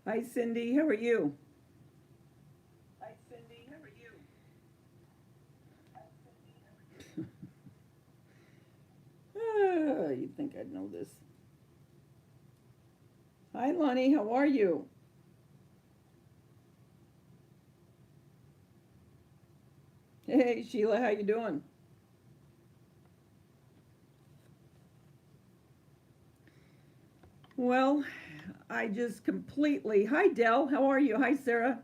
Hi, Cindy. How are you? Hi, Cindy. How are you? You'd think I'd know this. Hi, Lonnie. How are you? Hey, Sheila. How you doing? Well, I just completely. Hi, Dell. How are you? Hi, Sarah.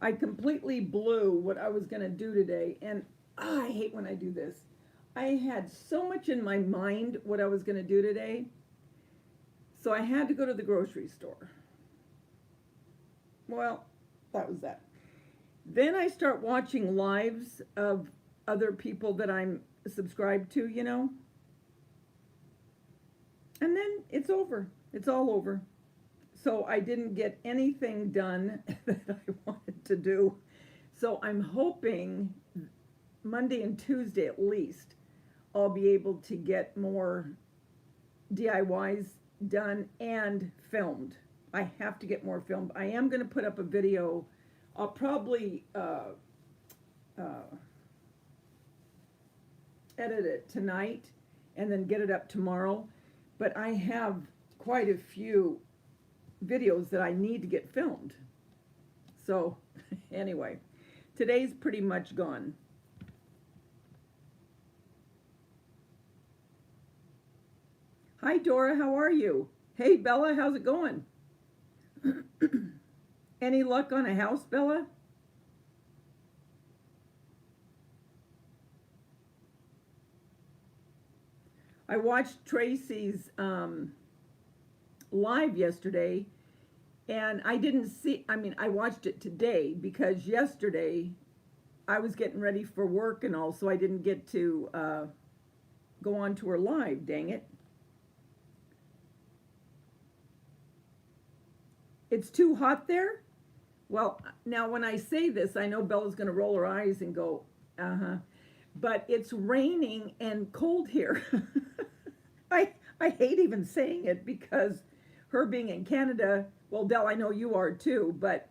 I completely blew what I was going to do today, and I hate when I do this. I had so much in my mind what I was going to do today, so I had to go to the grocery store. Well, that was that. Then I start watching lives of other people that I'm subscribed to, and then it's over. It's all over. So I didn't get anything done that I wanted to do. So I'm hoping Monday and Tuesday at least, I'll be able to get more DIYs done and filmed. I have to get more filmed. I am going to put up a video. I'll probably uh, edit it tonight and then get it up tomorrow. But I have quite a few videos that I need to get filmed. So, anyway, today's pretty much gone. Hi, Dora, how are you? Hey, Bella, how's it going? Any luck on a house, Bella? I watched Tracy's live yesterday, and I didn't see, I mean, I watched it today because yesterday I was getting ready for work and all, so I didn't get to go on to her live, dang it. It's too hot there? Well, now when I say this, I know Bella's going to roll her eyes and go, uh huh. But it's raining and cold here. I, I hate even saying it because her being in Canada, well, Del, I know you are too, but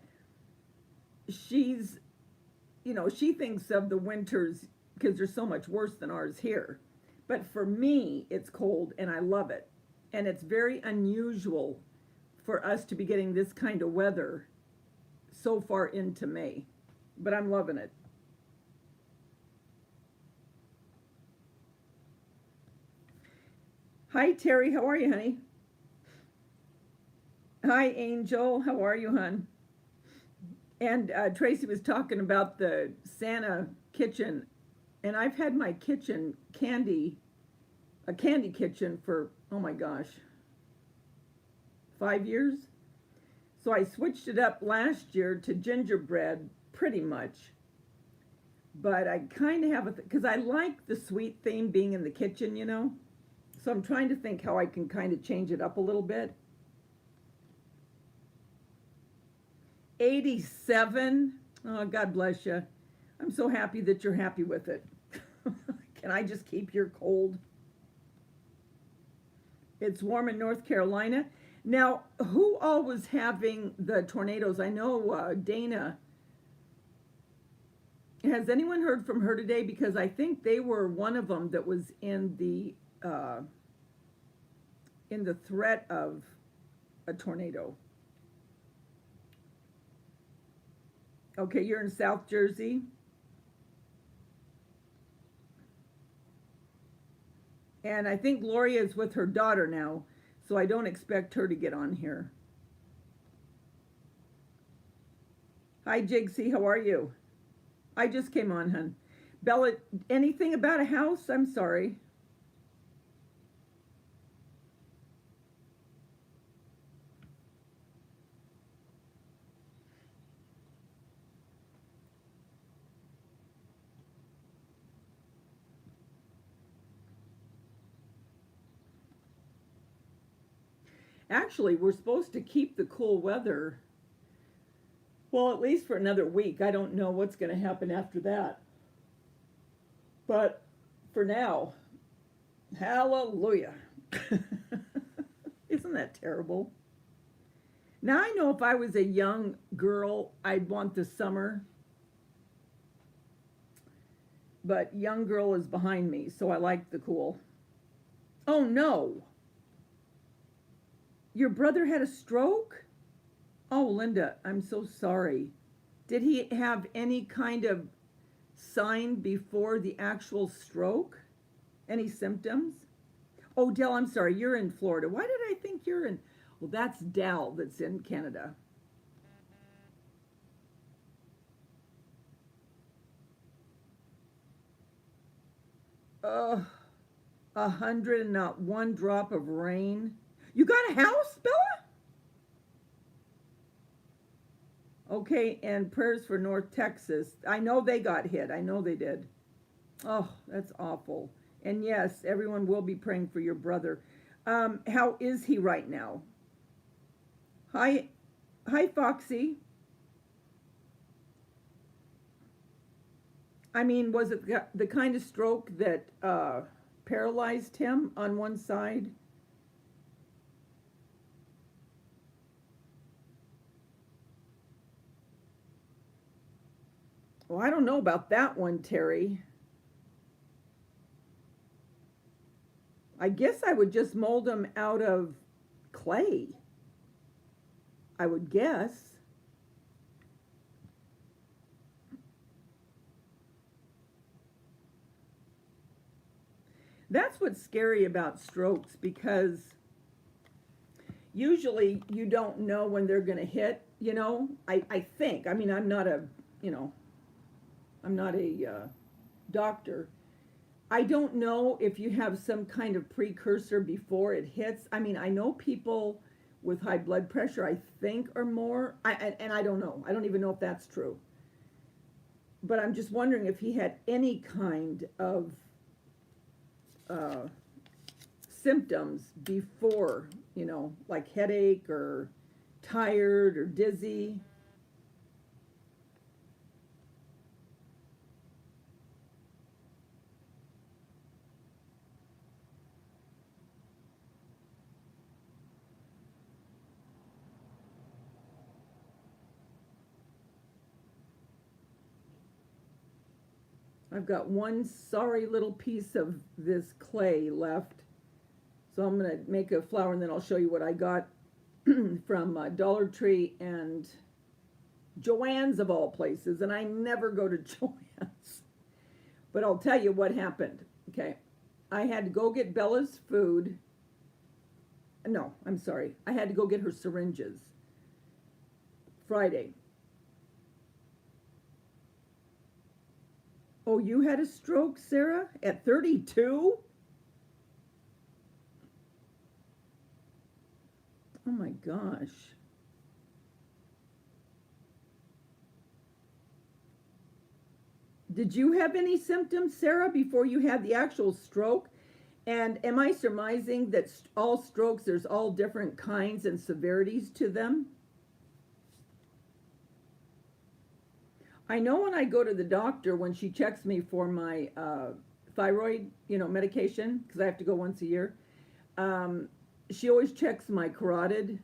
she's, she thinks of the winters because they're so much worse than ours here. But for me, it's cold and I love it. And it's very unusual for us to be getting this kind of weather so far into May. But I'm loving it. Hi, Terry. How are you, honey? Hi, Angel. How are you, hon? And Tracy was talking about the Santa kitchen, and I've had my kitchen a candy kitchen for, oh my gosh, 5 years. So I switched it up last year to gingerbread pretty much. But I kind of have because I like the sweet theme being in the kitchen. So I'm trying to think how I can kind of change it up a little bit. 87. Oh, God bless you. I'm so happy that you're happy with it. Can I just keep your cold? It's warm in North Carolina. Now, who all was having the tornadoes? I know Dana. Has anyone heard from her today? Because I think they were one of them that was in the threat of a tornado. Okay, you're in South Jersey. And I think Gloria is with her daughter now, so I don't expect her to get on here. Hi, Jigsy, how are you? I just came on, hun. Bella, anything about a house? I'm sorry. Actually, we're supposed to keep the cool weather, well, at least for another week. I don't know what's going to happen after that. But for now, hallelujah. Isn't that terrible? Now I know if I was a young girl, I'd want the summer. But young girl is behind me, so I like the cool. Oh no. Your brother had a stroke? Oh, Linda, I'm so sorry. Did he have any kind of sign before the actual stroke? Any symptoms? Oh, Dell, I'm sorry, you're in Florida. Why did I think you're in? Well, that's Dell that's in Canada. Ugh, 100 and not one drop of rain. You got a house, Bella? Okay, and prayers for North Texas. I know they got hit. I know they did. Oh, that's awful. And yes, everyone will be praying for your brother. How is he right now? Hi, hi, Foxy. I mean, was it the kind of stroke that paralyzed him on one side? Well, I don't know about that one, Terry. I guess I would just mold him out of clay. I would guess. That's what's scary about strokes because usually you don't know when they're going to hit, you know. I think. I mean, I'm not a, you know, I'm not a doctor. I don't know if you have some kind of precursor before it hits. I mean, I know people with high blood pressure, I think, are more, and I don't know. I don't even know if that's true. But I'm just wondering if he had any kind of uh, symptoms before, you know, like headache or tired or dizzy. I've got one sorry little piece of this clay left. So I'm going to make a flower and then I'll show you what I got from Dollar Tree and Joann's of all places. And I never go to Joann's. But I'll tell you what happened. Okay. I had to go get Bella's food. No, I'm sorry. I had to go get her syringes Friday. Oh, you had a stroke, Sarah, at 32? Oh my gosh. Did you have any symptoms, Sarah, before you had the actual stroke? And am I surmising that all strokes, there's all different kinds and severities to them? I know when I go to the doctor, when she checks me for my thyroid, you know, medication, because I have to go once a year, she always checks my carotid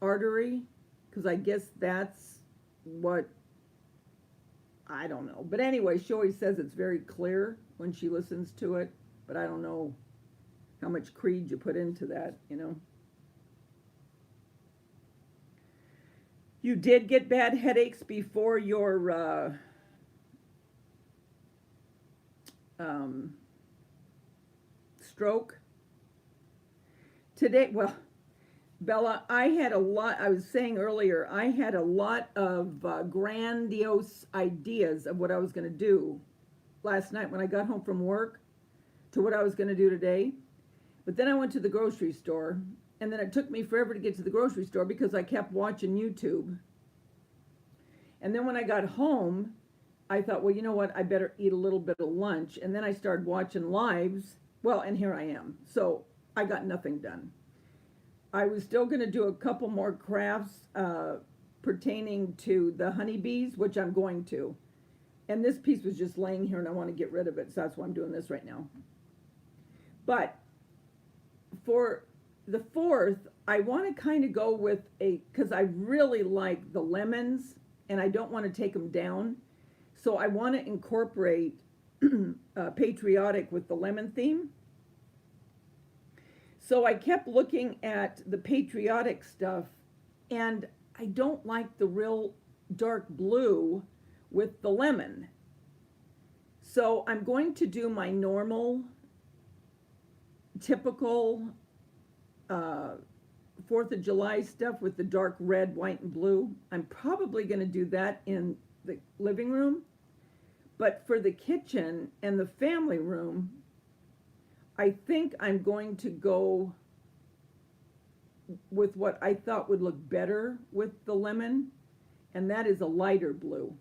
artery, because I guess that's what, I don't know. But anyway, she always says it's very clear when she listens to it, but I don't know how much creed you put into that, you know. You did get bad headaches before your stroke? Today, well, Bella, I had a lot, I was saying earlier, I had a lot of grandiose ideas of what I was going to do last night when I got home from work to what I was going to do today. But then I went to the grocery store, and then it took me forever to get to the grocery store because I kept watching YouTube. And then when I got home, I thought, well, you know what? I better eat a little bit of lunch. And then I started watching lives. Well, and here I am. So I got nothing done. I was still going to do a couple more crafts pertaining to the honeybees, which I'm going to. And this piece was just laying here and I want to get rid of it. So that's why I'm doing this right now. But for the fourth, I want to kind of go with because I really like the lemons and I don't want to take them down. So I want to incorporate patriotic with the lemon theme. So I kept looking at the patriotic stuff, and I don't like the real dark blue with the lemon. So I'm going to do my normal, typical 4th of July stuff with the dark red, white, and blue. I'm probably going to do that in the living room. But for the kitchen and the family room, I think I'm going to go with what I thought would look better with the lemon, and that is a lighter blue.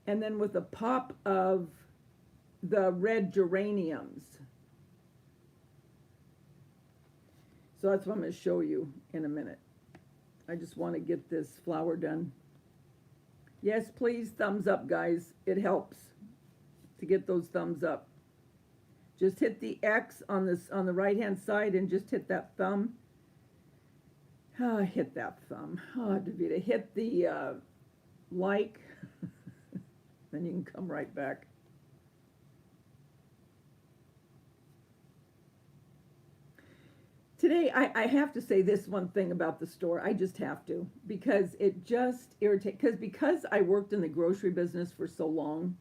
And then with a pop of the red geraniums. So that's what I'm going to show you in a minute. I just want to get this flower done. Yes, please, thumbs up, guys. It helps to get those thumbs up. Just hit the X on the right-hand side and just hit that thumb. Hit that thumb. Davida, hit the like. Then you can come right back. Today, I have to say this one thing about the store. I just have to, because it just irritates, because I worked in the grocery business for so long,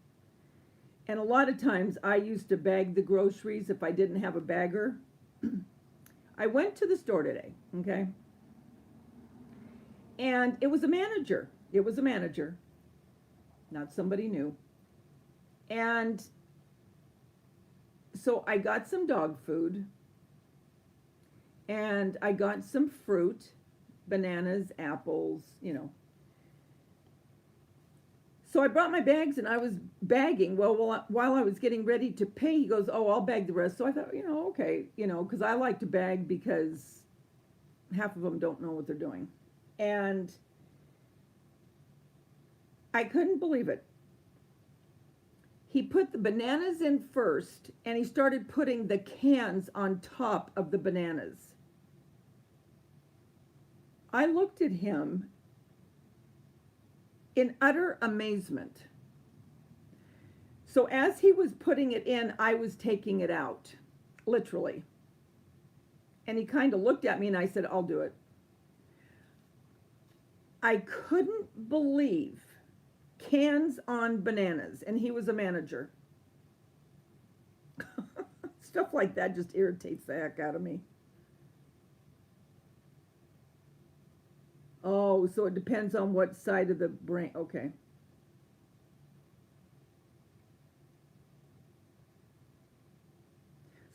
and a lot of times I used to bag the groceries if I didn't have a bagger. I went to the store today, okay? And it was a manager. It was a manager, not somebody new. And so I got some dog food, and I got some fruit, bananas, apples, you know. So I brought my bags and I was bagging. Well, while I was getting ready to pay, he goes, "Oh, I'll bag the rest." So I thought, okay, because I like to bag because half of them don't know what they're doing. And I couldn't believe it. He put the bananas in first, and he started putting the cans on top of the bananas. I looked at him in utter amazement. So as he was putting it in, I was taking it out, literally. And he kind of looked at me and I said, "I'll do it." I couldn't believe cans on bananas, and he was a manager. Stuff like that just irritates the heck out of me. Oh, so it depends on what side of the brain. Okay.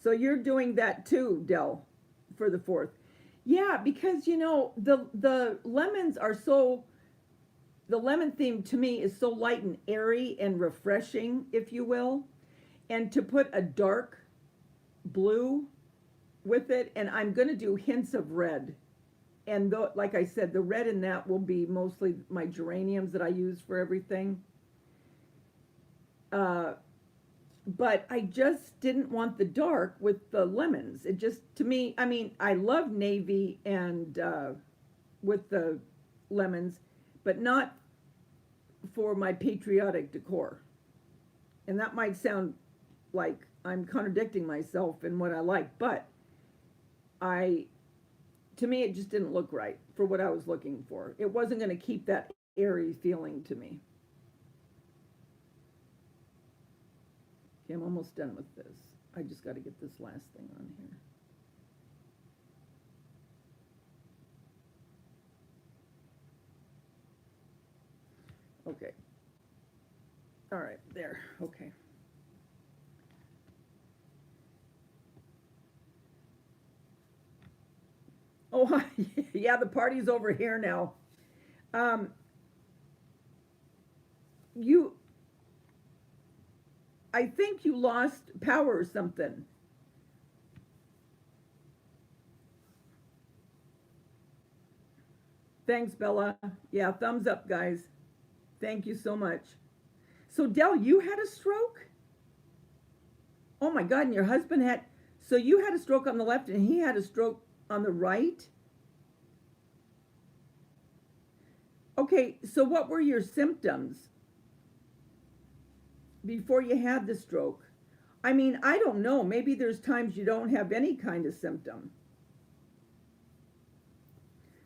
So you're doing that too, Del, for the 4th. Yeah, because the lemons are so, the lemon theme to me is so light and airy and refreshing, if you will. And to put a dark blue with it, and I'm going to do hints of red. And like I said, the red in that will be mostly my geraniums that I use for everything. But I just didn't want the dark with the lemons. It just, to me, I mean, I love navy and with the lemons, but not for my patriotic decor. And that might sound like I'm contradicting myself in what I like, but to me, it just didn't look right for what I was looking for. It wasn't going to keep that airy feeling to me. Okay, I'm almost done with this. I just got to get this last thing on here. Okay. All right, there. Okay. Oh, yeah, the party's over here now. I think you lost power or something. Thanks, Bella. Yeah, thumbs up, guys. Thank you so much. So, Del, you had a stroke? Oh my God, and your husband had, So you had a stroke on the left and he had a stroke on the right? Okay, so what were your symptoms before you had the stroke? I mean, I don't know. Maybe there's times you don't have any kind of symptom.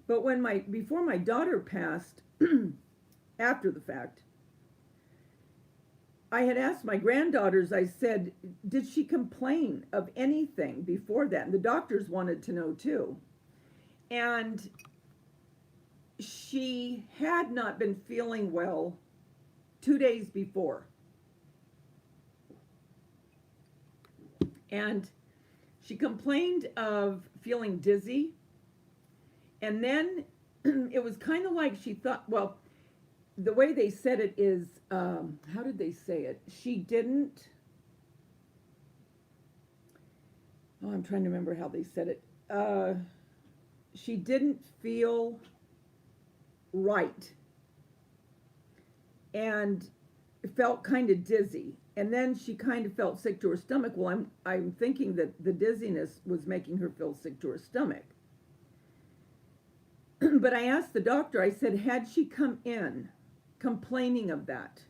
But before my daughter passed, after the fact, I had asked my granddaughters, I said, did she complain of anything before that? And the doctors wanted to know too. And she had not been feeling well 2 days before. And she complained of feeling dizzy. And then it was kind of like she thought, well, the way they said it is, how did they say it? She didn't, oh, I'm trying to remember how they said it. She didn't feel right and felt kind of dizzy. And then she kind of felt sick to her stomach. Well, I'm thinking that the dizziness was making her feel sick to her stomach. But I asked the doctor, I said, had she come in complaining of that?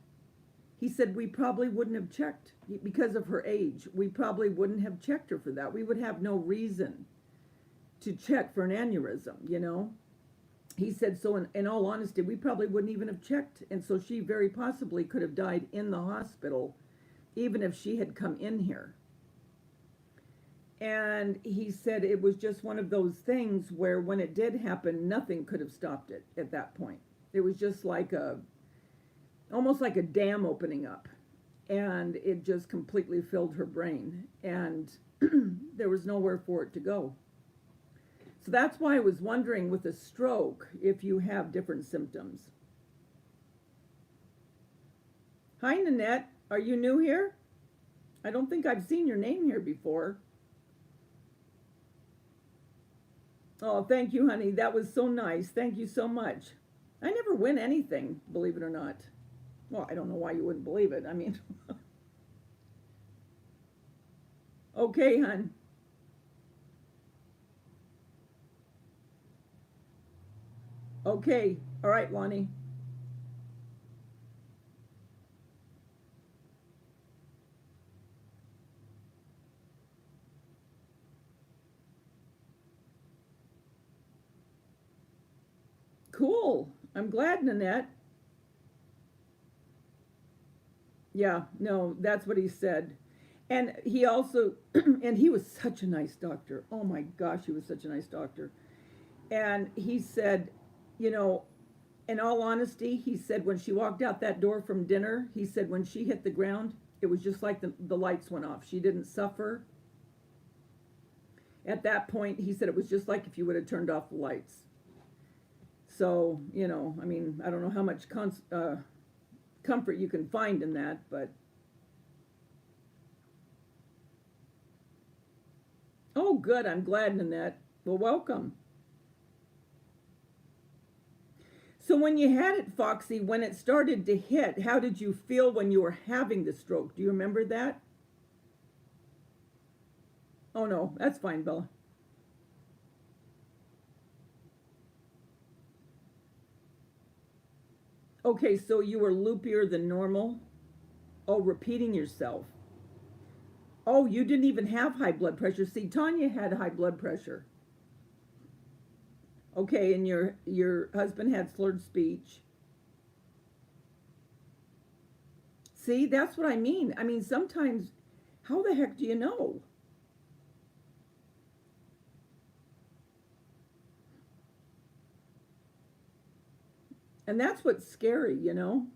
He said, we probably wouldn't have checked because of her age. We probably wouldn't have checked her for that. We would have no reason to check for an aneurysm, you know? He said, so in all honesty, we probably wouldn't even have checked. And so she very possibly could have died in the hospital, even if she had come in here. And he said it was just one of those things where when it did happen, nothing could have stopped it at that point. It was just like almost like a dam opening up. And it just completely filled her brain. And there was nowhere for it to go. So that's why I was wondering with a stroke if you have different symptoms. Hi, Nanette. Are you new here? I don't think I've seen your name here before. Oh, thank you, honey. That was so nice. Thank you so much. I never win anything, believe it or not. Well, I don't know why you wouldn't believe it. I mean, okay, hon. Okay. All right, Lonnie. Cool. I'm glad, Nanette. Yeah, no, that's what he said. And he also, and he was such a nice doctor. Oh my gosh, he was such a nice doctor. And he said, you know, in all honesty, he said when she walked out that door from dinner, he said when she hit the ground, it was just like the lights went off. She didn't suffer. At that point, he said it was just like if you would have turned off the lights. So, you know, I mean, I don't know how much comfort you can find in that, but. Oh, good. I'm glad, Nanette. Well, welcome. So when you had it, Foxy, when it started to hit, how did you feel when you were having the stroke? Do you remember that? Oh, no, that's fine, Bella. Okay, so you were loopier than normal? Oh, repeating yourself. Oh, you didn't even have high blood pressure. See, Tanya had high blood pressure. Okay, and your husband had slurred speech. See, that's what I mean. I mean, sometimes, how the heck do you know? And that's what's scary, you know?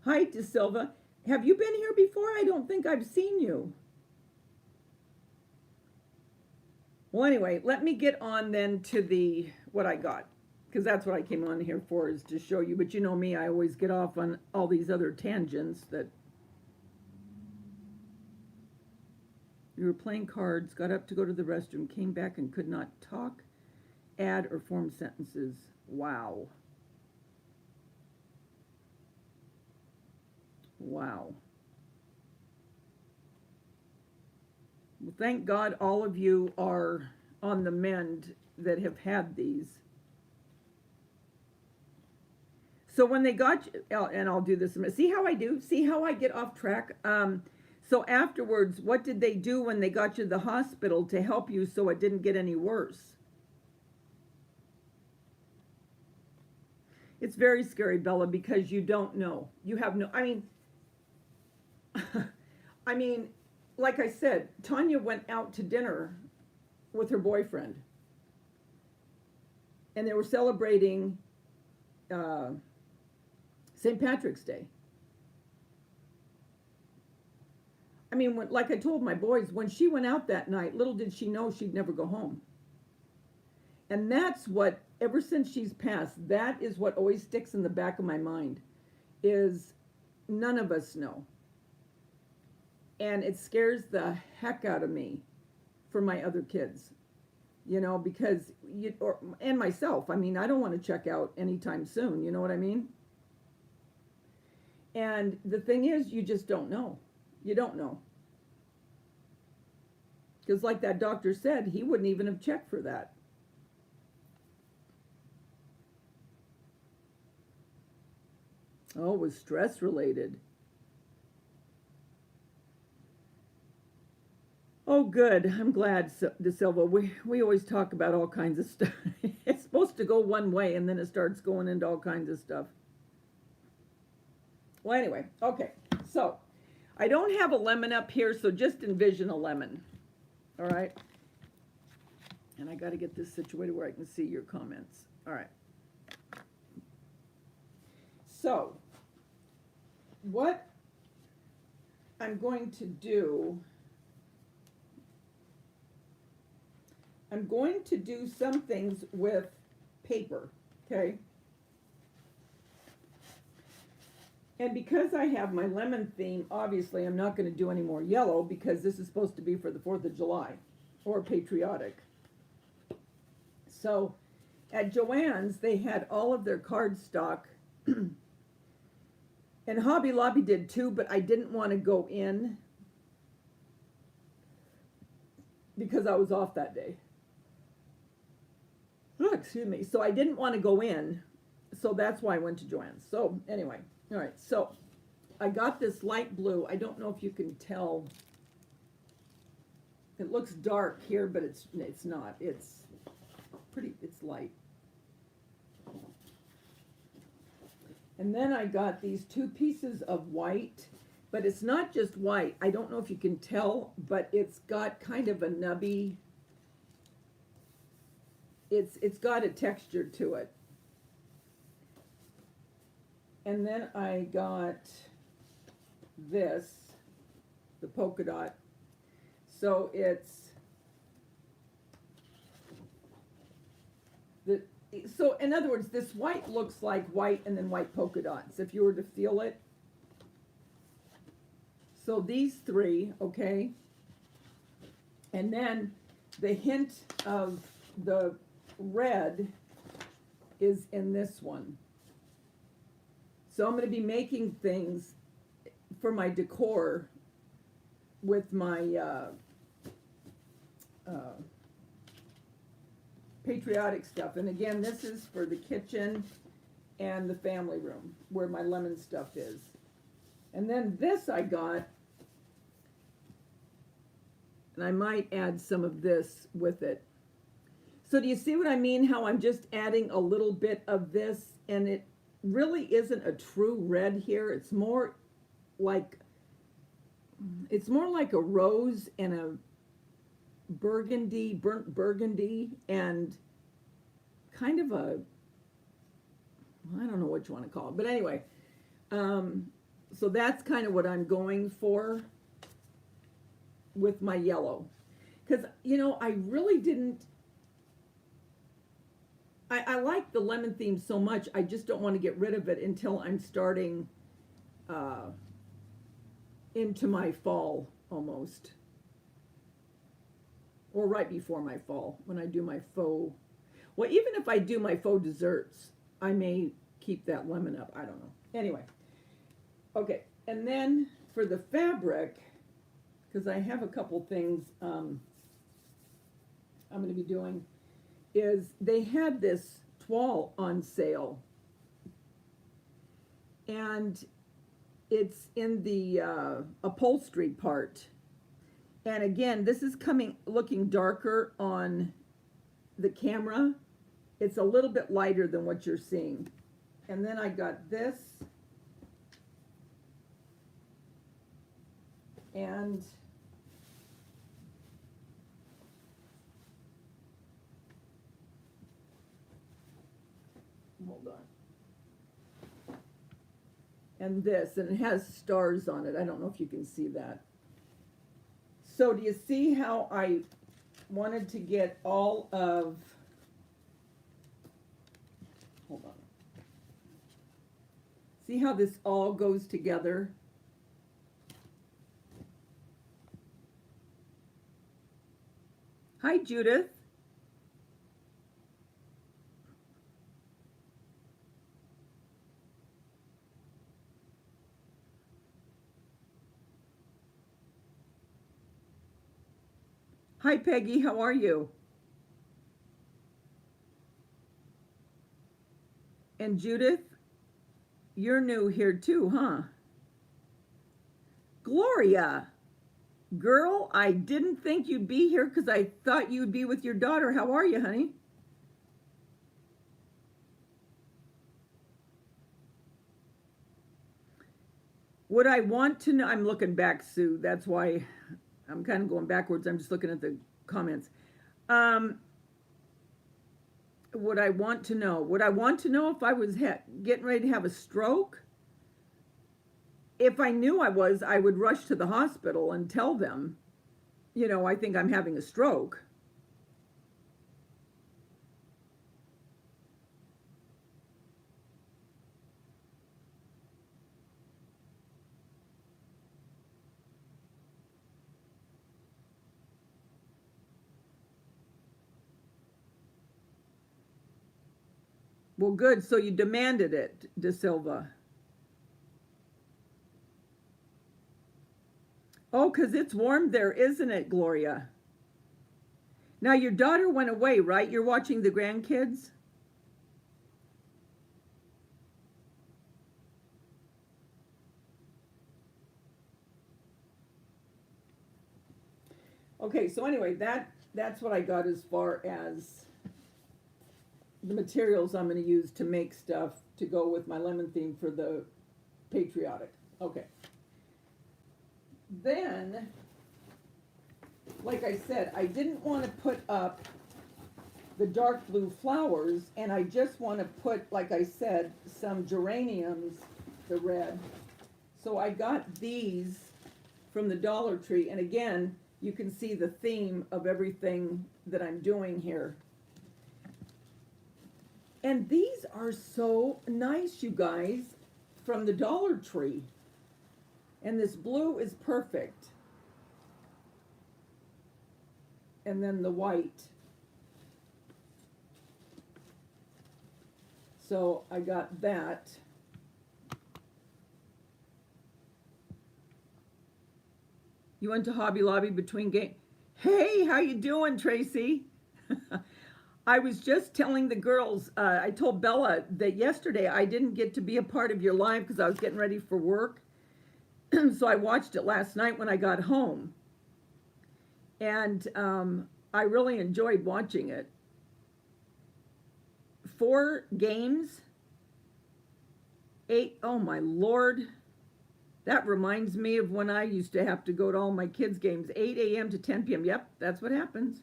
Hi, De Silva. Have you been here before? I don't think I've seen you. Well, anyway, let me get on then to what I got, because that's what I came on here for, is to show you. But you know me, I always get off on all these other tangents that. You were playing cards, got up to go to the restroom, came back and could not talk, add, or form sentences. Wow. Wow. Well, thank God all of you are on the mend that have had these. So when they got you, and I'll do this. See how I do? See how I get off track? So afterwards, what did they do when they got you to the hospital to help you so it didn't get any worse? It's very scary, Bella, because you don't know. You have no, I mean, I mean, like I said, Tanya went out to dinner with her boyfriend. And they were celebrating St. Patrick's Day. I mean, like I told my boys, when she went out that night, little did she know she'd never go home. And that's what, ever since she's passed, that is what always sticks in the back of my mind, is none of us know. And it scares the heck out of me for my other kids, you know, because, and myself, I mean, I don't want to check out anytime soon, you know what I mean? And the thing is, you just don't know. You don't know. Because like that doctor said, he wouldn't even have checked for that. Oh, it was stress related. Oh, good. I'm glad, De Silva. We always talk about all kinds of stuff. It's supposed to go one way, and then it starts going into all kinds of stuff. Well, anyway, okay. So, I don't have a lemon up here, so just envision a lemon. All right? And I got to get this situated where I can see your comments. All right. So, what I'm going to do, I'm going to do some things with paper, okay? And because I have my lemon theme, obviously I'm not going to do any more yellow because this is supposed to be for the 4th of July, or patriotic. So, at Joann's, they had all of their cardstock, and Hobby Lobby did too, but I didn't want to go in because I was off that day. Oh, excuse me. So I didn't want to go in, so that's why I went to Joann's. So anyway, all right. So I got this light blue. I don't know if you can tell. It looks dark here, but it's not. It's pretty. It's light. And then I got these 2 pieces of white, but it's not just white. I don't know if you can tell, but it's got kind of a nubby. It's got a texture to it. And then I got this, the polka dot. So it's so in other words, this white looks like white and then white polka dots, if you were to feel it. So these 3, okay? And then the hint of the red is in this one. So I'm going to be making things for my decor with my patriotic stuff. And again, this is for the kitchen and the family room where my lemon stuff is. And then this I got, and I might add some of this with it. So do you see what I mean? How I'm just adding a little bit of this, and it really isn't a true red here. It's more like a rose and a burgundy, burnt burgundy, and kind of a, I don't know what you want to call it, but anyway, so that's kind of what I'm going for with my yellow. Because, you know, I really didn't, I like the lemon theme so much, I just don't want to get rid of it until I'm starting into my fall almost. Or right before my fall, when I do my faux. Well, even if I do my faux desserts, I may keep that lemon up. I don't know. Anyway. Okay. And then for the fabric, because I have a couple things I'm going to be doing, is they had this toile on sale. And it's in the upholstery part. And again, this is looking darker on the camera. It's a little bit lighter than what you're seeing. And then I got this. And hold on. And this, and it has stars on it. I don't know if you can see that. So do you see how I wanted to get all of, hold on. See how this all goes together? Hi, Judith. Hi, Peggy. How are you? And Judith, you're new here too, huh? Gloria, girl, I didn't think you'd be here because I thought you'd be with your daughter. How are you, honey? Would I want to know? I'm looking back, Sue. That's why I'm kind of going backwards. I'm just looking at the comments. Would I want to know? Would I want to know if I was getting ready to have a stroke? If I knew I was, I would rush to the hospital and tell them, you know, I think I'm having a stroke. Well, good. So you demanded it, De Silva. Oh, 'cause it's warm there, isn't it, Gloria? Now your daughter went away, right? You're watching the grandkids? Okay, so anyway, that's what I got as far as the materials I'm going to use to make stuff to go with my lemon theme for the patriotic. Okay. Then, like I said, I didn't want to put up the dark blue flowers, and I just want to put, like I said, some geraniums, the red. So I got these from the Dollar Tree, and again, you can see the theme of everything that I'm doing here. And these are so nice, you guys, from the Dollar Tree. And this blue is perfect. And then the white. So I got that. You went to Hobby Lobby between game. Hey, how you doing, Tracy? I was just telling the girls, I told Bella that yesterday I didn't get to be a part of your live because I was getting ready for work. So I watched it last night when I got home. And I really enjoyed watching it. 4 games, 8, oh my Lord. That reminds me of when I used to have to go to all my kids' games, 8 a.m. to 10 p.m. Yep, that's what happens.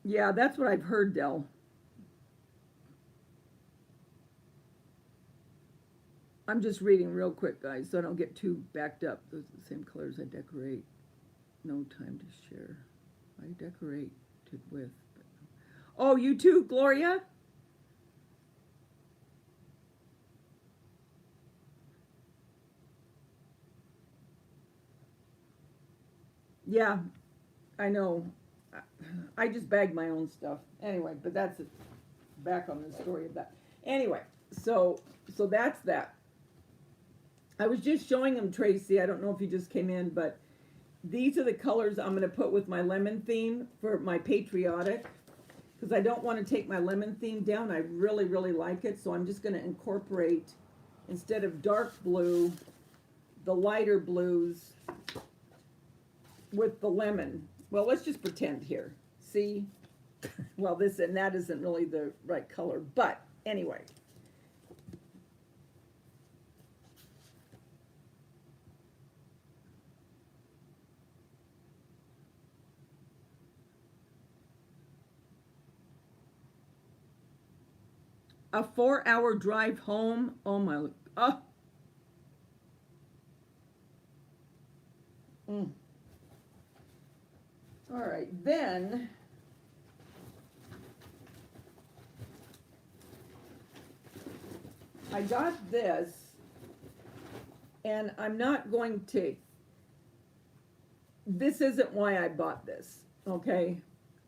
Yeah, that's what I've heard, Del. I'm just reading real quick, guys, so I don't get too backed up. Those are the same colors I decorate. No time to share. I decorated with. Oh, you too, Gloria? Yeah, I know. I just bag my own stuff. Anyway, but that's back on the story of that. Anyway, so that's that. I was just showing him, Tracy. I don't know if you just came in, but these are the colors I'm going to put with my lemon theme for my patriotic, because I don't want to take my lemon theme down. I really, really like it, so I'm just going to incorporate, instead of dark blue, the lighter blues with the lemon. Well, let's just pretend here. See? Well, this and that isn't really the right color, but anyway. A 4-hour drive home. Oh my, oh. All right, then I got this, and I'm not going to, this isn't why I bought this, okay?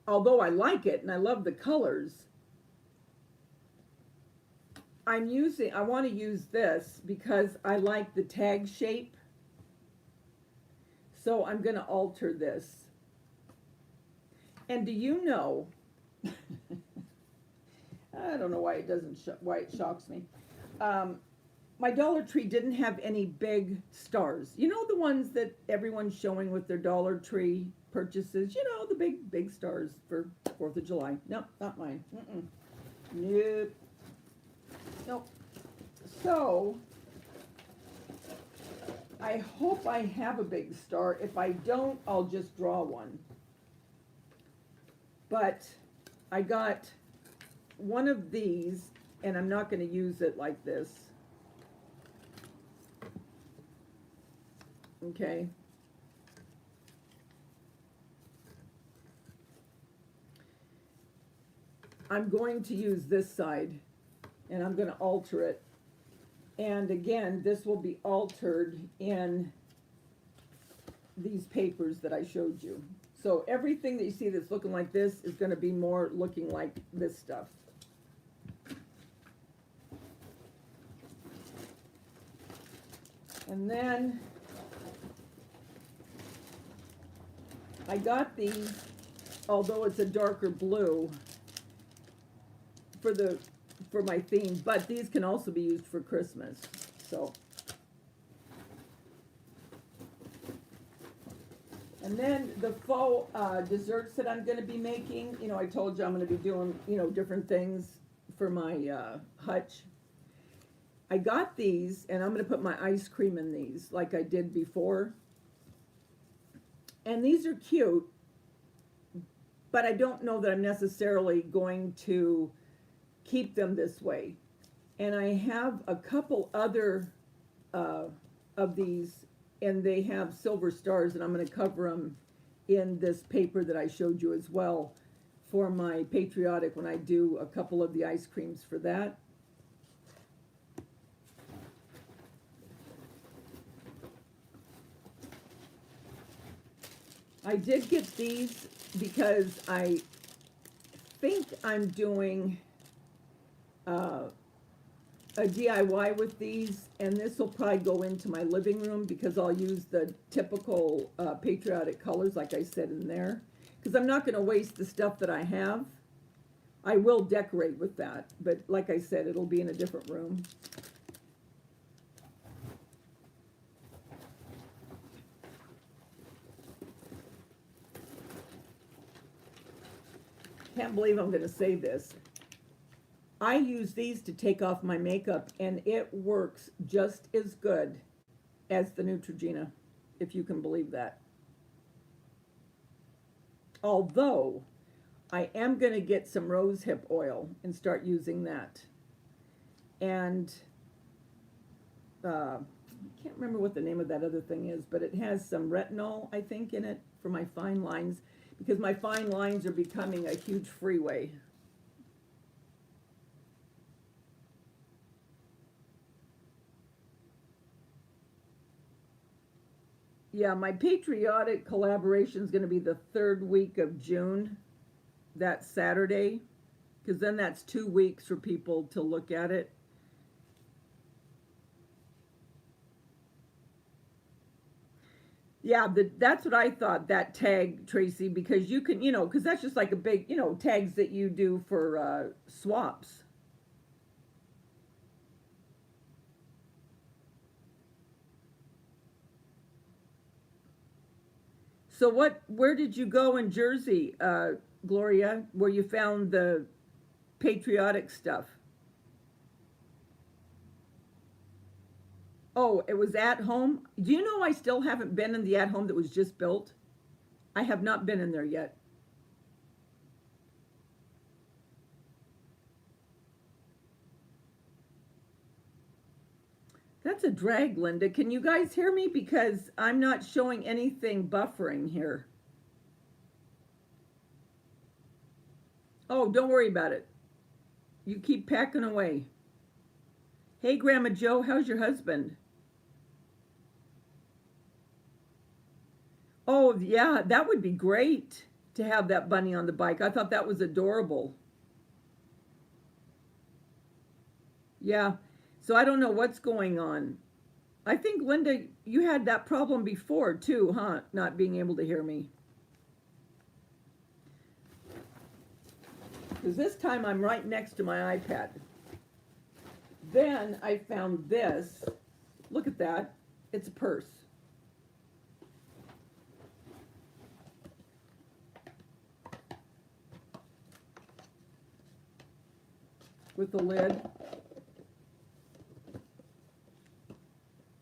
Although I like it and I love the colors, I want to use this because I like the tag shape. So I'm going to alter this. And do you know, I don't know why it doesn't, why it shocks me. My Dollar Tree didn't have any big stars. You know, the ones that everyone's showing with their Dollar Tree purchases, you know, the big stars for 4th of July. Nope, not mine. Nope. Nope. So, I hope I have a big star. If I don't, I'll just draw one. But I got one of these, and I'm not going to use it like this. Okay. I'm going to use this side, and I'm going to alter it. And again, this will be altered in these papers that I showed you. So everything that you see that's looking like this is going to be more looking like this stuff. And then I got these, although it's a darker blue, for my theme, but these can also be used for Christmas. So, and then the faux desserts that I'm going to be making, you know, I told you I'm going to be doing, you know, different things for my hutch. I got these, and I'm going to put my ice cream in these like I did before. And these are cute, but I don't know that I'm necessarily going to keep them this way. And I have a couple other of these, and they have silver stars, and I'm going to cover them in this paper that I showed you as well for my patriotic when I do a couple of the ice creams for that. I did get these because I think I'm doing a DIY with these, and this will probably go into my living room because I'll use the typical patriotic colors like I said in there, because I'm not going to waste the stuff that I have. I will decorate with that, but like I said, it'll be in a different room. Can't believe I'm going to say this. I use these to take off my makeup, and it works just as good as the Neutrogena, if you can believe that. Although, I am going to get some rosehip oil and start using that. And I can't remember what the name of that other thing is, but it has some retinol, I think, in it for my fine lines, because my fine lines are becoming a huge freeway. Yeah, my patriotic collaboration is going to be the third week of June, that Saturday, because then that's 2 weeks for people to look at it. Yeah, that's what I thought, that tag, Tracy, because you can, because that's just like a big, tags that you do for swaps. So where did you go in Jersey, Gloria, where you found the patriotic stuff? Oh, it was at home? Do you know I still haven't been in the at home that was just built? I have not been in there yet. That's a drag, Linda. Can you guys hear me? Because I'm not showing anything buffering here. Oh, don't worry about it. You keep packing away. Hey, Grandma Joe, how's your husband? Oh, yeah, that would be great to have that bunny on the bike. I thought that was adorable. Yeah, so I don't know what's going on. I think, Linda, you had that problem before too, huh? Not being able to hear me. Because this time I'm right next to my iPad. Then I found this. Look at that. It's a purse. With the lid.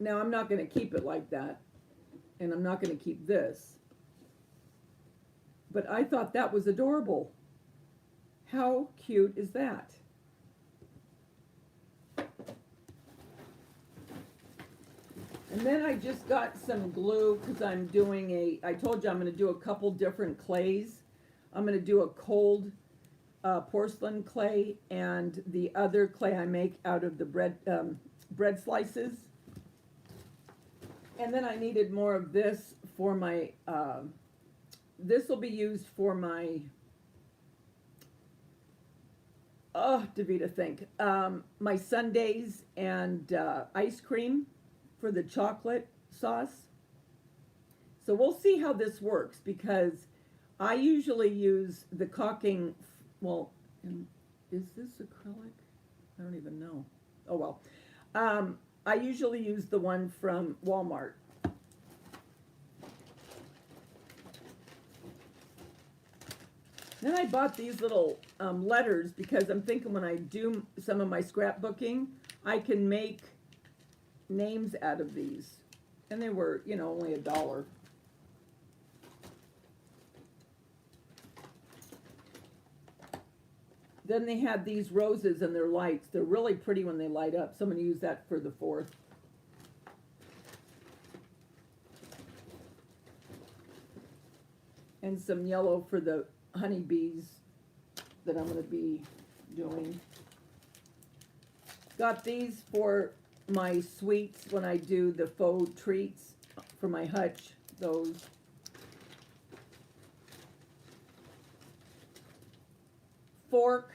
Now I'm not going to keep it like that. And I'm not going to keep this. But I thought that was adorable. How cute is that? And then I just got some glue because I'm doing I told you I'm going to do a couple different clays. I'm going to do a cold porcelain clay and the other clay I make out of the bread slices. And then I needed more of this for my, this will be used for my, Davita, think, my sundaes and ice cream for the chocolate sauce. So we'll see how this works because I usually use the caulking, well, is this acrylic? I don't even know. Oh well. I usually use the one from Walmart. Then I bought these little letters because I'm thinking when I do some of my scrapbooking, I can make names out of these. And they were, only $1. Then they had these roses and their lights. They're really pretty when they light up. So I'm going to use that for the 4th. And some yellow for the honeybees that I'm going to be doing. Got these for my sweets when I do the faux treats for my hutch. Those. Fork,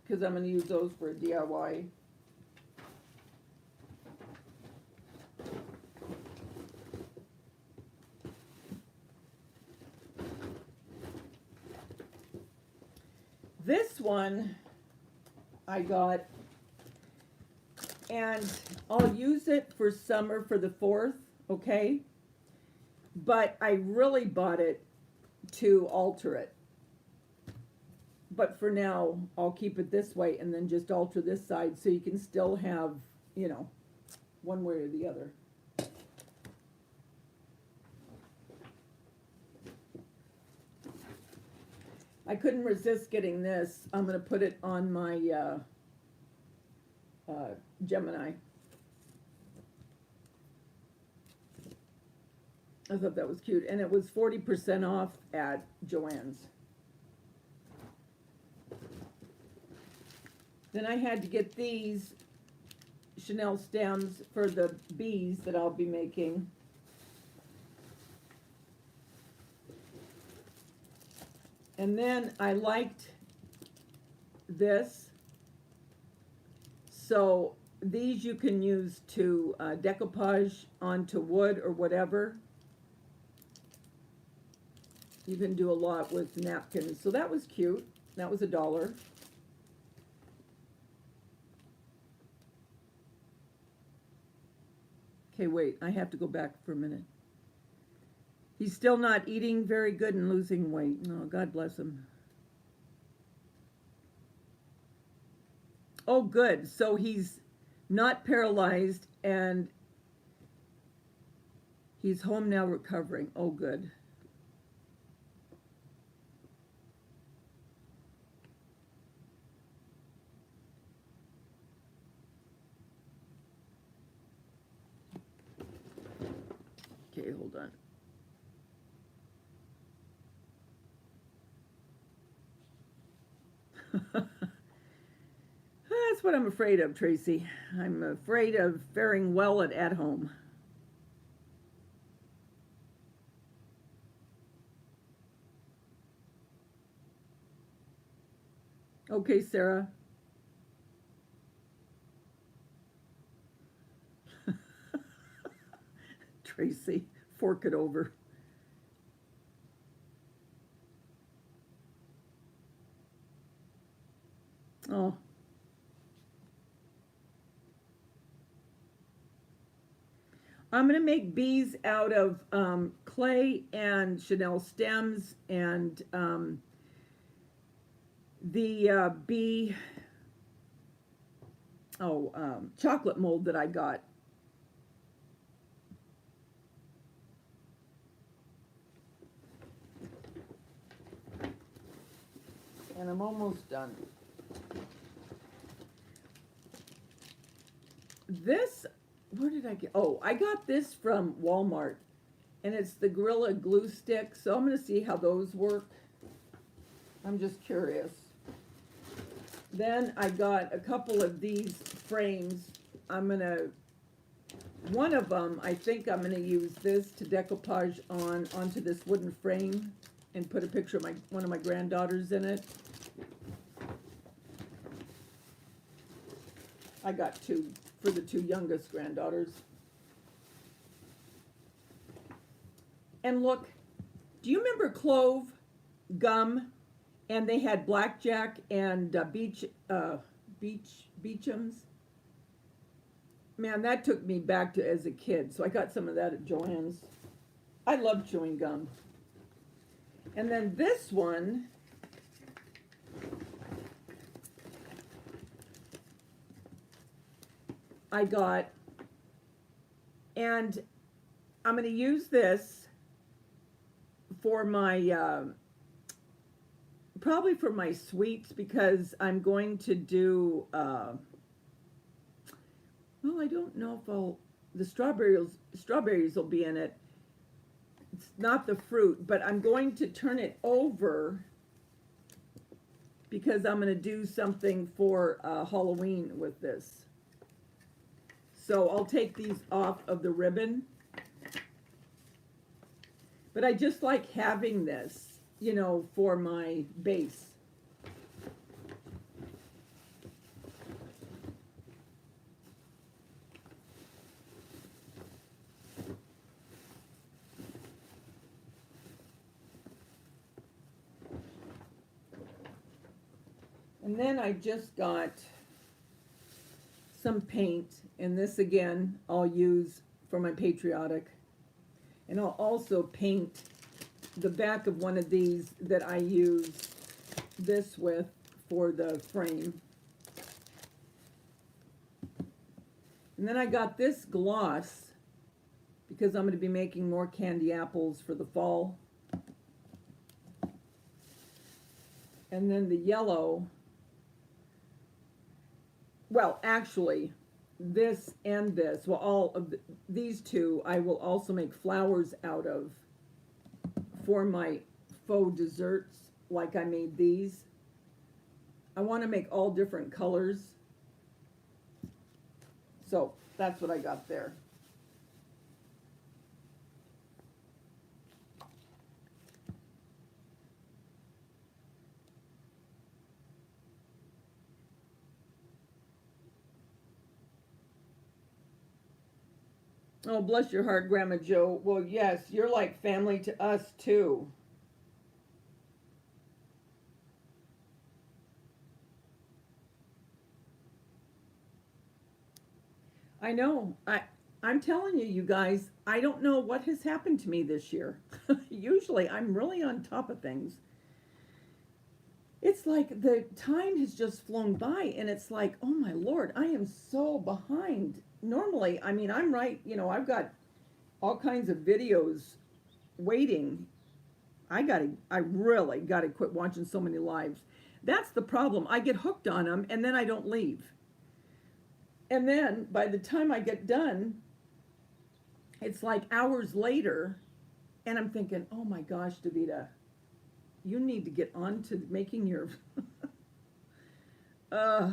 because I'm going to use those for a DIY. This one I got, and I'll use it for summer for the 4th, okay? But I really bought it to alter it. But for now, I'll keep it this way and then just alter this side so you can still have, one way or the other. I couldn't resist getting this. I'm going to put it on my Gemini. I thought that was cute. And it was 40% off at Joann's. Then I had to get these Chanel stems for the bees that I'll be making. And then I liked this. So these you can use to decoupage onto wood or whatever. You can do a lot with napkins. So that was cute. That was $1. Okay, wait, I have to go back for a minute. He's still not eating very good and losing weight. Oh, God bless him. Oh, good. So he's not paralyzed and he's home now recovering. Oh, good. Okay, hold on. That's what I'm afraid of, Tracy. I'm afraid of faring well at home. Okay, Sarah. Tracy, fork it over. Oh. I'm going to make bees out of clay and Chanel stems and the bee chocolate mold that I got. And I'm almost done. This, where did I get? Oh, I got this from Walmart. And it's the Gorilla Glue Stick. So I'm going to see how those work. I'm just curious. Then I got a couple of these frames. One of them, I think I'm going to use this to decoupage onto this wooden frame and put a picture of one of my granddaughters in it. I got two for the two youngest granddaughters. And look, do you remember clove gum? And they had blackjack and beechams. Man, that took me back to as a kid. So I got some of that at Joann's. I love chewing gum. And then this one, I got, and I'm going to use this for my, probably for my sweets, because I'm going to do, well, I don't know if the strawberries will be in it. It's not the fruit, but I'm going to turn it over because I'm going to do something for Halloween with this. So I'll take these off of the ribbon. But I just like having this, you know, for my base. And then I just got some paint, and this again I'll use for my patriotic. And I'll also paint the back of one of these that I use this with for the frame. And then I got this gloss because I'm going to be making more candy apples for the fall. And then the yellow, well, actually, this and this, well, all of these two, I will also make flowers out of for my faux desserts, like I made these. I want to make all different colors. So that's what I got there. Oh, bless your heart, Grandma Joe. Well, yes, you're like family to us too. I know. I'm telling you, you guys, I don't know what has happened to me this year. Usually I'm really on top of things. It's like the time has just flown by and it's like, oh my Lord, I am so behind. Normally, I mean, I'm right, I've got all kinds of videos waiting. I really gotta quit watching so many lives. That's the problem. I get hooked on them and then I don't leave. And then by the time I get done, it's like hours later, and I'm thinking, oh my gosh, Davita, you need to get on to making your, uh,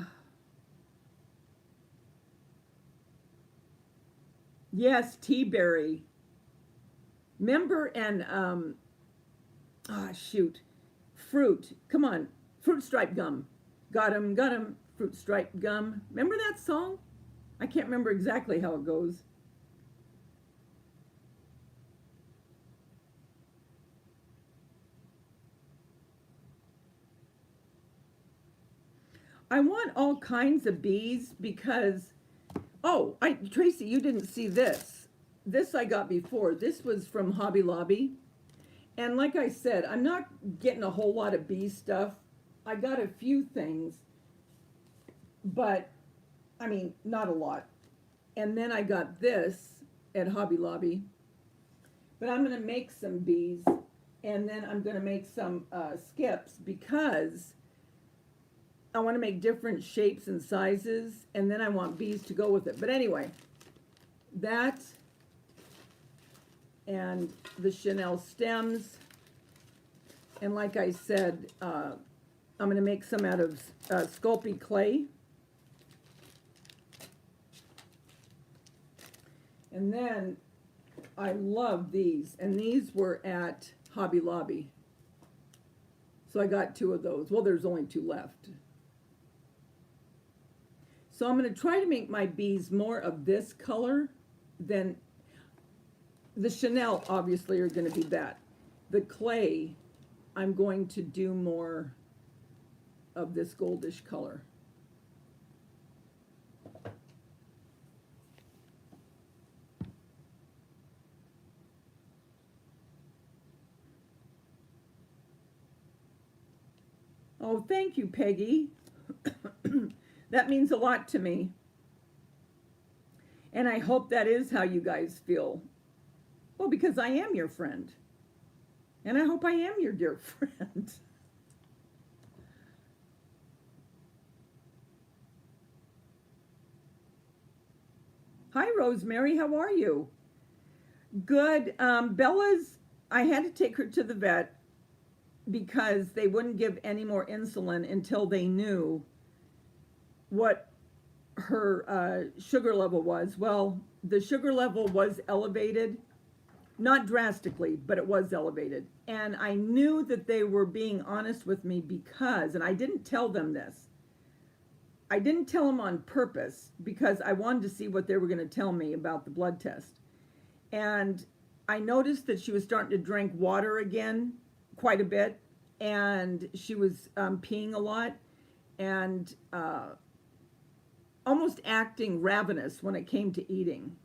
yes, T-berry. Member and, shoot, fruit, come on, fruit stripe gum. Got 'em, fruit stripe gum. Remember that song? I can't remember exactly how it goes. I want all kinds of bees because, Tracy, you didn't see this. This I got before. This was from Hobby Lobby. And like I said, I'm not getting a whole lot of bee stuff. I got a few things, but I mean, not a lot. And then I got this at Hobby Lobby. But I'm going to make some bees, and then I'm going to make some skips because I want to make different shapes and sizes, and then I want bees to go with it. But anyway, that and the Chanel stems. And like I said, I'm going to make some out of Sculpey clay. And then I love these, and these were at Hobby Lobby. So I got 2 of those. Well, there's only 2 left. So I'm going to try to make my bees more of this color than the Chanel, obviously, are going to be that. The clay, I'm going to do more of this goldish color. Oh, thank you, Peggy. That means a lot to me. And I hope that is how you guys feel. Well, because I am your friend. And I hope I am your dear friend. Hi, Rosemary. How are you? Good. Bella's, I had to take her to the vet because they wouldn't give any more insulin until they knew what her sugar level was. Well, the sugar level was elevated, not drastically, but it was elevated. And I knew that they were being honest with me because, and I didn't tell them this, I didn't tell them on purpose because I wanted to see what they were going to tell me about the blood test. And I noticed that she was starting to drink water again quite a bit, and she was peeing a lot, and almost acting ravenous when it came to eating.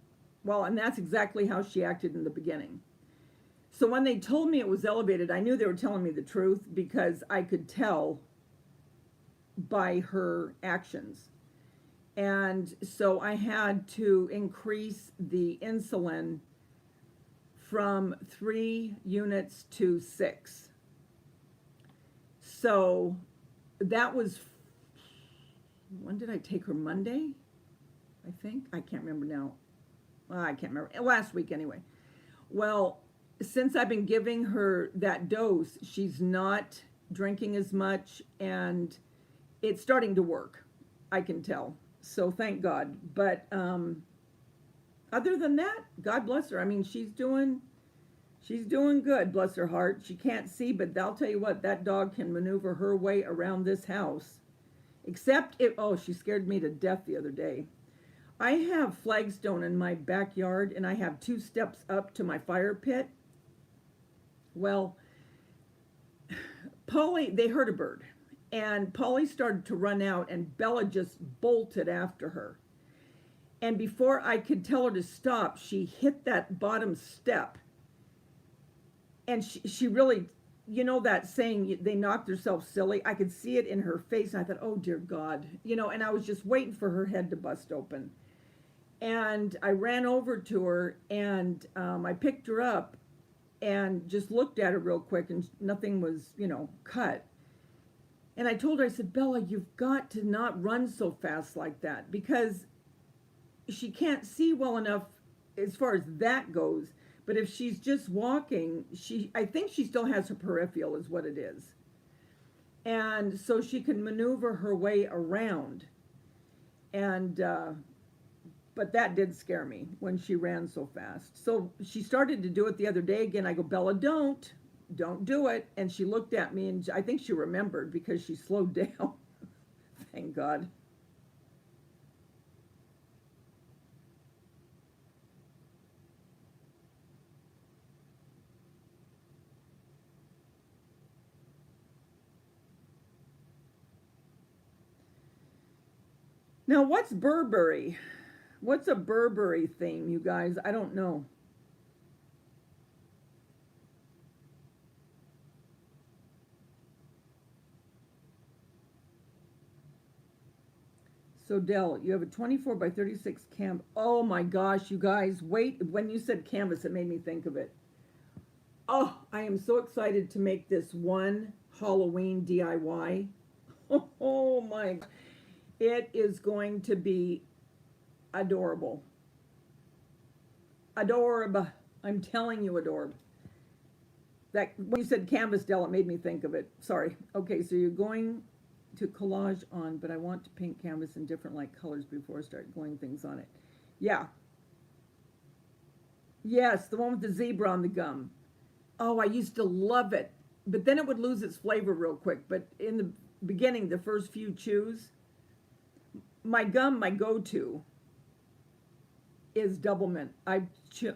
Well, and that's exactly how she acted in the beginning. So when they told me it was elevated, I knew they were telling me the truth because I could tell by her actions. And so I had to increase the insulin from 3 units to 6. So that was, when did I take her? Monday, I think? I can't remember now. Well, I can't remember. Last week anyway. Well, since I've been giving her that dose, she's not drinking as much, and it's starting to work. I can tell. So thank God. But other than that, God bless her. I mean, she's doing good, bless her heart. She can't see, but I'll tell you what, that dog can maneuver her way around this house. Except if, oh, she scared me to death the other day. I have flagstone in my backyard, and I have 2 steps up to my fire pit. Well, Polly, they heard a bird, and Polly started to run out, and Bella just bolted after her. And before I could tell her to stop, she hit that bottom step. And she really, you know that saying, they knocked themselves silly? I could see it in her face, and I thought, oh, dear God. You know, and I was just waiting for her head to bust open. And I ran over to her, and I picked her up and just looked at her real quick, and nothing was, you know, cut. And I told her, I said, Bella, you've got to not run so fast like that, because she can't see well enough as far as that goes. But if she's just walking, I think she still has her peripheral is what it is. And so she can maneuver her way around. And, but that did scare me when she ran so fast. So she started to do it the other day again. I go, Bella, don't do it. And she looked at me, and I think she remembered because she slowed down. Thank God. Now, what's Burberry? What's a Burberry theme, you guys? I don't know. So, Dell, you have a 24 by 36 canvas. Oh my gosh, you guys, wait. When you said canvas, it made me think of it. Oh, I am so excited to make this one Halloween DIY. Oh my. It is going to be adorable. Adorable. I'm telling you, adorable. That when you said canvas, Dell, it made me think of it. Sorry. Okay, so you're going to collage on, but I want to paint canvas in different light colors before I start going things on it. Yeah. Yes, the one with the zebra on the gum. Oh, I used to love it. But then it would lose its flavor real quick. But in the beginning, the first few chews, my gum, my go-to is double mint. I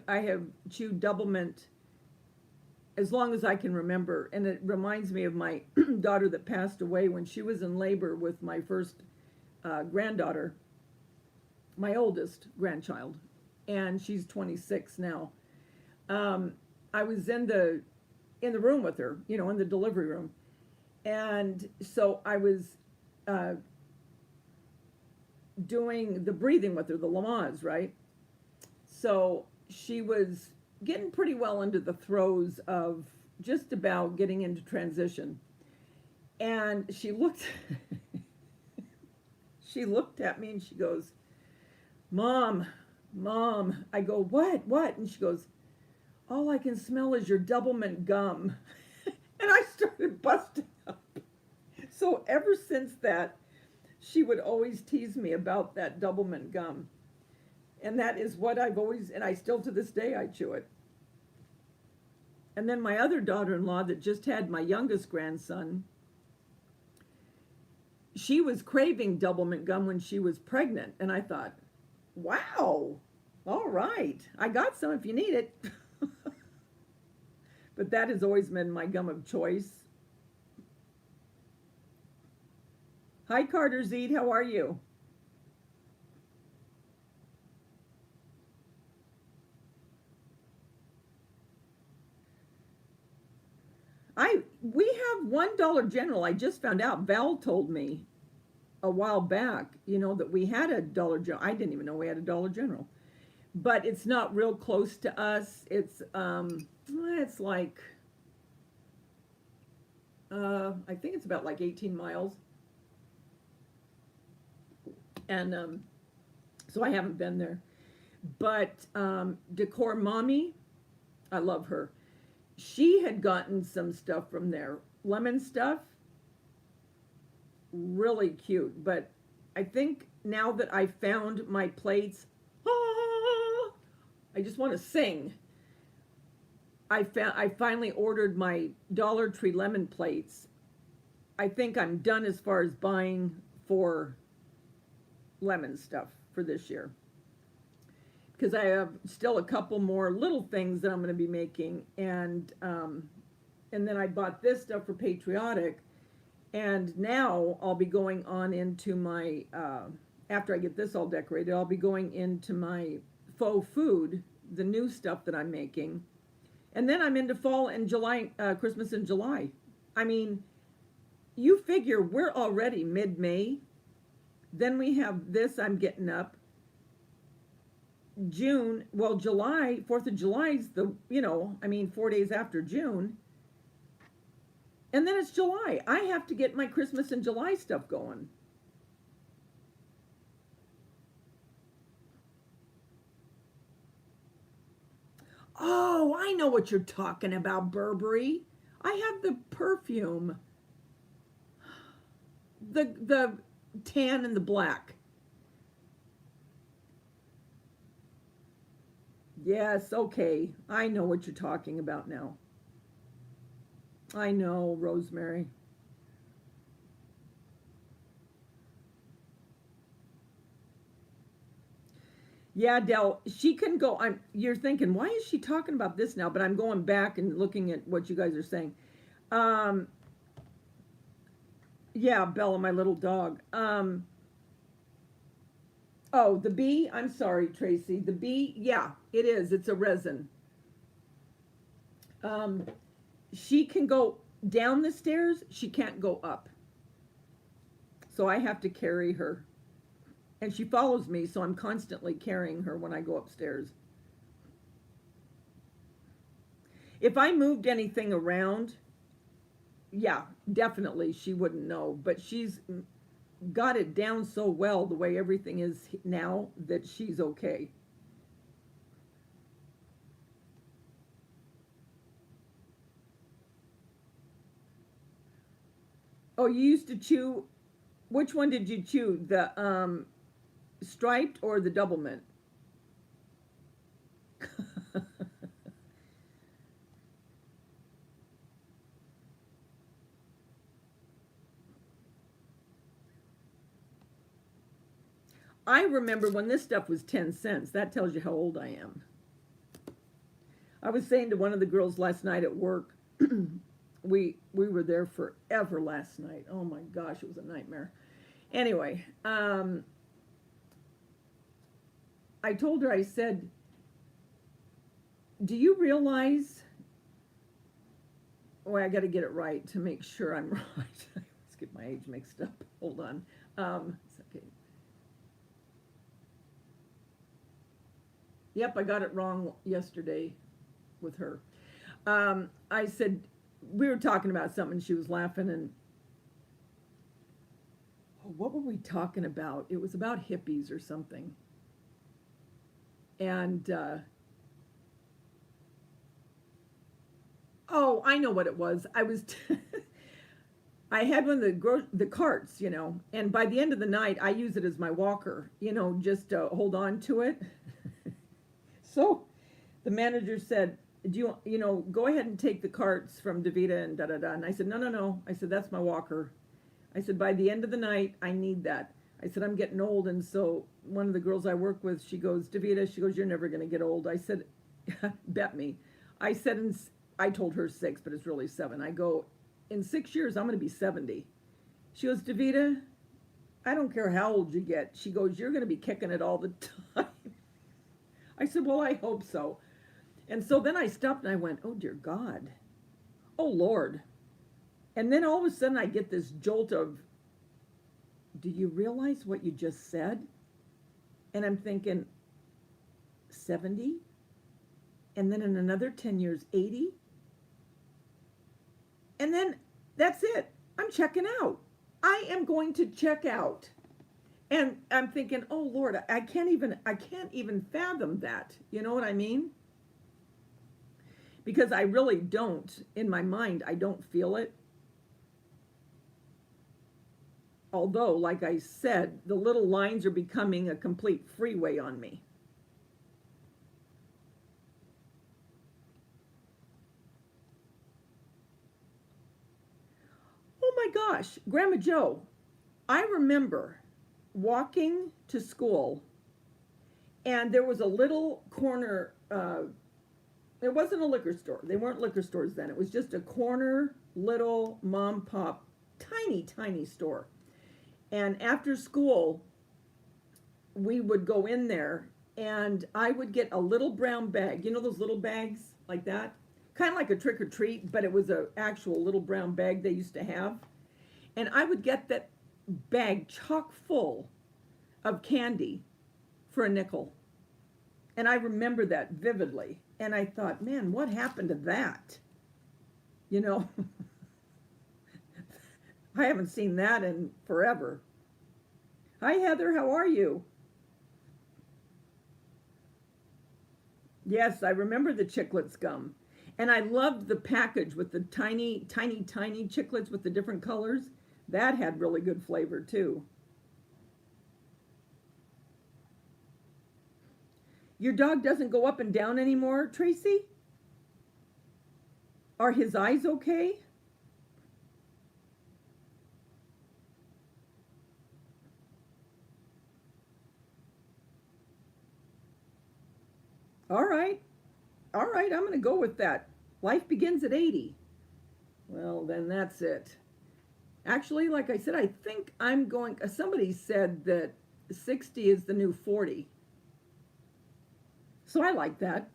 have chewed double mint as long as I can remember. And it reminds me of my daughter that passed away when she was in labor with my first granddaughter, my oldest grandchild, and she's 26 now. I was in the room with her, you know, in the delivery room. And so I was doing the breathing with her, the Lamaze, right? So she was getting pretty well into the throes of just about getting into transition. And she looked she looked at me and she goes, Mom. I go, what? And she goes, all I can smell is your double mint gum. And I started busting up. So ever since that, she would always tease me about that double mint gum. And that is what I've always, and I still to this day, I chew it. And then my other daughter-in-law that just had my youngest grandson, she was craving double mint gum when she was pregnant. And I thought, wow, all right, I got some if you need it. But that has always been my gum of choice. Hi, Carter Zeed, how are you? We have $1 General. I just found out. Val told me a while back, you know, that we had a Dollar General. I didn't even know we had a Dollar General. But it's not real close to us. It's like I think it's about like 18 miles. And so I haven't been there. But Decor Mommy, I love her. She had gotten some stuff from there. Lemon stuff, really cute. But I think now that I found my plates, ah, I just want to sing. I finally ordered my Dollar Tree lemon plates. I think I'm done as far as buying for lemon stuff for this year. Because I have still a couple more little things that I'm going to be making, and then I bought this stuff for Patriotic, and now I'll be going on into my after I get this all decorated, I'll be going into my faux food, the new stuff that I'm making, and then I'm into fall and July, Christmas in July. I mean, you figure we're already mid-May, then we have this I'm getting up. June, well, July, 4th of July is 4 days after June. And then it's July. I have to get my Christmas and July stuff going. Oh, I know what you're talking about, Burberry. I have the perfume. The tan and the black. Yes, okay. I know what you're talking about now. I know, Rosemary. Yeah, Dell, she can go. You're thinking, why is she talking about this now? But I'm going back and looking at what you guys are saying. Um, yeah, Bella, my little dog. Oh, the bee? I'm sorry, Tracy. The bee, yeah, it is. It's a resin. Um, she can go down the stairs. She can't go up. So I have to carry her. And she follows me, so I'm constantly carrying her when I go upstairs. If I moved anything around, yeah, definitely she wouldn't know. But she's got it down so well the way everything is now that she's okay. Oh, you used to chew. Which one did you chew? The striped or the double mint? I remember when this stuff was 10 cents. That tells you how old I am. I was saying to one of the girls last night at work, we were there forever last night. Oh my gosh, it was a nightmare. Anyway, I told her, I said, do you realize, oh, I got to get it right to make sure I'm right. Let's get my age mixed up. Hold on. It's okay. Yep, I got it wrong yesterday with her. I said, we were talking about something, she was laughing, and oh, what were we talking about? It was about hippies or something. And oh, I know what it was. I was I had one of the carts, and by the end of the night, I use it as my walker, just to hold on to it. So the manager said, do you, go ahead and take the carts from Davita and da-da-da. And I said, no. I said, that's my walker. I said, by the end of the night, I need that. I said, I'm getting old. And so one of the girls I work with, she goes, Davita, she goes, you're never going to get old. I said, bet me. I said, I told her 6, but it's really 7. I go, in 6 years, I'm going to be 70. She goes, Davita, I don't care how old you get. She goes, you're going to be kicking it all the time. I said, well, I hope so. And so then I stopped and I went, oh, dear God. Oh, Lord. And then all of a sudden I get this jolt of, do you realize what you just said? And I'm thinking, 70? And then in another 10 years, 80? And then that's it. I'm checking out. I am going to check out. And I'm thinking, oh, Lord, I can't even fathom that. You know what I mean? Because I really don't, in my mind, I don't feel it. Although, like I said, the little lines are becoming a complete freeway on me. Oh my gosh, Grandma Joe, I remember walking to school, and there was a little corner. It wasn't a liquor store. They weren't liquor stores then. It was just a corner little mom pop, tiny, tiny store. And after school, we would go in there, and I would get a little brown bag. You know those little bags like that? Kind of like a trick or treat, but it was a actual little brown bag they used to have. And I would get that bag chock full of candy for a nickel. And I remember that vividly. And I thought, man, what happened to that? You know, I haven't seen that in forever. Hi, Heather, how are you? Yes, I remember the chiclets gum. And I loved the package with the tiny, tiny, tiny chiclets with the different colors. That had really good flavor too. Your dog doesn't go up and down anymore, Tracy? Are his eyes okay? All right. All right, I'm going to go with that. Life begins at 80. Well, then that's it. Actually, like I said, I think I'm going, somebody said that 60 is the new 40. So I like that.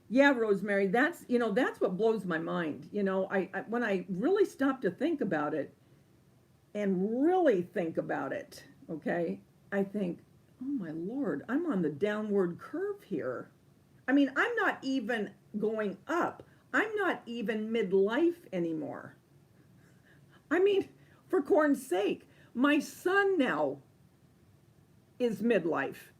Yeah, Rosemary, that's what blows my mind. I when I really stop to think about it and really think about it, okay, I think, oh my Lord, I'm on the downward curve here. I mean, I'm not even going up. I'm not even midlife anymore. I mean, for corn's sake, my son now is midlife.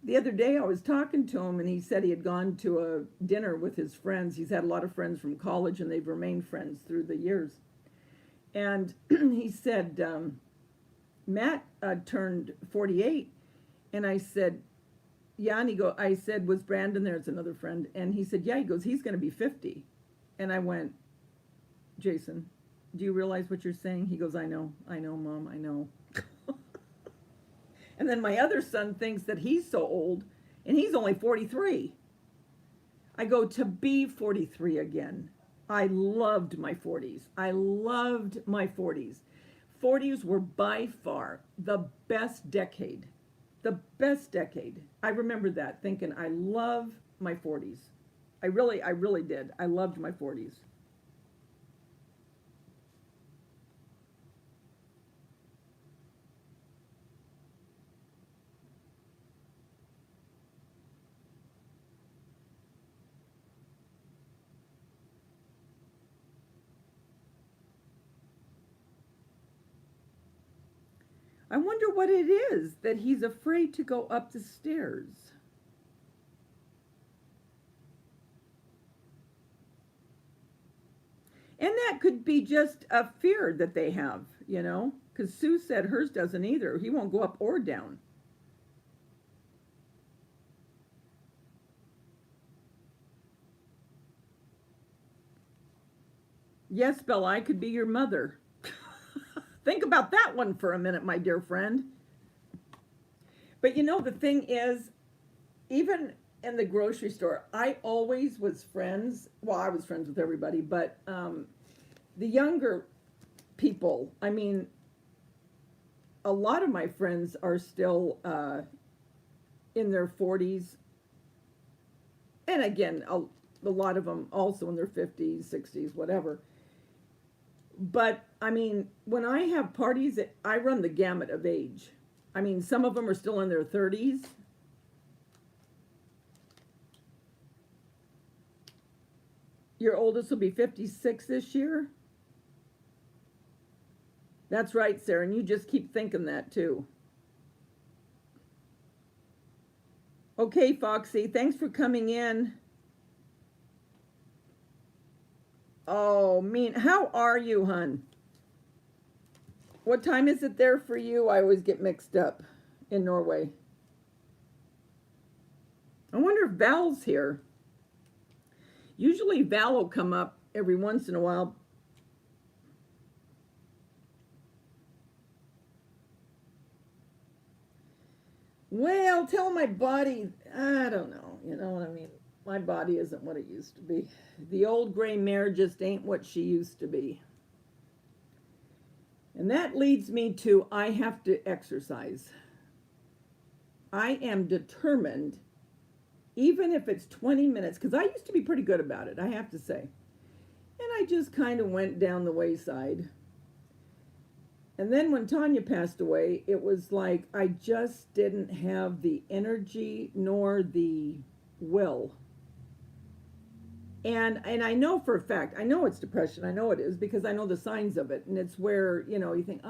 The other day I was talking to him, and he said he had gone to a dinner with his friends. He's had a lot of friends from college, and they've remained friends through the years. And he said, Matt turned 48. And I said, yeah. And I said, was Brandon there? It's another friend. And he said, yeah. He goes, he's going to be 50. And I went, Jason, do you realize what you're saying? He goes, I know, Mom, I know. And then my other son thinks that he's so old, and he's only 43. I go, to be 43 again. I loved my 40s. I loved my 40s. 40s were by far the best decade. The best decade. I remember that, thinking, I love my 40s. I really did. I loved my 40s. I wonder what it is that he's afraid to go up the stairs. And that could be just a fear that they have, because Sue said hers doesn't either. He won't go up or down. Yes, Bella, I could be your mother. Think about that one for a minute, my dear friend. But the thing is, even in the grocery store, I always was friends. Well, I was friends with everybody, but the younger people, I mean, a lot of my friends are still in their 40s. And again, a lot of them also in their 50s, 60s, whatever. But I mean, when I have parties, I run the gamut of age. I mean, some of them are still in their 30s. Your oldest will be 56 this year. That's right, Sarah, and you just keep thinking that too. Okay, Foxy, thanks for coming in. Oh, how are you, hun? What time is it there for you? I always get mixed up in Norway. I wonder if Val's here. Usually Val will come up every once in a while. Well, tell my body, I don't know, you know what I mean? My body isn't what it used to be. The old gray mare just ain't what she used to be. And that leads me to I have to exercise. I am determined, even if it's 20 minutes, because I used to be pretty good about it, I have to say. And I just kind of went down the wayside. And then when Tanya passed away, it was like I just didn't have the energy nor the will. And I know for a fact, I know it's depression. I know it is because I know the signs of it. And it's where, you think,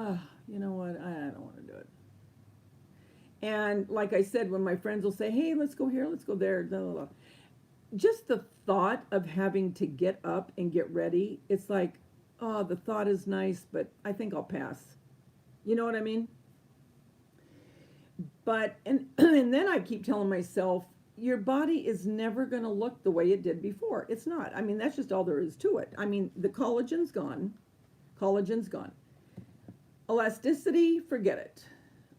you know what, I don't want to do it. And like I said, when my friends will say, hey, let's go here, let's go there, blah, blah, blah. Just the thought of having to get up and get ready, it's like, oh, the thought is nice, but I think I'll pass. You know what I mean? But, and then I keep telling myself, your body is never going to look the way it did before. It's not. I mean, that's just all there is to it. I mean, the collagen's gone. Collagen's gone. Elasticity, forget it.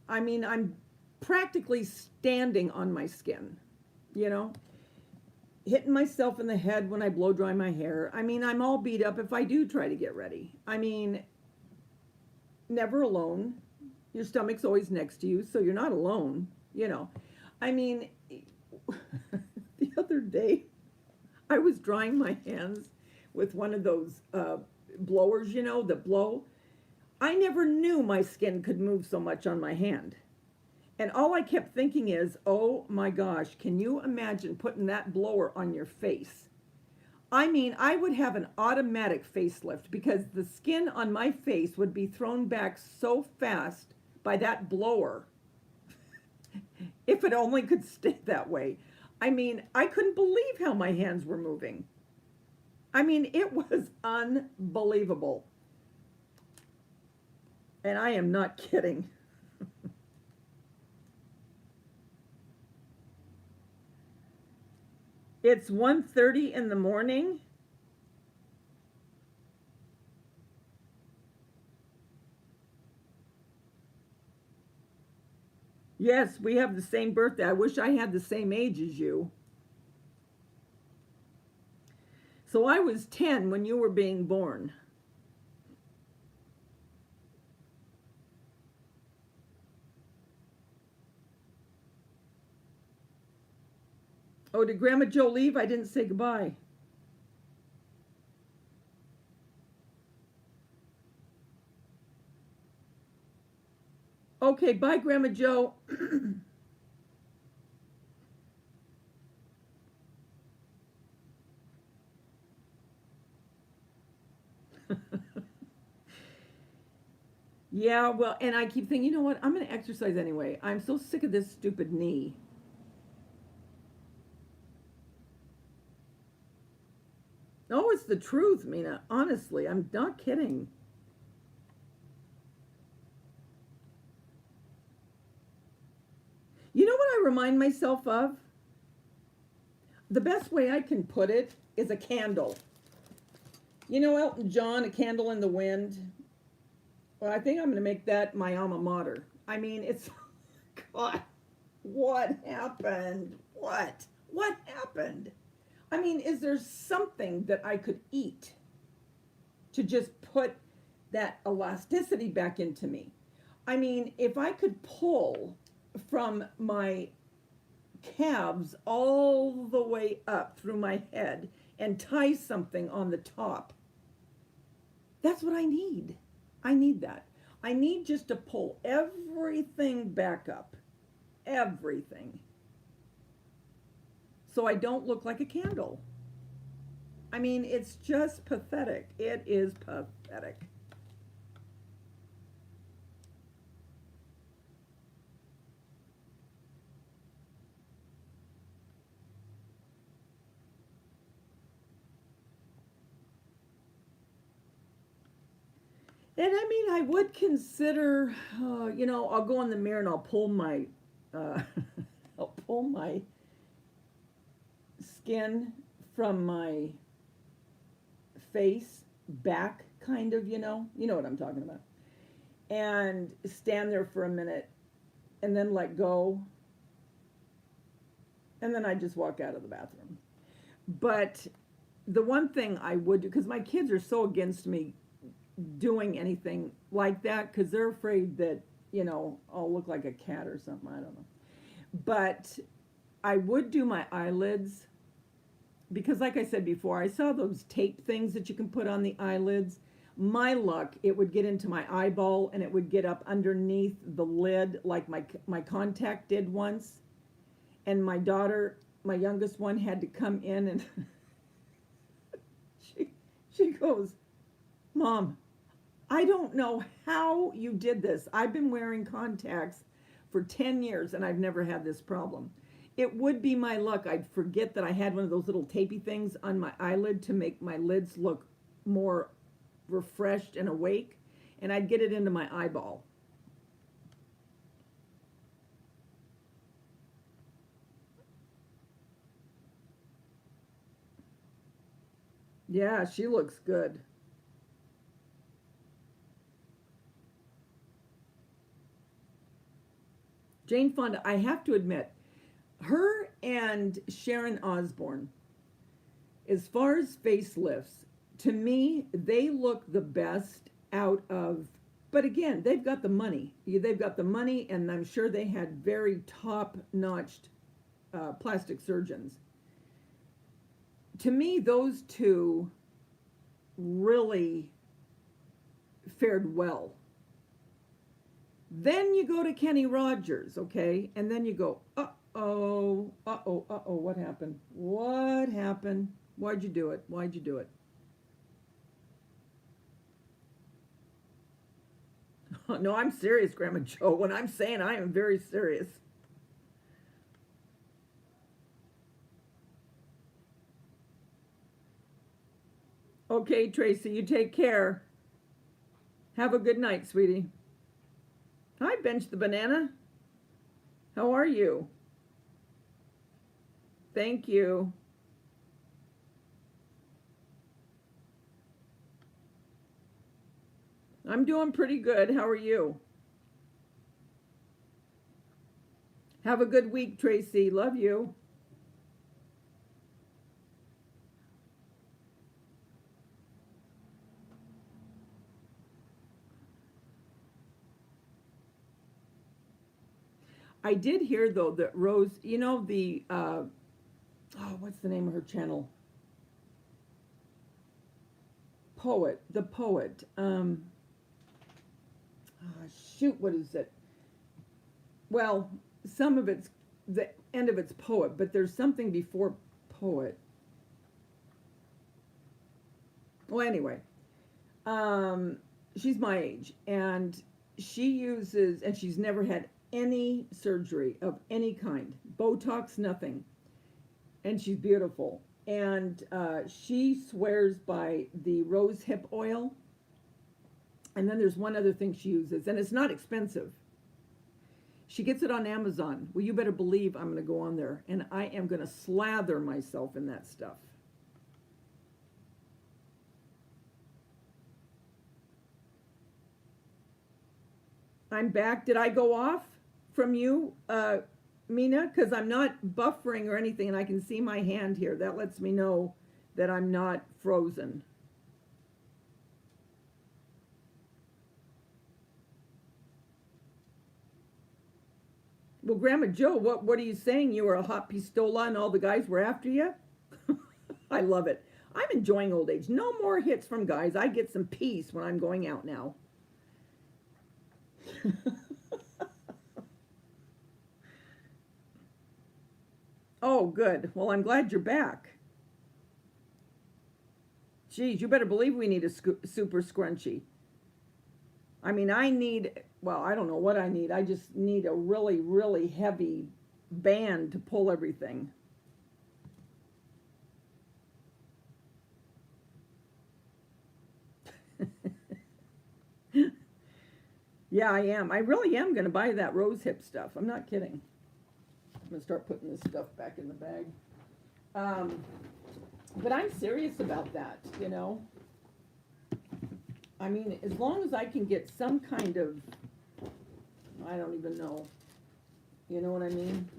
I mean, I'm practically standing on my skin, hitting myself in the head when I blow dry my hair. I mean, I'm all beat up if I do try to get ready. I mean, never alone. Your stomach's always next to you, so you're not alone, I mean, the other day, I was drying my hands with one of those blowers, that blow. I never knew my skin could move so much on my hand. And all I kept thinking is, oh my gosh, can you imagine putting that blower on your face? I mean, I would have an automatic facelift because the skin on my face would be thrown back so fast by that blower. If it only could stay that way. I mean, I couldn't believe how my hands were moving. I mean, it was unbelievable. And I am not kidding. It's 1:30 in the morning. Yes, we have the same birthday. I wish I had the same age as you. So I was 10 when you were being born. Oh, did Grandma Joe leave? I didn't say goodbye. Okay, bye, Grandma Joe. Yeah, well, and I keep thinking, you know what? I'm going to exercise anyway. I'm so sick of this stupid knee. Oh, it's the truth, Mina. Honestly, I'm not kidding. You know what I remind myself of? The best way I can put it is a candle. You know Elton John, A Candle in the Wind? Well, I think I'm going to make that my alma mater. I mean, it's, God, what happened? What? What happened? I mean, is there something that I could eat to just put that elasticity back into me? I mean, if I could pull from my calves all the way up through my head and tie something on the top, that's what I need. I need that. I need just to pull everything back up. Everything. So I don't look like a candle. I mean, it's just pathetic. It is pathetic. And I mean, I would consider, I'll go in the mirror and I'll pull my, uh, I'll pull my skin from my face back, kind of, you know what I'm talking about, and stand there for a minute, and then let go, and then I just walk out of the bathroom. But the one thing I would do, because my kids are so against me doing anything like that, because they're afraid that, I'll look like a cat or something, I don't know. But I would do my eyelids, because like I said before, I saw those tape things that you can put on the eyelids. My luck, it would get into my eyeball and it would get up underneath the lid like my contact did once. And my daughter, my youngest one, had to come in and she goes, "Mom, I don't know how you did this. I've been wearing contacts for 10 years and I've never had this problem." It would be my luck. I'd forget that I had one of those little tapey things on my eyelid to make my lids look more refreshed and awake, and I'd get it into my eyeball. Yeah, she looks good. Jane Fonda, I have to admit, her and Sharon Osbourne, as far as facelifts, to me, they look the best out of, but again, they've got the money. They've got the money, and I'm sure they had very top-notched plastic surgeons. To me, those two really fared well. Then you go to Kenny Rogers, okay? And then you go, what happened? What happened? Why'd you do it? Why'd you do it? No, I'm serious, Grandma Joe. When I'm saying I am very serious. Okay, Tracy, you take care. Have a good night, sweetie. Hi, Bench the Banana. How are you? Thank you. I'm doing pretty good. How are you? Have a good week, Tracy. Love you. I did hear though that Rose, what's the name of her channel? The poet. Shoot, what is it? Well, some of it's the end of it's poet, but there's something before poet. Well, anyway, she's my age, and she's never had any surgery of any kind, Botox, nothing, and she's beautiful. And she swears by the rose hip oil, and then there's one other thing she uses, and it's not expensive. She gets it on Amazon. Well, you better believe I'm going to go on there, and I am going to slather myself in that stuff. I'm back. Did I go off from you, Mina? Because I'm not buffering or anything, and I can see my hand here. That lets me know that I'm not frozen. Well, Grandma Joe, what are you saying? You were a hot pistola and all the guys were after you? I love it. I'm enjoying old age. No more hits from guys. I get some peace when I'm going out now. Oh, good. Well, I'm glad you're back. Geez, you better believe we need a super scrunchie. I mean, I don't know what I need. I just need a really, really heavy band to pull everything. Yeah, I am. I really am gonna buy that rose hip stuff. I'm not kidding. I'm gonna start putting this stuff back in the bag. Um, but I'm serious about that, you know? I mean, as long as I can get some kind of, I don't even know. You know what I mean?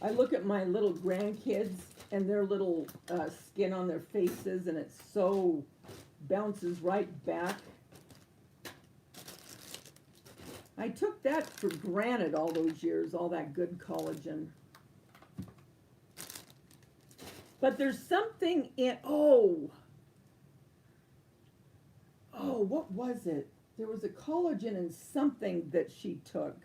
I look at my little grandkids and their little skin on their faces, and it so bounces right back. I took that for granted all those years, all that good collagen. But there's something in, what was it? There was a collagen in something that she took.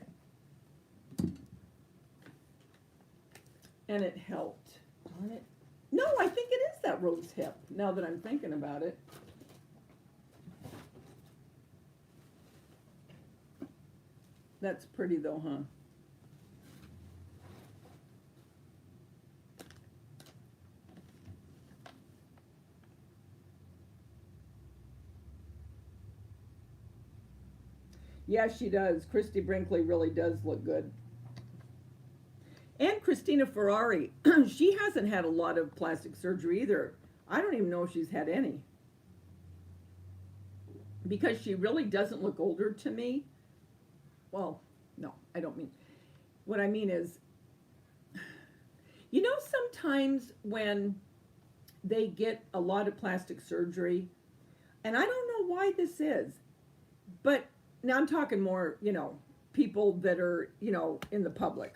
And it helped. Darn it. No, I think it is that rose hip, now that I'm thinking about it. That's pretty though, huh? Yeah, she does. Christy Brinkley really does look good. And Christina Ferrari, she hasn't had a lot of plastic surgery either. I don't even know if she's had any. Because she really doesn't look older to me. Well, no, I don't mean. What I mean is, you know, sometimes when they get a lot of plastic surgery, and I don't know why this is, but now I'm talking more, you know, people that are, you know, in the public.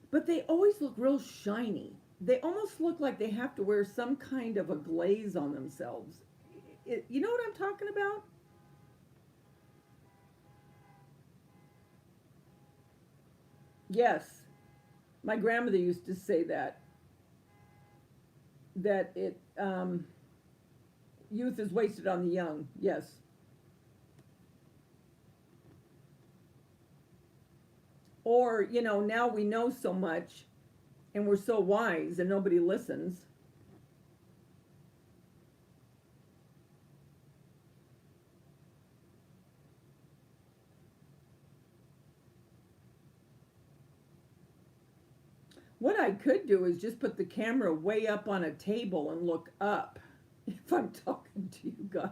But they always look real shiny. They almost look like they have to wear some kind of a glaze on themselves. You know what I'm talking about? Yes. My grandmother used to say that. That youth is wasted on the young. Yes. Or, you know, now we know so much and we're so wise and nobody listens. What I could do is just put the camera way up on a table and look up if I'm talking to you guys.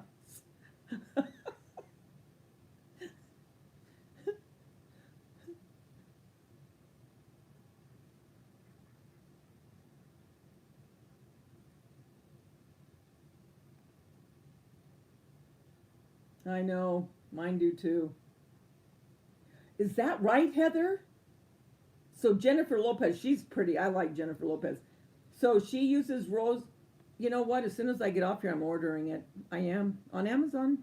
I know, mine do too. Is that right, Heather? So Jennifer Lopez, she's pretty. I like Jennifer Lopez. So she uses rose. You know what? As soon as I get off here, I'm ordering it. I am on Amazon.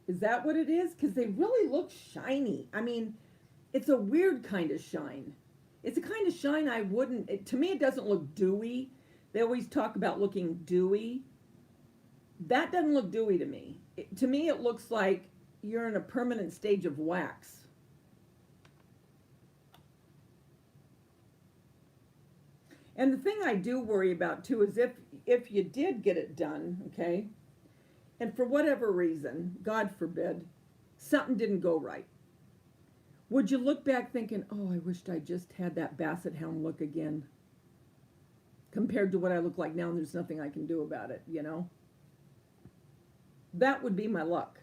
Is that what it is? Because they really look shiny. I mean, it's a weird kind of shine. It's a kind of shine I wouldn't. To me, it doesn't look dewy. They always talk about looking dewy. That doesn't look dewy to me. To me, it looks like you're in a permanent stage of wax. And the thing I do worry about too is if you did get it done, okay, and for whatever reason, God forbid, something didn't go right. Would you look back thinking, oh, I wished I just had that basset hound look again, compared to what I look like now, and there's nothing I can do about it, you know? That would be my luck.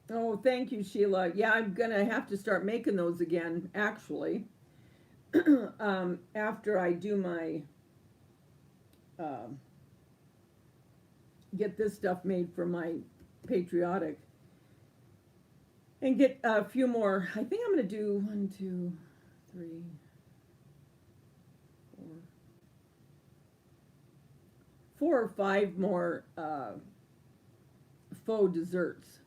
Oh, thank you, Sheila. Yeah, I'm gonna have to start making those again, actually. After I do my um, get this stuff made for my patriotic, and get a few more. I think I'm gonna do 1, 2, 3, 4, 4 or 5 more faux desserts.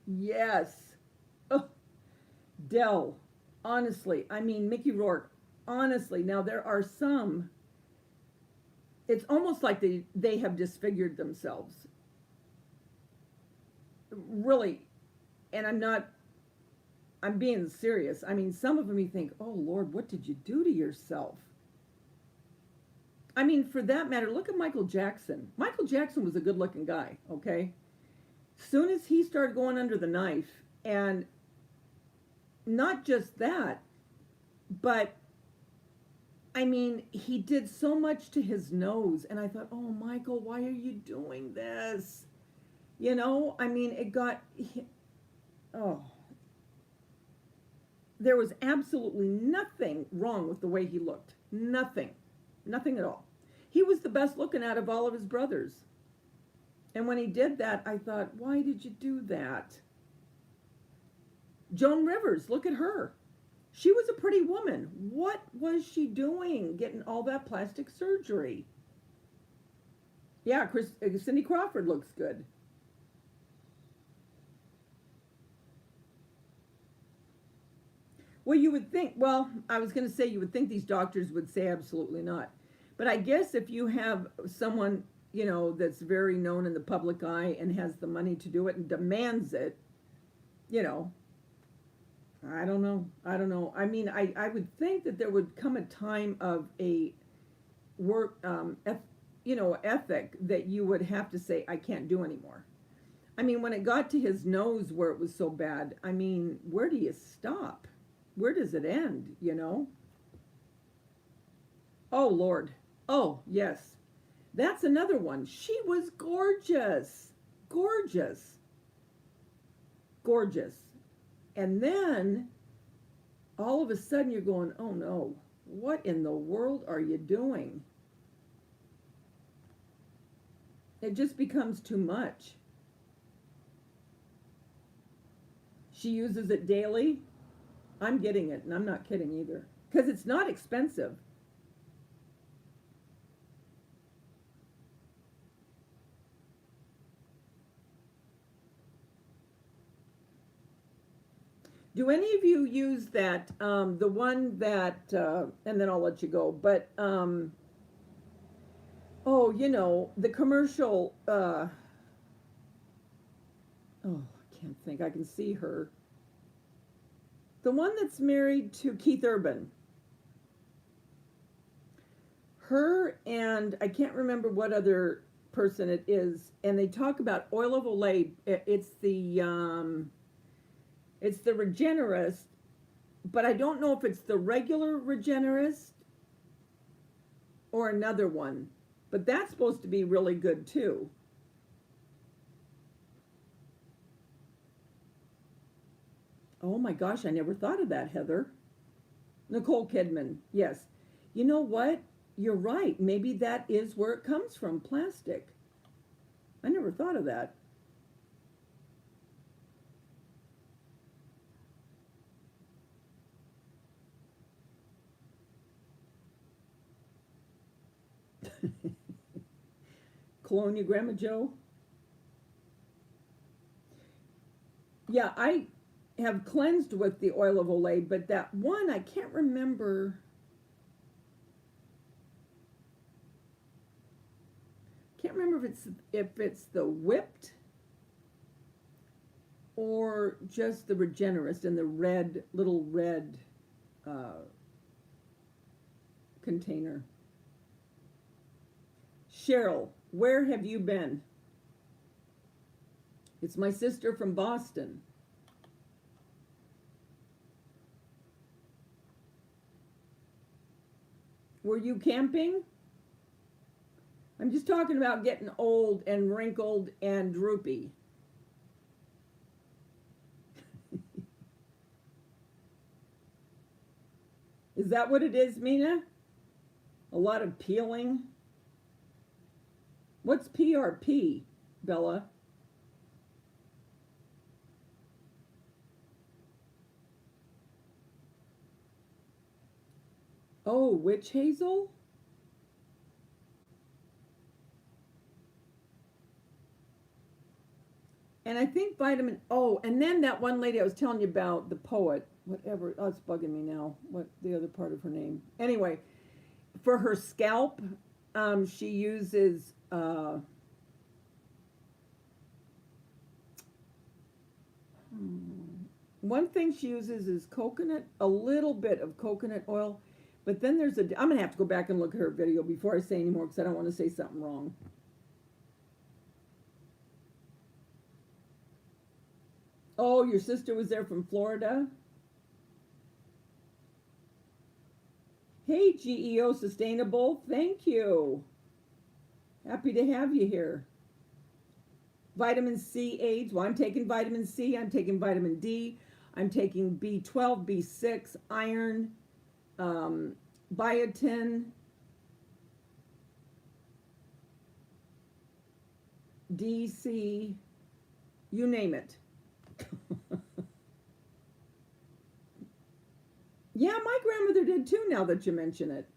Yes. Oh, Dell. Honestly, I mean Mickey Rourke. Honestly, now there are some. It's almost like they have disfigured themselves. Really, and I'm not. I'm being serious. I mean, some of them you think, oh Lord, what did you do to yourself? I mean, for that matter, look at Michael Jackson. Michael Jackson was a good-looking guy. Okay, soon as he started going under the knife, and not just that, but I mean, he did so much to his nose, and I thought, oh, Michael, why are you doing this? You know, I mean, oh, there was absolutely nothing wrong with the way he looked. Nothing. Nothing at all. He was the best looking out of all of his brothers. And when he did that, I thought, why did you do that? Joan Rivers, look at her. She was a pretty woman. What was she doing getting all that plastic surgery? Yeah, Cindy Crawford looks good. Well, you would think, well, I was going to say you would think these doctors would say absolutely not. But I guess if you have someone, you know, that's very known in the public eye and has the money to do it and demands it, you know, I don't know. I don't know. I mean, I would think that there would come a time of a work, ethic that you would have to say, I can't do anymore. I mean, when it got to his nose where it was so bad, I mean, where do you stop? Where does it end, you know? Oh, Lord. Oh, yes. That's another one. She was gorgeous. Gorgeous. Gorgeous. And then all of a sudden you're going, oh no, what in the world are you doing? It just becomes too much. She uses it daily. I'm getting it, and I'm not kidding either. Because it's not expensive. Do any of you use that, the one that, and then I'll let you go, but, oh, you know, the commercial, oh, I can't think, I can see her. The one that's married to Keith Urban. Her and I can't remember what other person it is, and they talk about oil of Olay. It's the Regenerist, but I don't know if it's the regular Regenerist or another one. But that's supposed to be really good too. Oh my gosh, I never thought of that, Heather. Nicole Kidman, yes. You know what? You're right. Maybe that is where it comes from, plastic. I never thought of that. Cologne your Grandma Joe? Yeah, I have cleansed with the oil of Olay, but that one I can't remember. Can't remember if it's the whipped or just the Regenerist in the red little red container. Cheryl, where have you been? It's my sister from Boston. Were you camping? I'm just talking about getting old and wrinkled and droopy. Is that what it is, Mina? A lot of peeling? What's PRP, Bella? Oh, witch hazel? And I think and then that one lady I was telling you about, the poet, whatever, oh, it's bugging me now, what the other part of her name. Anyway, for her scalp, she uses, one thing she uses is a little bit of coconut oil, but then I'm gonna have to go back and look at her video before I say any more because I don't want to say something wrong. Oh, your sister was there from Florida? Hey, GEO Sustainable, thank you. Happy to have you here. Vitamin C aids. Well, I'm taking vitamin C, I'm taking vitamin D, I'm taking B12, B6, iron, biotin, DC, you name it. Yeah, my grandmother did too, now that you mention it.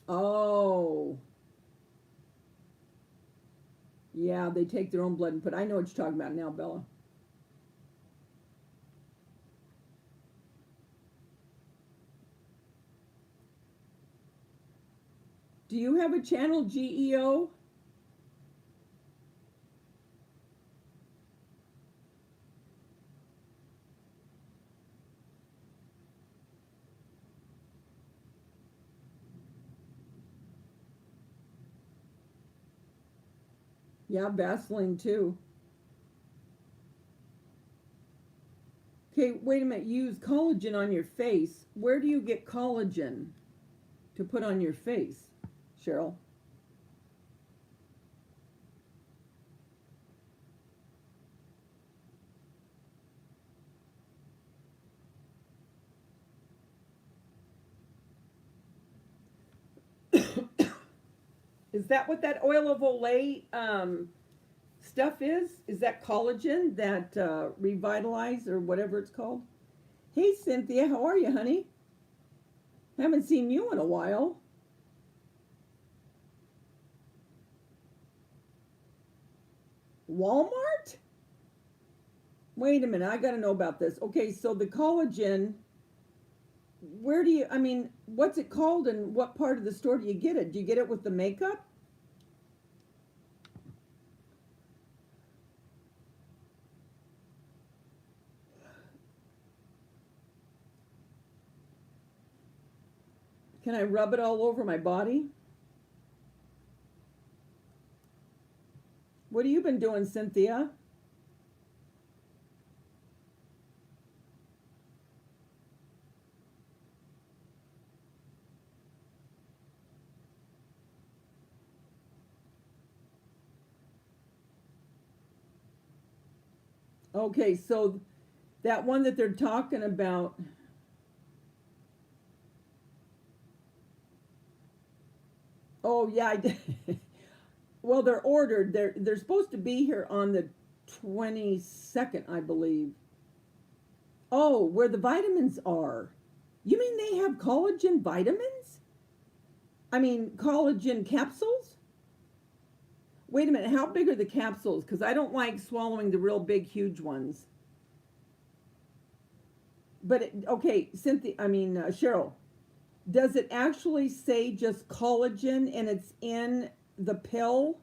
Oh. Yeah, they take their own blood and I know what you're talking about now, Bella. Do you have a channel, GEO? Yeah, Vaseline too. Okay, wait a minute. You use collagen on your face. Where do you get collagen to put on your face, Cheryl? Is that what that oil of Olay stuff is? Is that collagen, that Revitalize or whatever it's called? Hey, Cynthia, how are you, honey? Haven't seen you in a while. Walmart? Wait a minute, I gotta know about this. Okay, so the collagen, what's it called and what part of the store do you get it? Do you get it with the makeup? Can I rub it all over my body? What have you been doing, Cynthia? Okay, so that one that they're talking about. Oh yeah, I did. Well, they're ordered. They're supposed to be here on the 22nd, I believe. Oh, where the vitamins are. You mean they have collagen vitamins? I mean, collagen capsules? Wait a minute, how big are the capsules? Because I don't like swallowing the real big, huge ones. But, okay, Cheryl, does it actually say just collagen and it's in the pill?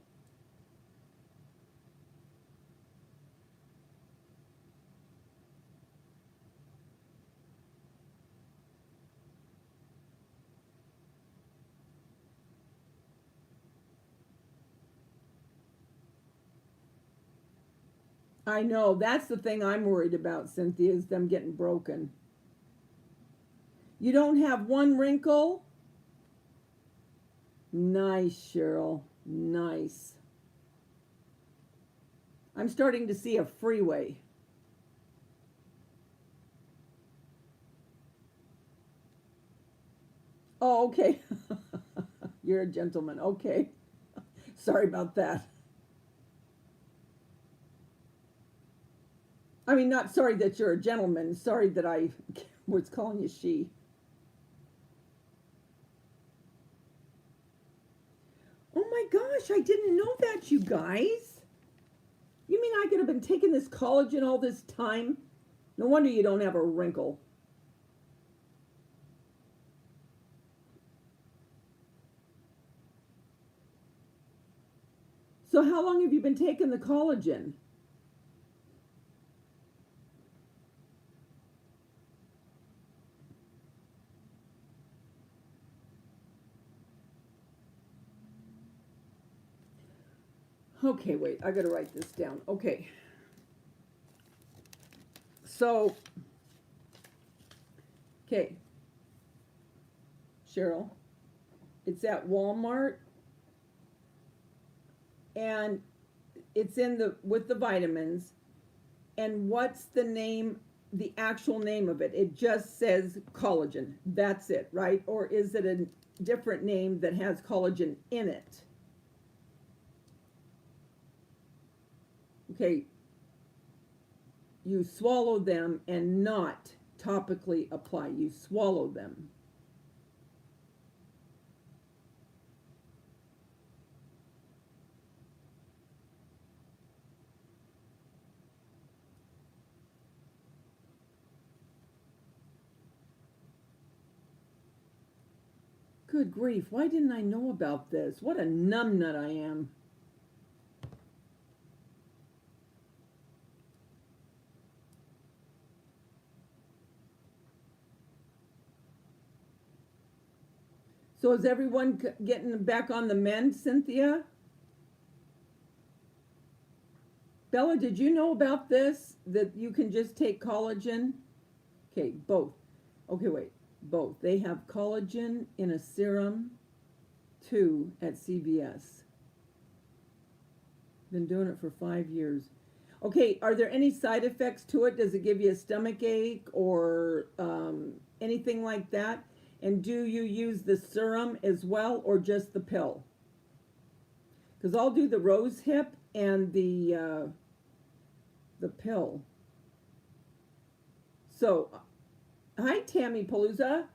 I know, that's the thing I'm worried about, Cynthia, is them getting broken. You don't have one wrinkle? Nice, Cheryl. Nice. I'm starting to see a freeway. Oh, okay. You're a gentleman. Okay. Sorry about that. I mean, not sorry that you're a gentleman. Sorry that I was calling you she. Oh my gosh, I didn't know that, you guys. I could have been taking this collagen all this time? No wonder you don't have a wrinkle. So how long have you been taking the collagen? Okay, wait, I gotta write this down. Okay. So, okay. Cheryl, it's at Walmart and it's in the, with the vitamins. And what's the name, the actual name of it? It just says collagen. That's it, right? Or is it a different name that has collagen in it? Okay, you swallow them and not topically apply. You swallow them. Good grief, why didn't I know about this? What a numbnut I am. So is everyone getting back on the mend, Cynthia? Bella, did you know about this? That you can just take collagen? Okay, both. Okay, wait, both. They have collagen in a serum too at CVS. Been doing it for 5 years. Okay, are there any side effects to it? Does it give you a stomach ache or anything like that? And do you use the serum as well or just the pill? Because I'll do the rose hip and the pill. So, hi Tammy Palooza.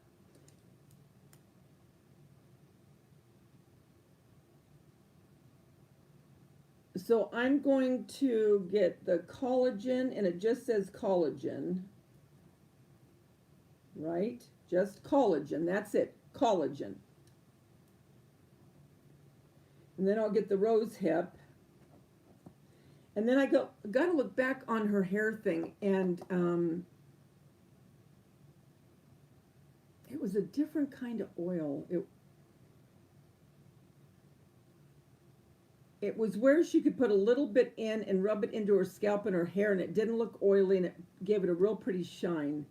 So I'm going to get the collagen, and it just says collagen, right? Just collagen, that's it, collagen. And then I'll get the rose hip. And then I gotta look back on her hair thing, and it was a different kind of oil. It was where she could put a little bit in and rub it into her scalp and her hair, and it didn't look oily, and it gave it a real pretty shine.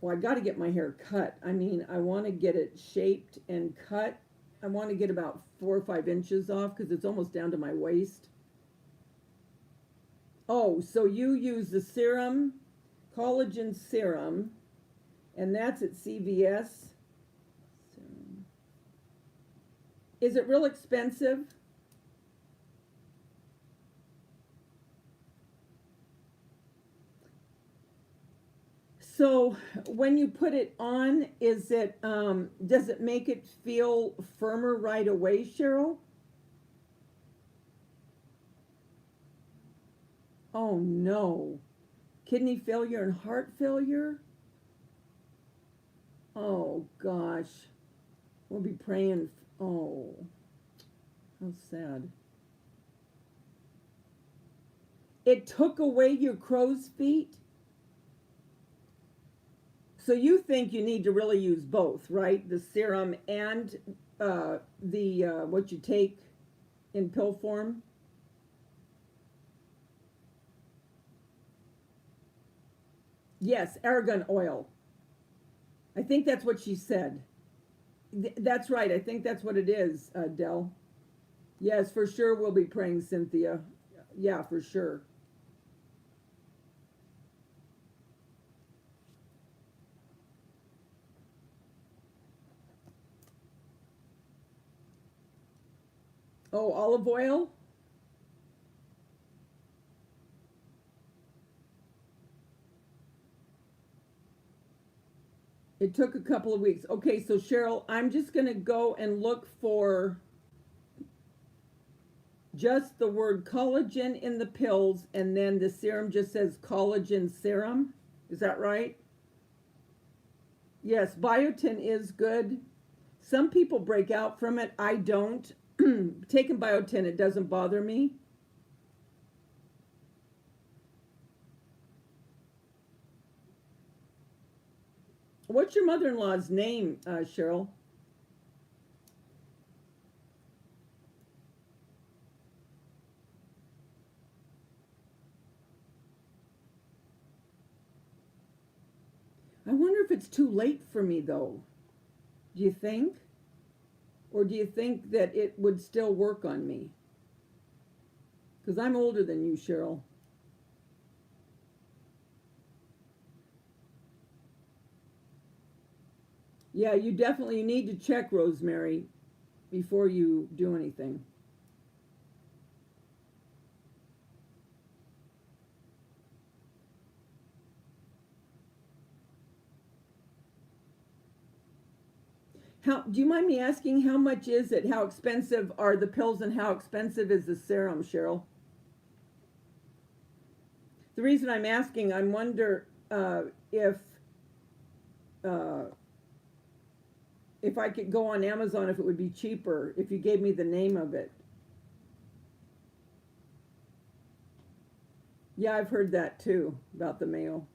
Well, I got to get my hair cut. I mean, I want to get it shaped and cut. I want to get about 4 or 5 inches off because it's almost down to my waist. Oh, so you use the serum, collagen serum, and that's at CVS. Is it real expensive? So when you put it on, is it does it make it feel firmer right away, Cheryl? Oh no. Kidney failure and heart failure? Oh gosh. We'll be praying. Oh, how sad. It took away your crow's feet? So you think you need to really use both, right? The serum and what you take in pill form? Yes, argan oil. I think that's what she said. That's right. I think that's what it is, Dell. Yes, for sure we'll be praying, Cynthia. Yeah, for sure. Oh, olive oil? It took a couple of weeks. Okay, so Cheryl, I'm just going to go and look for just the word collagen in the pills, and then the serum just says collagen serum. Is that right? Yes, biotin is good. Some people break out from it. I don't. Taking biotin, it doesn't bother me. What's your mother-in-law's name, Cheryl? I wonder if it's too late for me, though. Do you think? Or do you think that it would still work on me? Because I'm older than you, Cheryl. Yeah, you definitely need to check, Rosemary, before you do anything. How, do you mind me asking how much is it? How expensive are the pills and how expensive is the serum, Cheryl? The reason I'm asking, I wonder uh, if I could go on Amazon, if it would be cheaper if you gave me the name of it. Yeah, I've heard that too about the mayo.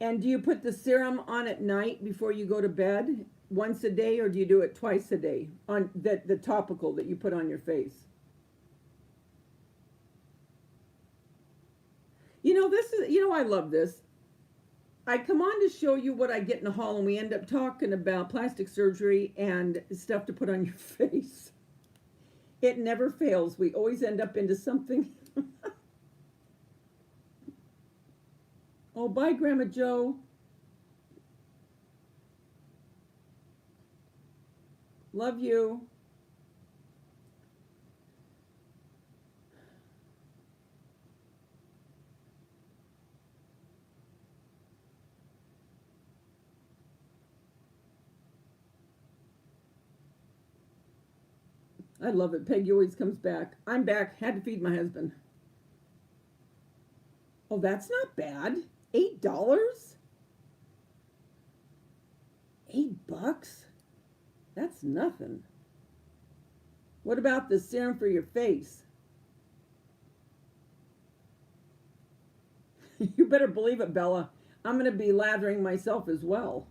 And do you put the serum on at night before you go to bed once a day, or do you do it twice a day on the topical that you put on your face? I love this. I come on to show you what I get in the haul, and we end up talking about plastic surgery and stuff to put on your face. It never fails. We always end up into something. Oh, bye, Grandma Joe. Love you. I love it. Peggy always comes back. I'm back. Had to feed my husband. Oh, that's not bad. $8? $8? That's nothing. What about the serum for your face? You better believe it, Bella. I'm going to be lathering myself as well.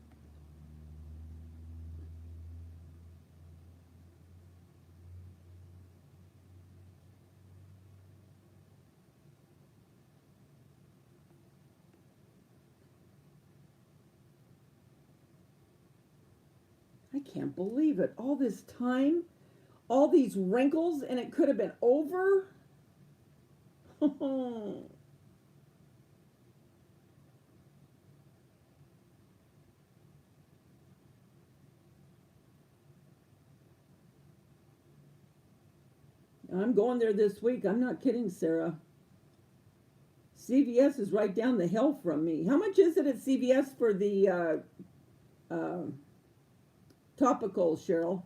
I can't believe it. All this time, all these wrinkles, and it could have been over. I'm going there this week. I'm not kidding, Sarah. CVS is right down the hill from me. How much is it at CVS for the topical, Cheryl?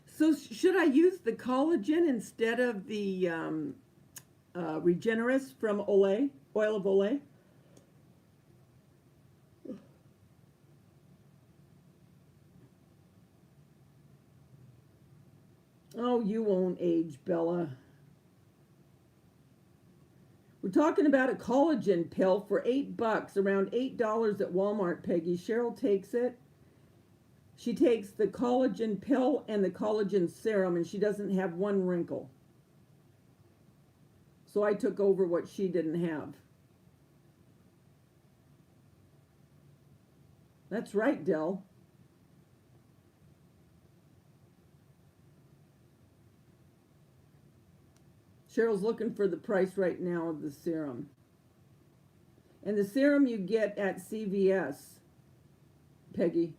So should I use the collagen instead of the Regenerist from Olay, oil of Olay? Oh, you won't age, Bella. We're talking about a collagen pill for $8, around $8 at Walmart, Peggy. Cheryl takes it. She takes the collagen pill and the collagen serum, and she doesn't have one wrinkle. So I took over what she didn't have. That's right, Dell. Cheryl's looking for the price right now of the serum. And the serum you get at CVS, Peggy.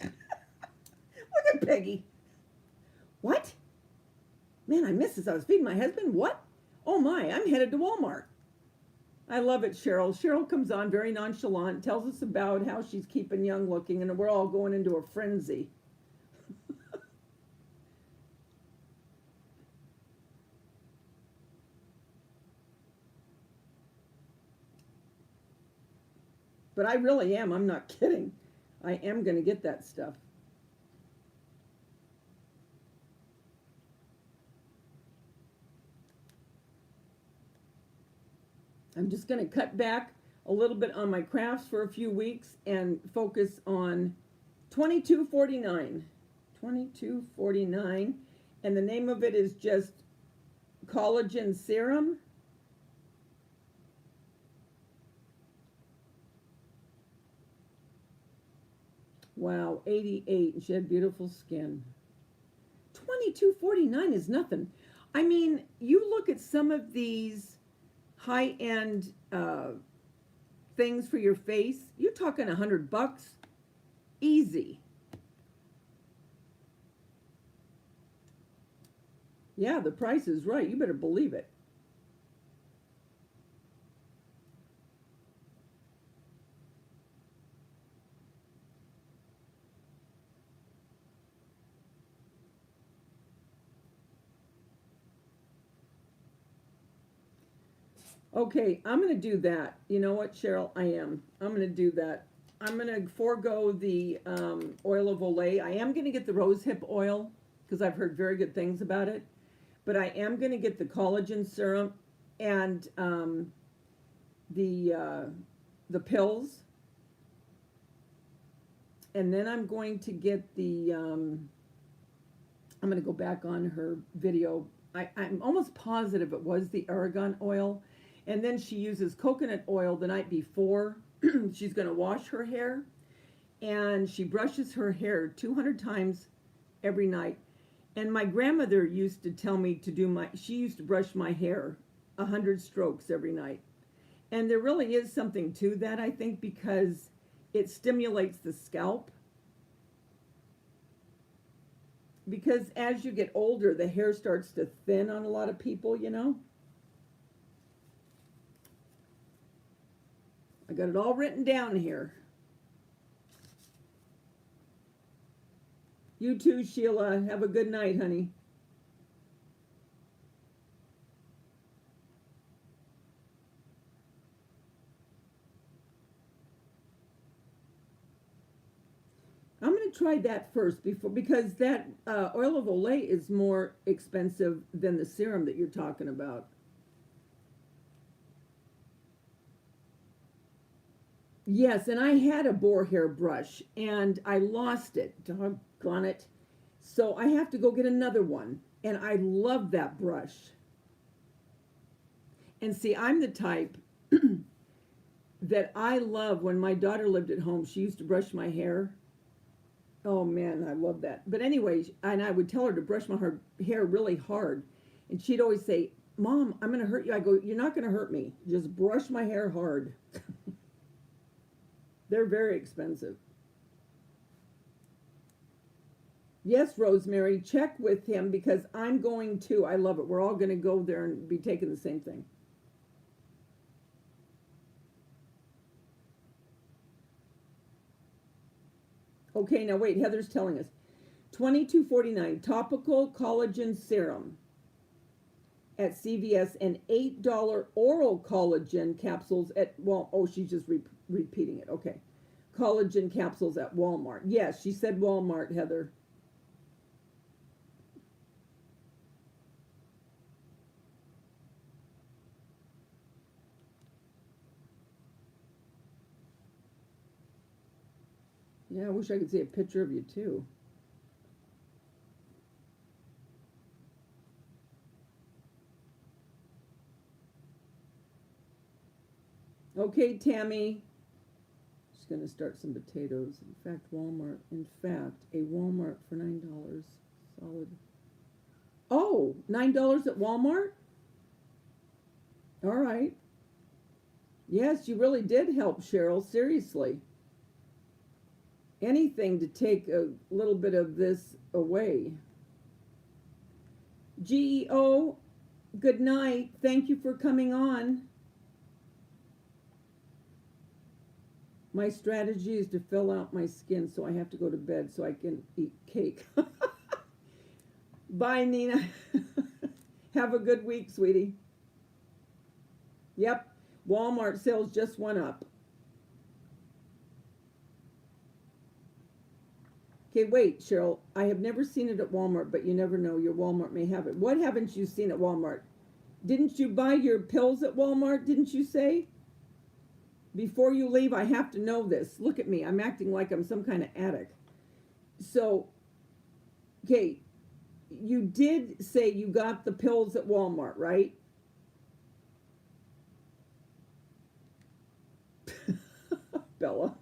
Look at Peggy. What? Man, I missed this. I was feeding my husband. What? Oh my, I'm headed to Walmart. I love it, Cheryl. Cheryl comes on very nonchalant, tells us about how she's keeping young looking, and we're all going into a frenzy. But I really am. I'm not kidding. I am going to get that stuff. I'm just going to cut back a little bit on my crafts for a few weeks and focus on 2249. 2249. And the name of it is just collagen serum. Wow, 88. And she had beautiful skin. 2249 is nothing. I mean, you look at some of these high-end things for your face, you're talking $100 easy. Yeah, the price is right. You better believe it. Okay, I'm going to do that. You know what, Cheryl? I am. I'm going to do that. I'm going to forego the oil of Olay. I am going to get the rosehip oil because I've heard very good things about it. But I am going to get the collagen serum and the pills. And then I'm going to get the, I'm going to go back on her video. I'm almost positive it was the argan oil. And then she uses coconut oil the night before. She's going to wash her hair. And she brushes her hair 200 times every night. And my grandmother used to tell me to do she used to brush my hair 100 strokes every night. And there really is something to that, I think, because it stimulates the scalp. Because as you get older, the hair starts to thin on a lot of people, you know. I got it all written down here. You too, Sheila. Have a good night, honey. I'm going to try that first because that oil of Olay is more expensive than the serum that you're talking about. Yes, and I had a boar hair brush and I lost it. Doggone it. So I have to go get another one. And I love that brush. And see, I'm the type that I love when my daughter lived at home. She used to brush my hair. Oh man, I love that. But anyway, and I would tell her to brush my hair really hard. And she'd always say, Mom, I'm going to hurt you. I go, you're not going to hurt me. Just brush my hair hard. They're very expensive. Yes, Rosemary, check with him because I'm going to. I love it. We're all going to go there and be taking the same thing. Okay, now wait, Heather's telling us. $22.49 topical collagen serum at CVS and $8 oral collagen capsules at, well, oh, she's just repeating it. Okay. Collagen capsules at Walmart. Yes, she said Walmart, Heather. Yeah, I wish I could see a picture of you too. Okay, Tammy. She's going to start some potatoes. In fact, Walmart. In fact, a Walmart for $9. Solid. Oh, $9 at Walmart? All right. Yes, you really did help, Cheryl. Seriously. Anything to take a little bit of this away. GEO, good night. Thank you for coming on. My strategy is to fill out my skin, so I have to go to bed so I can eat cake. Bye, Nina. Have a good week, sweetie. Yep, Walmart sales just went up. Okay, wait, Cheryl. I have never seen it at Walmart, but you never know. Your Walmart may have it. What haven't you seen at Walmart? Didn't you buy your pills at Walmart, didn't you say? Before you leave, I have to know this. Look at me. I'm acting like I'm some kind of addict. So, okay, you did say you got the pills at Walmart, right? Bella.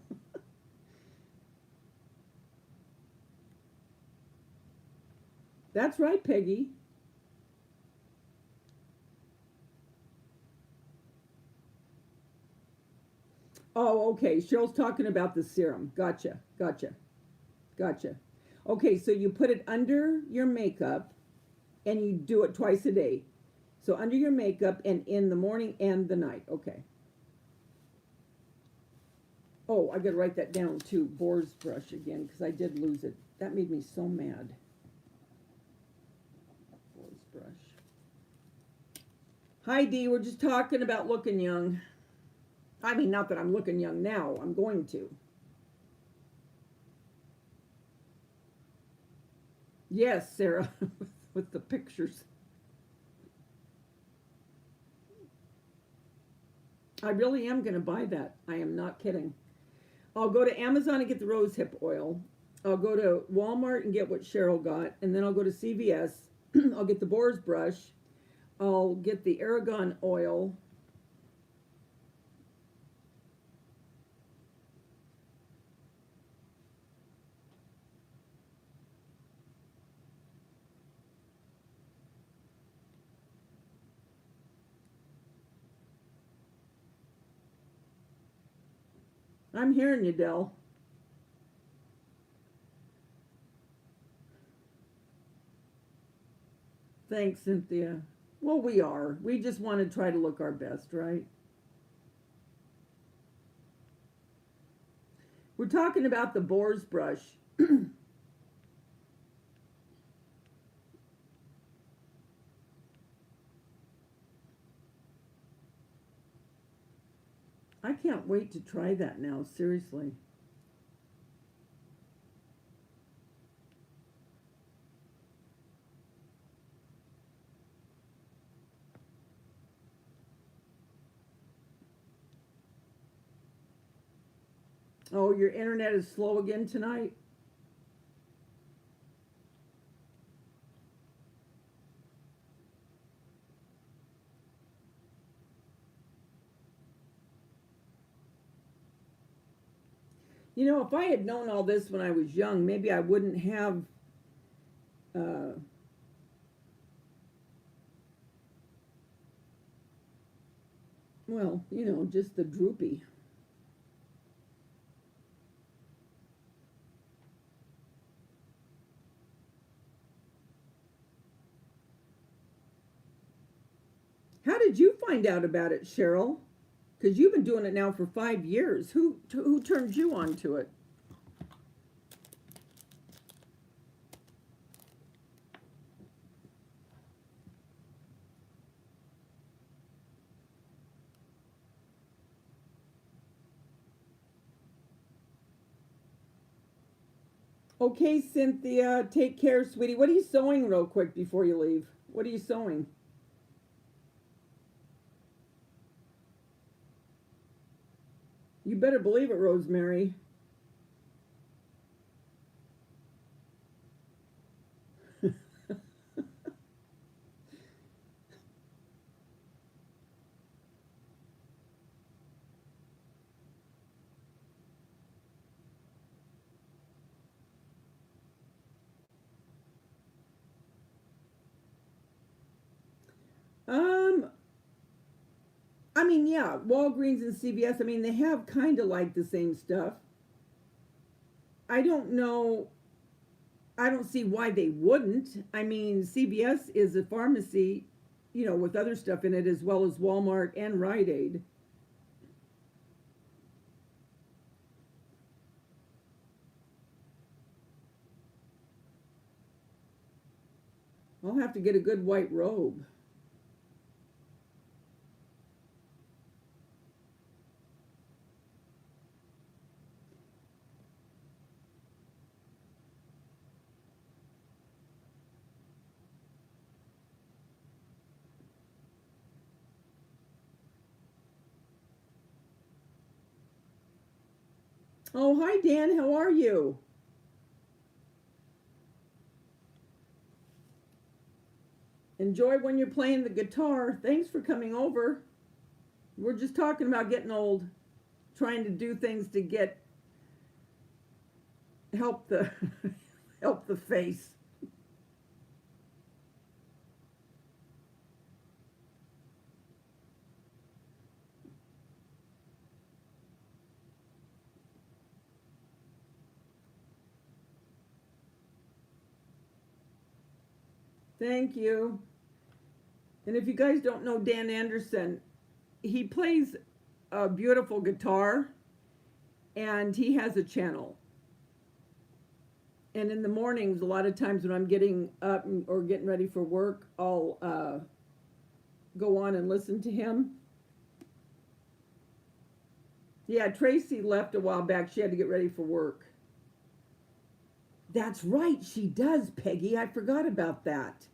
That's right, Peggy. Oh, okay. Cheryl's talking about the serum. Gotcha. Okay, so you put it under your makeup and you do it twice a day. So under your makeup and in the morning and the night. Okay. Oh, I gotta write that down too. Boar's brush again, because I did lose it. That made me so mad. Boar's brush. Hi, Dee. We're just talking about looking young. I mean, not that I'm looking young now. I'm going to. Yes, Sarah, with the pictures. I really am going to buy that. I am not kidding. I'll go to Amazon and get the rosehip oil. I'll go to Walmart and get what Cheryl got. And then I'll go to CVS. I'll get the boar's brush. I'll get the argan oil. I'm hearing you, Dell. Thanks, Cynthia. Well, we are. We just want to try to look our best, right? We're talking about the boar's brush. I can't wait to try that now, seriously. Oh, your internet is slow again tonight? You know, if I had known all this when I was young, maybe I wouldn't have well, you know, just the droopy. How did you find out about it, Cheryl? Because you've been doing it now for 5 years. Who turned you on to it? Okay, Cynthia, take care, sweetie. What are you sewing real quick before you leave? What are you sewing? You better believe it, Rosemary. mean, yeah, Walgreens and CVS, I mean, they have kind of like the same stuff. I don't know, I don't see why they wouldn't. I mean, CVS is a pharmacy, you know, with other stuff in it as well as Walmart and Rite Aid. I'll have to get a good white robe. Oh, hi Dan, how are you? Enjoy when you're playing the guitar. Thanks for coming over. We're just talking about getting old, trying to do things to get help the help the face. Thank you. And if you guys don't know Dan Anderson, he plays a beautiful guitar and he has a channel. And in the mornings, a lot of times when I'm getting up or getting ready for work, I'll go on and listen to him. Yeah, Tracy left a while back. She had to get ready for work. That's right, she does, Peggy. I forgot about that.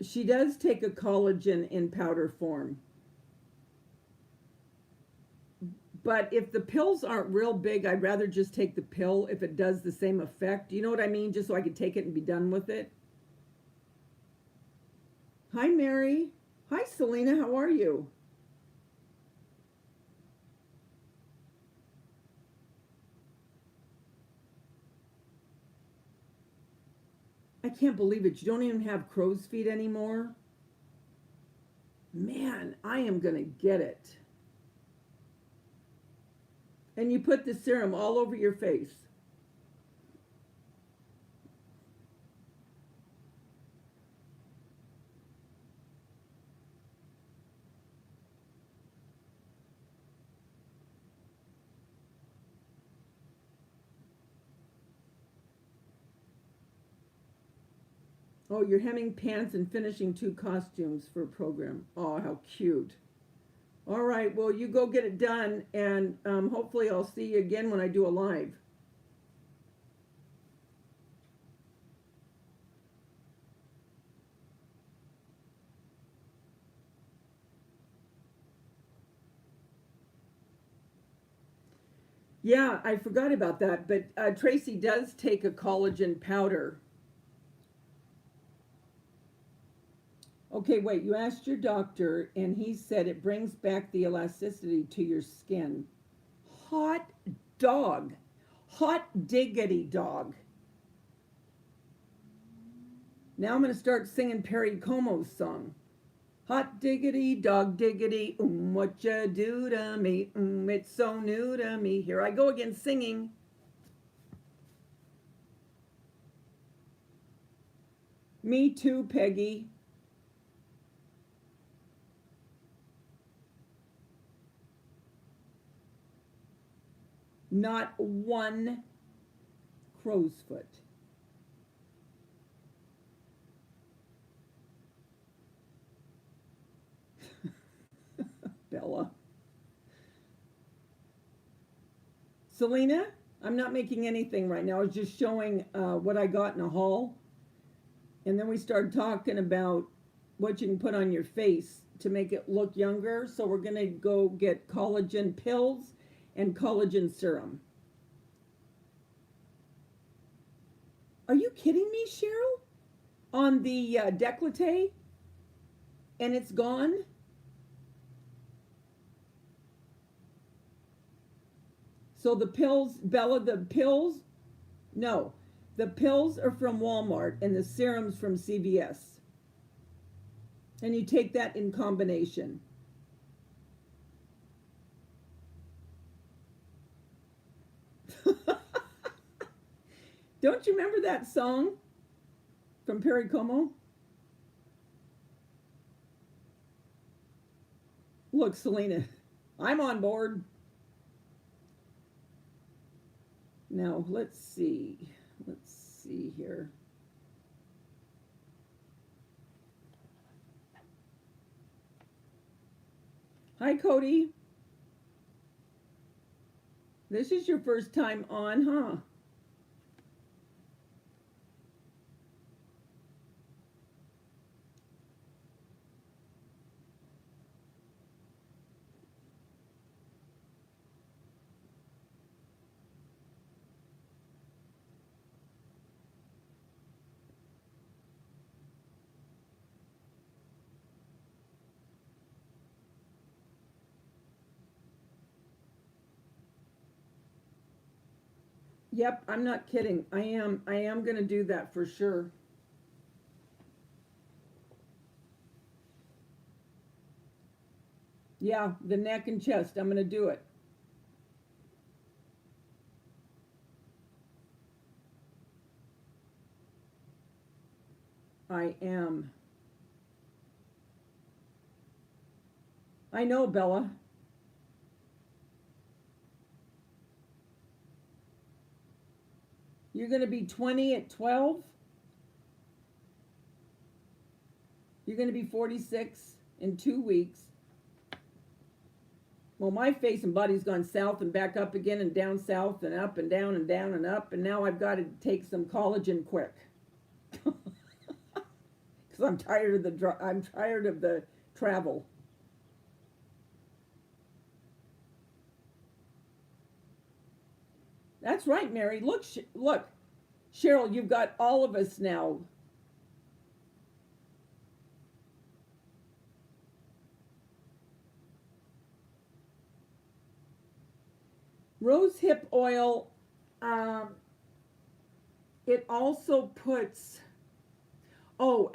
She does take a collagen in powder form. But if the pills aren't real big, I'd rather just take the pill if it does the same effect. You know what I mean? Just so I can take it and be done with it. Hi, Mary. Hi, Selena. How are you? I can't believe it. You don't even have crow's feet anymore. Man, I am going to get it. And you put the serum all over your face. Oh, you're hemming pants and finishing 2 costumes for a program. Oh, how cute. All right, well, you go get it done, and hopefully I'll see you again when I do a live. Yeah, I forgot about that, but Tracy does take a collagen powder. Okay, wait, you asked your doctor, and he said it brings back the elasticity to your skin. Hot dog. Hot diggity dog. Now I'm going to start singing Perry Como's song. Hot diggity, dog diggity, what you do to me, it's so new to me. Here I go again singing. Me too, Peggy. Not one crow's foot. Bella. Selena, I'm not making anything right now. I was just showing what I got in a haul. And then we started talking about what you can put on your face to make it look younger. So we're going to go get collagen pills and collagen serum. Are you kidding me, Cheryl? On the décolleté? And it's gone? So the pills, Bella, the pills, no. The pills are from Walmart and the serum's from CVS. And you take that in combination. Don't you remember that song from Perry Como? Look, Selena, I'm on board. Now, let's see. Let's see here. Hi, Cody. This is your first time on, huh? Yep, I'm not kidding. I am going to do that for sure. Yeah, the neck and chest. I'm going to do it. I am. I know, Bella. You're going to be 20 at 12. You're going to be 46 in 2 weeks. Well, my face and body's gone south and back up again and down south and up and down and down and up. And now I've got to take some collagen quick. Because I'm tired of the travel. That's right, Mary. Look, Cheryl, you've got all of us now. Rose hip oil, it also puts, well,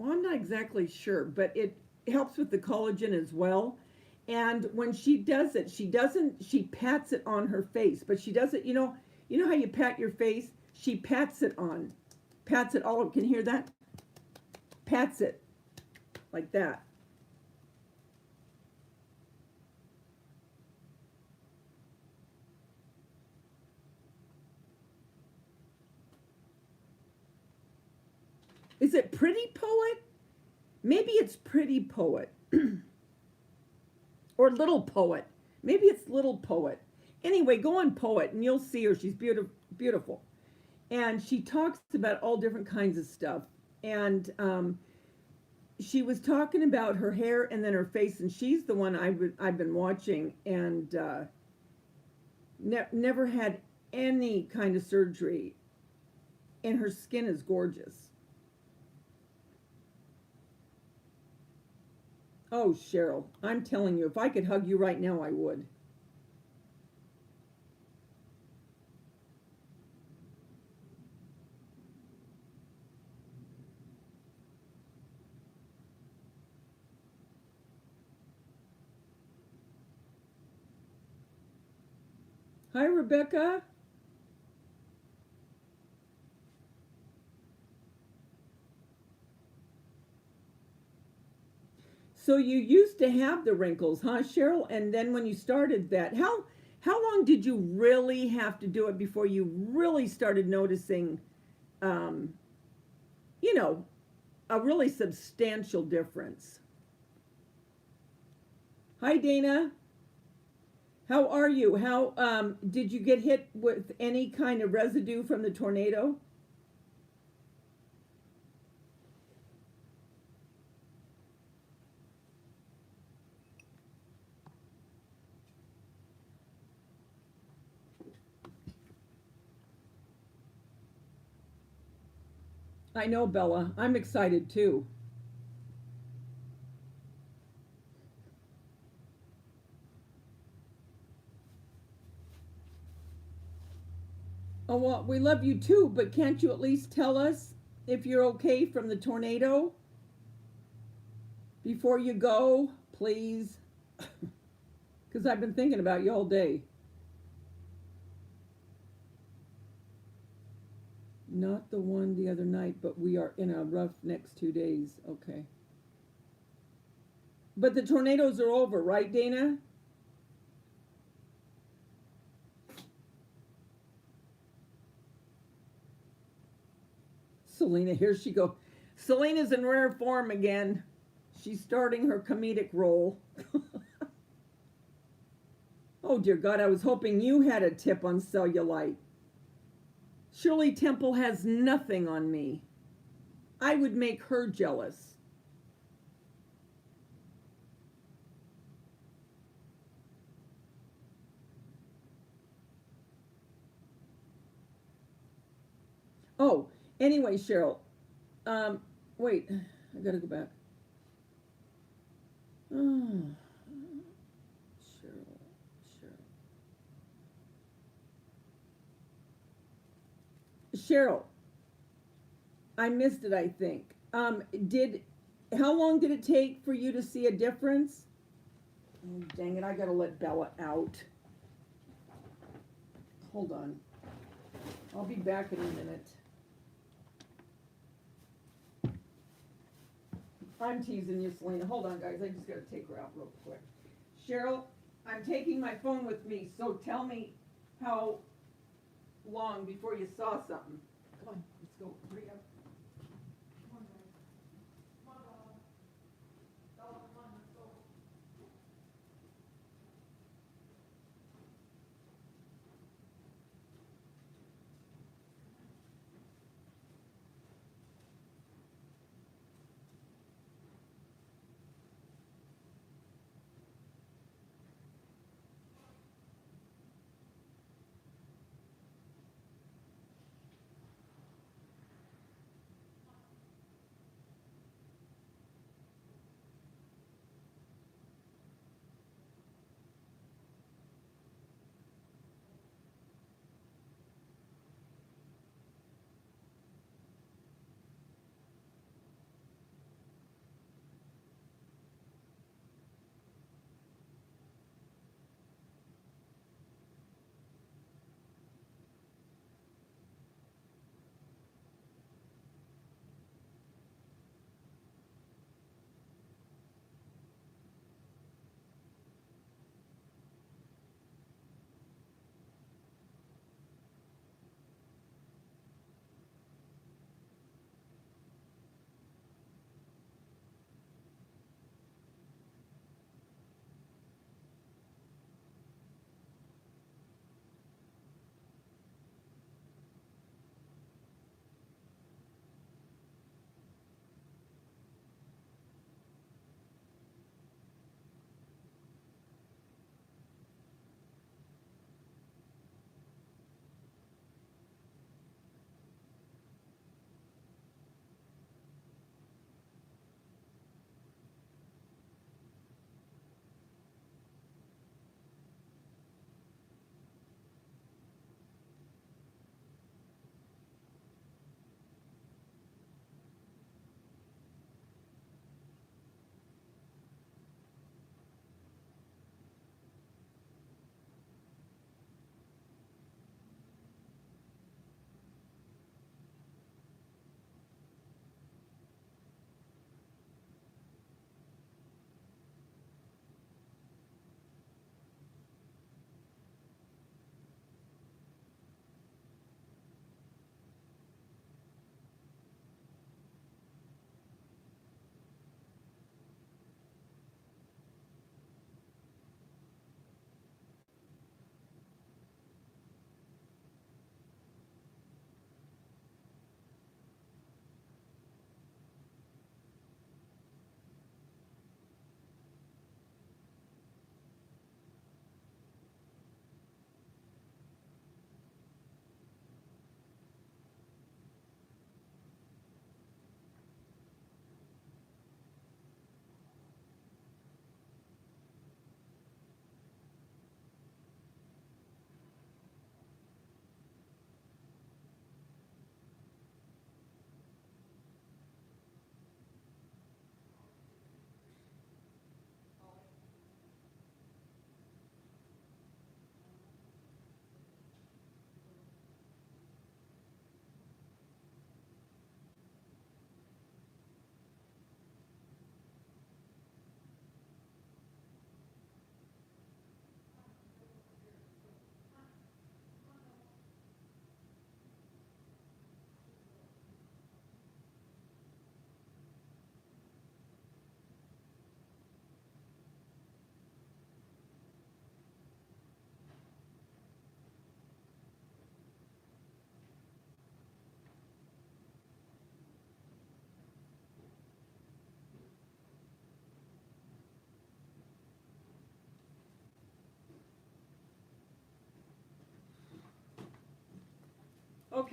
I'm not exactly sure, but it helps with the collagen as well. And when she does it, she pats it on her face, but she does it, you know how you pat your face? She pats it all over. Can you hear that? Pats it like that. Is it Pretty Poet? Maybe it's Pretty Poet. Or Little Poet. Maybe it's Little Poet. Anyway, go on Poet and you'll see her. She's beautiful. And she talks about all different kinds of stuff. And she was talking about her hair and then her face. And she's the one I've been watching. And never had any kind of surgery. And her skin is gorgeous. Oh, Cheryl, I'm telling you, if I could hug you right now, I would. Hi, Rebecca. So you used to have the wrinkles, huh, Cheryl? And then when you started that, how long did you really have to do it before you really started noticing, um, you know, a really substantial difference? Hi, Dana. How are you? How did you get hit with any kind of residue from the tornado? I know, Bella. I'm excited too. Oh, well, we love you too, but can't you at least tell us if you're okay from the tornado? Before you go, please, because I've been thinking about you all day. Not the one the other night, but we are in a rough next 2 days. Okay. But the tornadoes are over, right, Dana? Selena, here she go. Selena's in rare form again. She's starting her comedic role. Oh, dear God, I was hoping you had a tip on cellulite. Shirley Temple has nothing on me. I would make her jealous. Oh, anyway, Cheryl. Wait, I gotta go back. Oh, Cheryl, Cheryl, I missed it, I think. How long did it take for you to see a difference? Oh, dang it, I gotta let Bella out. Hold on. I'll be back in a minute. I'm teasing you, Selena. Hold on, guys. I just gotta take her out real quick. Cheryl, I'm taking my phone with me, so tell me how long before you saw something. Come on, let's go. Hurry up. Come on, guys. Come on, Bella. Bella, come on, let's go.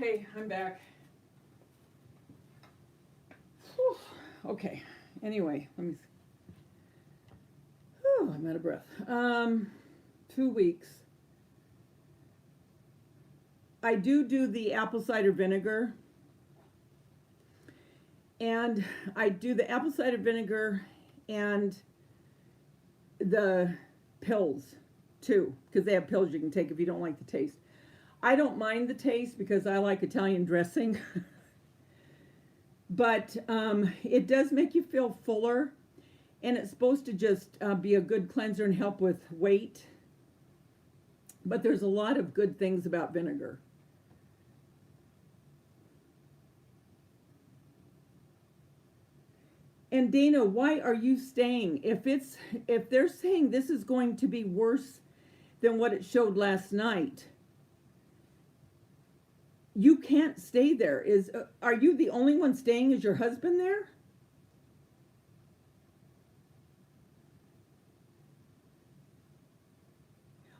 Okay, I'm back. Whew. Okay, anyway, I'm out of breath. 2 weeks. I do the apple cider vinegar. And I do the apple cider vinegar and the pills too, because they have pills you can take if you don't like the taste. I don't mind the taste because I like Italian dressing. But it does make you feel fuller, and it's supposed to just be a good cleanser and help with weight. But there's a lot of good things about vinegar. And Dana, why are you staying? If they're saying this is going to be worse than what it showed last night, you can't stay there. Are you the only one staying? Is your husband there?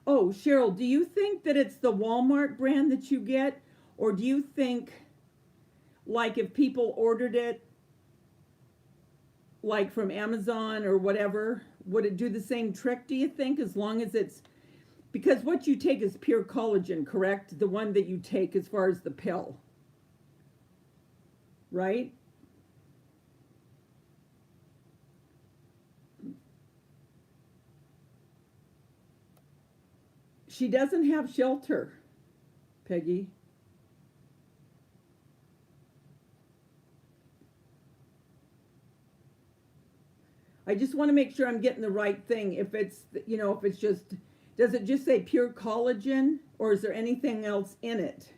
Oh, Cheryl, do you think that it's the Walmart brand that you get? Or do you think, like, if people ordered it, like from Amazon or whatever, would it do the same trick, do you think, as long as it's, because what you take is pure collagen, correct? The one that you take as far as the pill, right? She doesn't have shelter, Peggy. I just want to make sure I'm getting the right thing. If it's, if it's just, does it just say pure collagen, or is there anything else in it?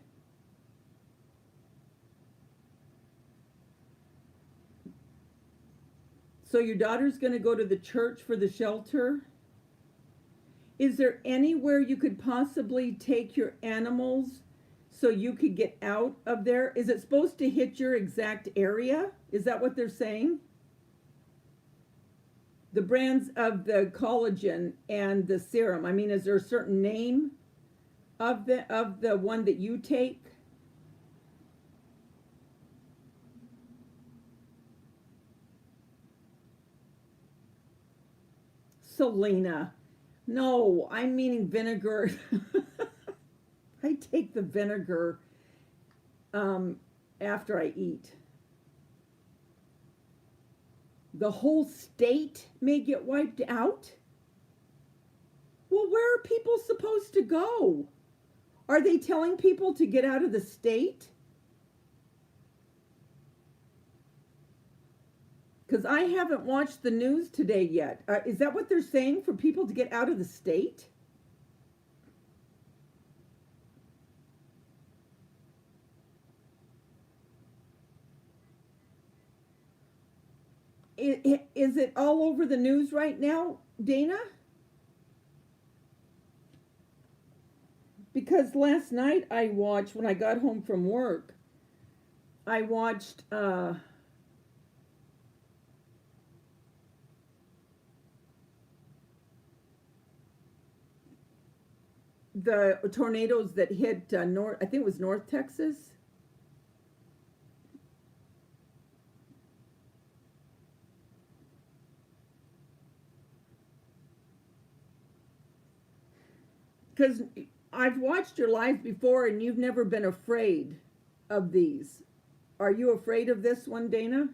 So your daughter's going to go to the church for the shelter? Is there anywhere you could possibly take your animals so you could get out of there? Is it supposed to hit your exact area? Is that what they're saying? The brands of the collagen and the serum. I mean, is there a certain name of the one that you take? Selena. No, I'm meaning vinegar. I take the vinegar after I eat. The whole state may get wiped out? Well, where are people supposed to go? Are they telling people to get out of the state? Because I haven't watched the news today yet. Is that what they're saying, for people to get out of the state? Is it all over the news right now, Dana? Because last night I watched, when I got home from work, I watched the tornadoes that hit North, I think it was North Texas. Because I've watched your live before and you've never been afraid of these. Are you afraid of this one, Dana?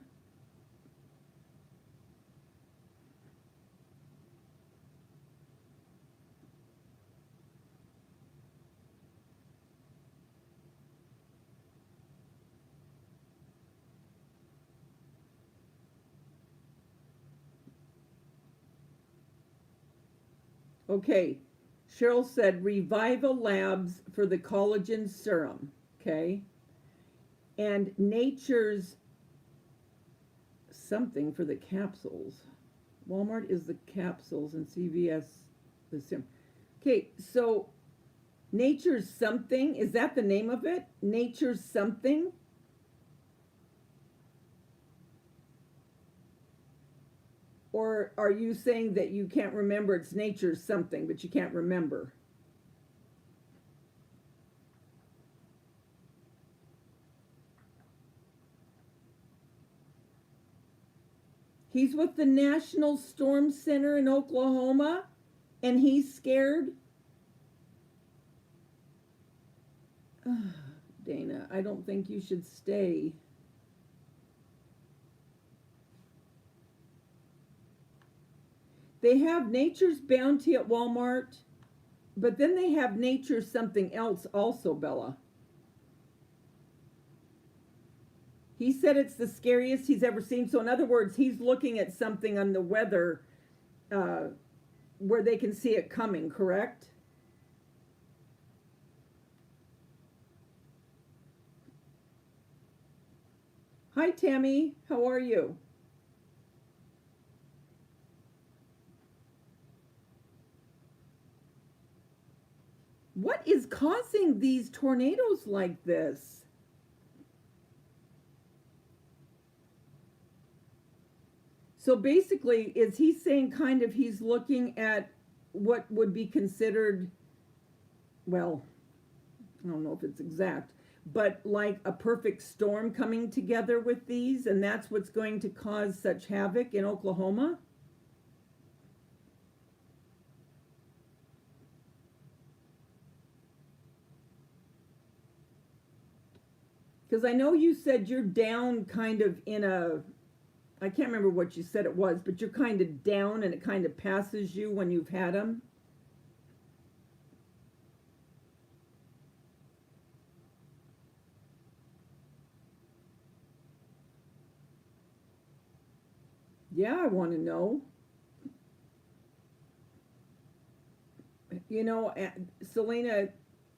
Okay. Cheryl said Reviva Labs for the collagen serum. Okay. And Nature's something for the capsules. Walmart is the capsules and CVS the serum. Okay, so Nature's something, is that the name of it? Nature's something? Or are you saying that you can't remember it's Nature's something, but you can't remember? He's with the National Storm Center in Oklahoma, and he's scared. Dana, I don't think you should stay. They have Nature's Bounty at Walmart, but then they have Nature's something else also, Bella. He said it's the scariest he's ever seen. So in other words, he's looking at something on the weather where they can see it coming, correct? Hi, Tammy. How are you? What is causing these tornadoes like this? So basically, is he saying kind of he's looking at what would be considered, well, I don't know if it's exact, but like a perfect storm coming together with these, and that's what's going to cause such havoc in Oklahoma? Because I know you said you're down kind of in a, I can't remember what you said it was, but you're kind of down and it kind of passes you when you've had them. Yeah, I want to know. You know, Selena,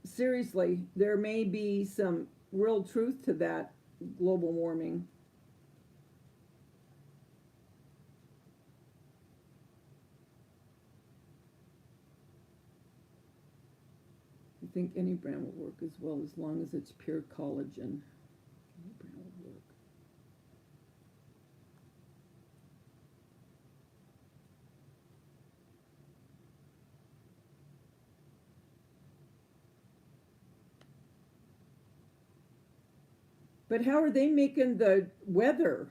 seriously, there may be some real truth to that global warming. I think any brand will work as well as long as it's pure collagen. Any brand will work. But how are they making the weather?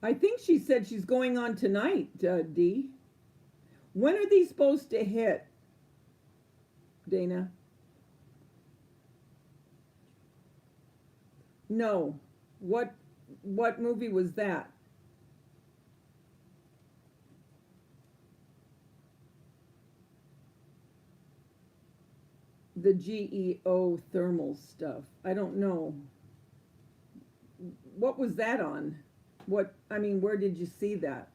I think she said she's going on tonight, Dee. When are these supposed to hit, Dana? No. What movie was that? The GEO thermal stuff. I don't know. What was that on? Where did you see that?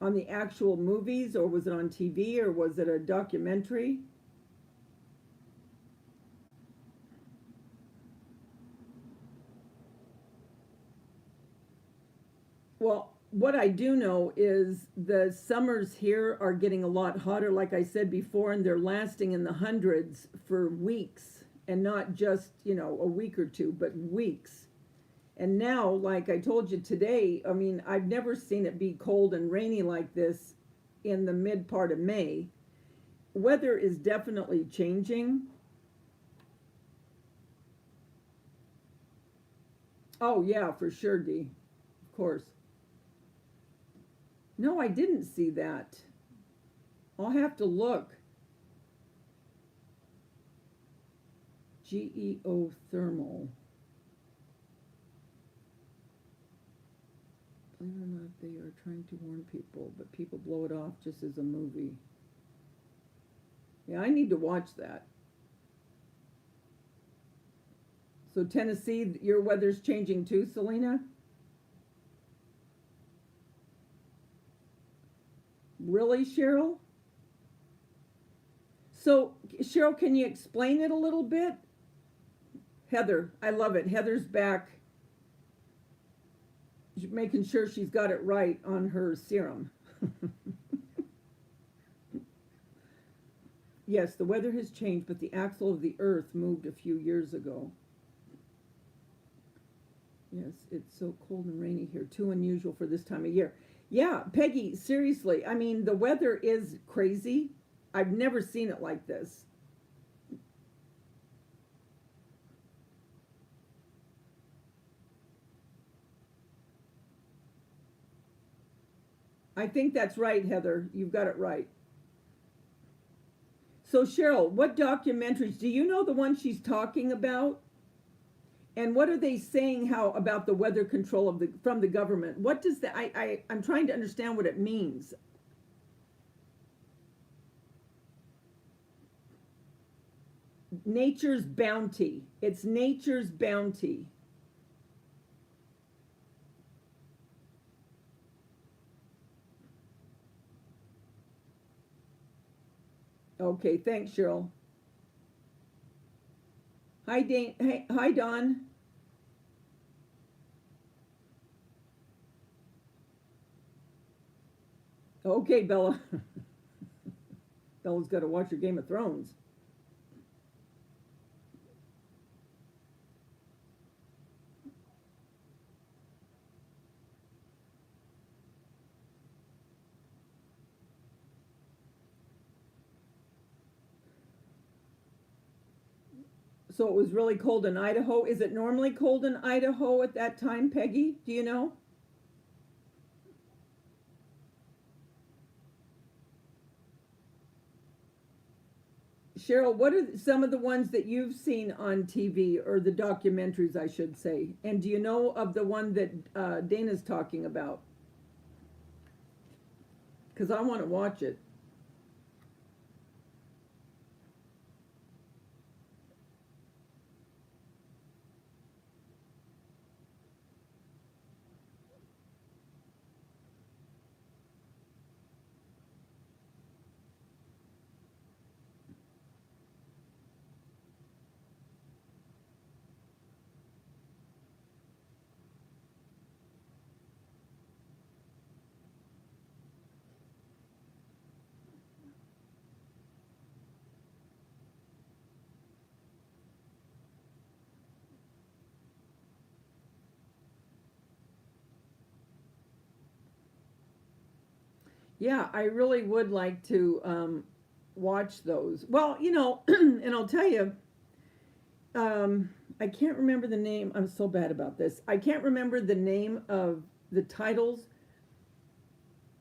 On the actual movies, or was it on TV, or was it a documentary? Well, what I do know is the summers here are getting a lot hotter, like I said before, and they're lasting in the hundreds for weeks, and not just, a week or two, but weeks. And now, like I told you today, I've never seen it be cold and rainy like this in the mid part of May. Weather is definitely changing. Oh, yeah, for sure, Dee. Of course. No, I didn't see that. I'll have to look. Geothermal. Believe it or not, they are trying to warn people, but people blow it off just as a movie. Yeah, I need to watch that. So Tennessee, your weather's changing too, Selena? Really, Cheryl? So, Cheryl, can you explain it a little bit? Heather, I love it. Heather's back, making sure she's got it right on her serum. Yes, the weather has changed, but the axle of the earth moved a few years ago. Yeah, Yes, it's so cold and rainy here. Too unusual for this time of year. Yeah, Peggy, seriously. I mean, the weather is crazy. I've never seen it like this. I think that's right, Heather. You've got it right. So, Cheryl, what documentaries do you know the one she's talking about? And what are they saying how about the weather control of the from the government? What does that I'm trying to understand what it means. Nature's bounty. It's nature's bounty. Okay, thanks, Cheryl. Hi, Dane. Hey, hi, Don. Okay, Bella. Bella's got to watch her Game of Thrones. So it was really cold in Idaho. Is it normally cold in Idaho at that time, Peggy? Do you know? Cheryl, what are some of the ones that you've seen on TV or the documentaries, I should say? And do you know of the one that Dana's talking about? Because I want to watch it. Yeah, I really would like to watch those. Well, and I'll tell you, I can't remember the name. I'm so bad about this. I can't remember the name of the titles,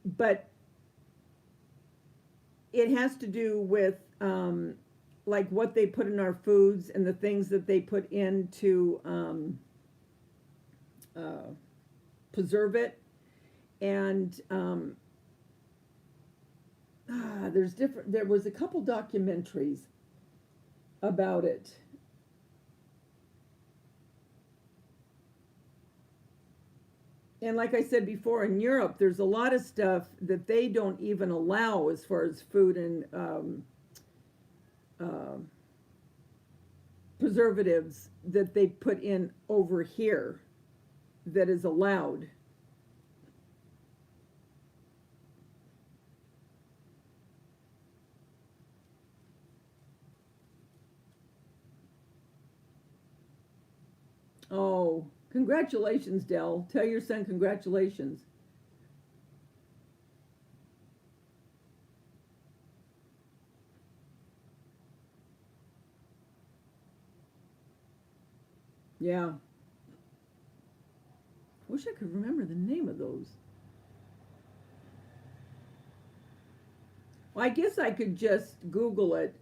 but it has to do with like what they put in our foods and the things that they put in to uh, preserve it. And there was a couple documentaries about it. And like I said before, in Europe, there's a lot of stuff that they don't even allow as far as food and uh, preservatives that they put in over here that is allowed. Oh, congratulations, Dell. Tell your son congratulations. Yeah. Wish I could remember the name of those. Well, I guess I could just Google it.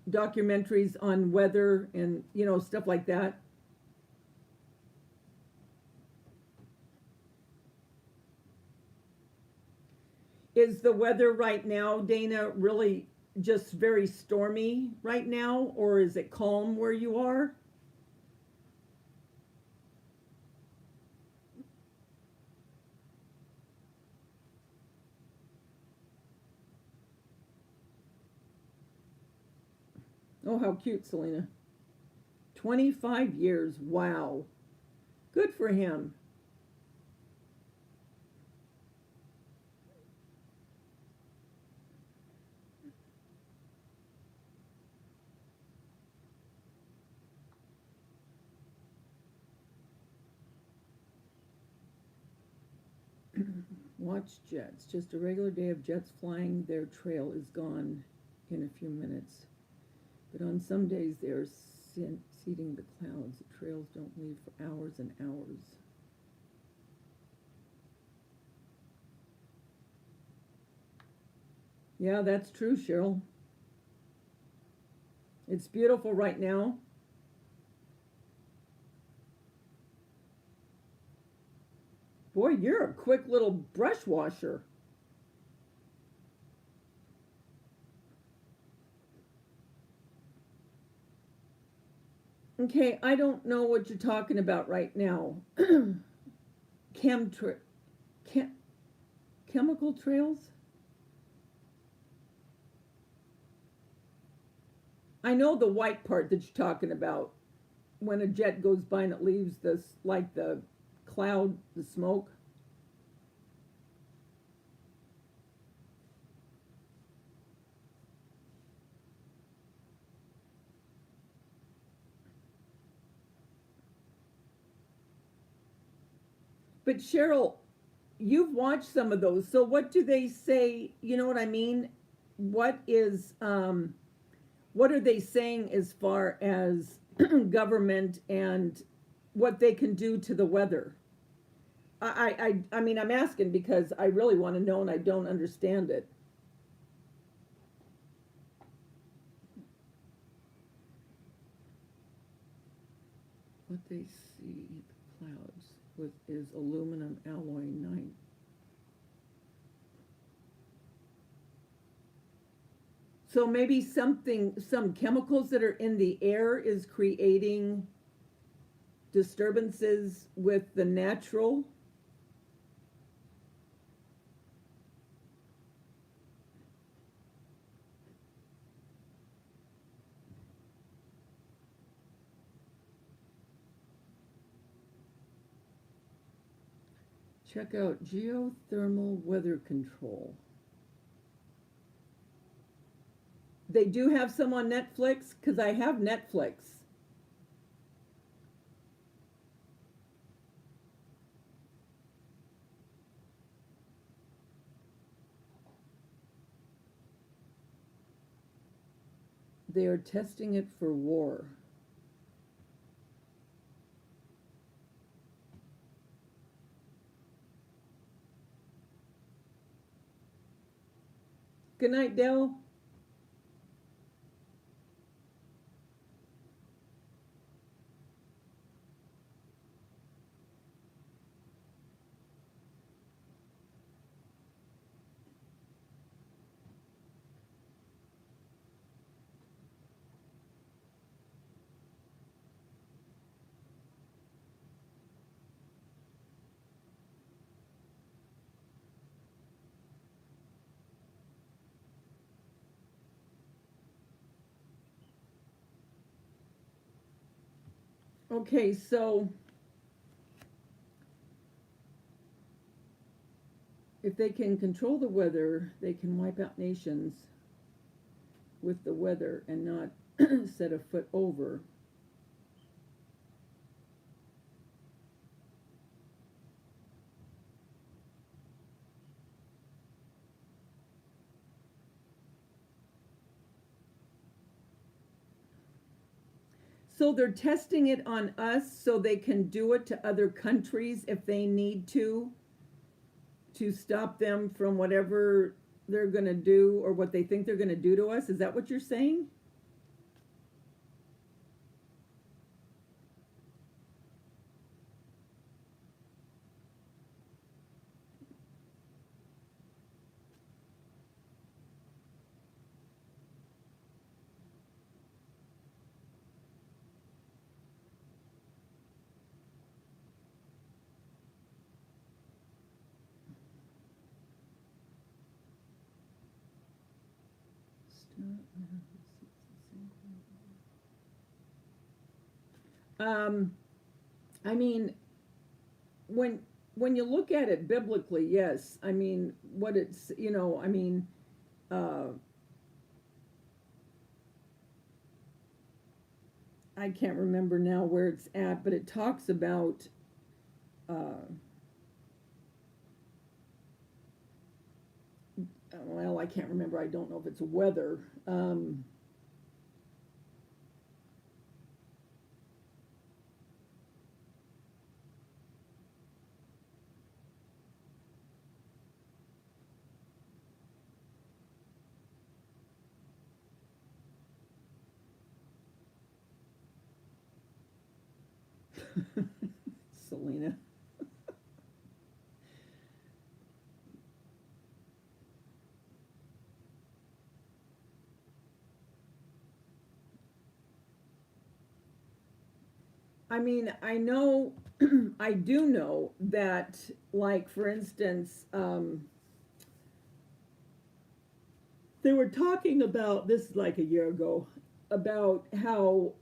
Documentaries on weather and, stuff like that. Is the weather right now, Dana, really just very stormy right now, or is it calm where you are? Oh, how cute, Selena. 25 years. Wow. Good for him. Watch jets. Just a regular day of jets flying. Their trail is gone in a few minutes. But on some days they are seeding the clouds. The trails don't leave for hours and hours. Yeah, that's true, Cheryl. It's beautiful right now. Boy, you're a quick little brush washer. Okay, I don't know what you're talking about right now. Chem, chemical trails? I know the white part that you're talking about. When a jet goes by and it leaves this, like the cloud, the smoke. But Cheryl, you've watched some of those. So what do they say? You know what I mean? What is what are they saying as far as government and what they can do to the weather? I mean, I'm asking because I really want to know and I don't understand it. What they see the clouds with is aluminum alloy 9. So maybe some chemicals that are in the air is creating disturbances with the natural. Check out geothermal weather control. They do have some on Netflix because I have Netflix. They are testing it for war. Good night, Dell. Okay, so if they can control the weather, they can wipe out nations with the weather and not set a foot over. So they're testing it on us so they can do it to other countries if they need to stop them from whatever they're going to do or what they think they're going to do to us. Is that what you're saying? Um, I mean, when when you look at it biblically, yes. I mean, what it's I mean, uh, I can't remember now where it's at, but it talks about uh, well, I can't remember. I don't know if it's weather. Selena. I mean, I know, I do know that, like, for instance, they were talking about this like a year ago about how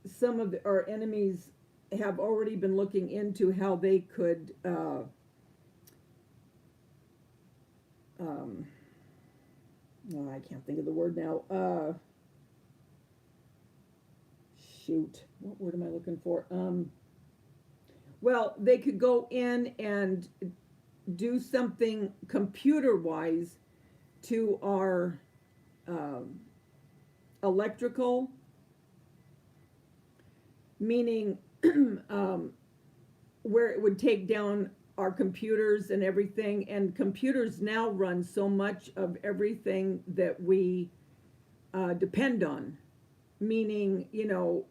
some of our enemies have already been looking into how they could um, oh, I can't think of the word now. Shoot, what word am I looking for? Well, they could go in and do something computer wise to our um, electrical, meaning um, where it would take down our computers and everything. And computers now run so much of everything that we depend on, meaning, you know,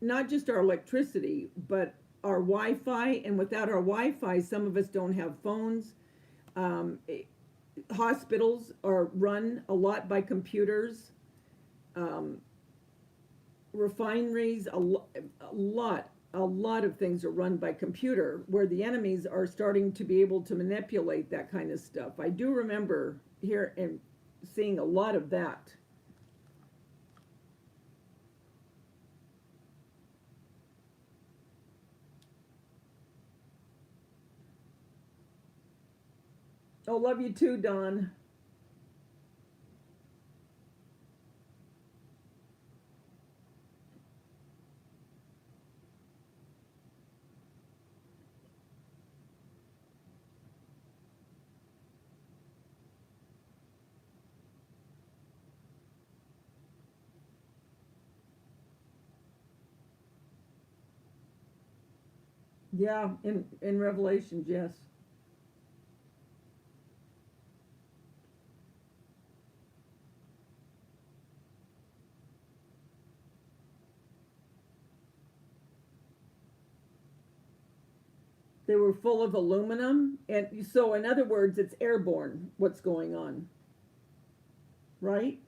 not just our electricity, but our Wi-Fi. And without our Wi-Fi, some of us don't have phones. Um, Hospitals are run a lot by computers. Um, Refineries, a lot of things are run by computer, where the enemies are starting to be able to manipulate that kind of stuff. I do remember here and seeing a lot of that. Oh, love you too, Don. Yeah, in Revelations, yes. They were full of aluminum, and so in other words, it's airborne. What's going on, right?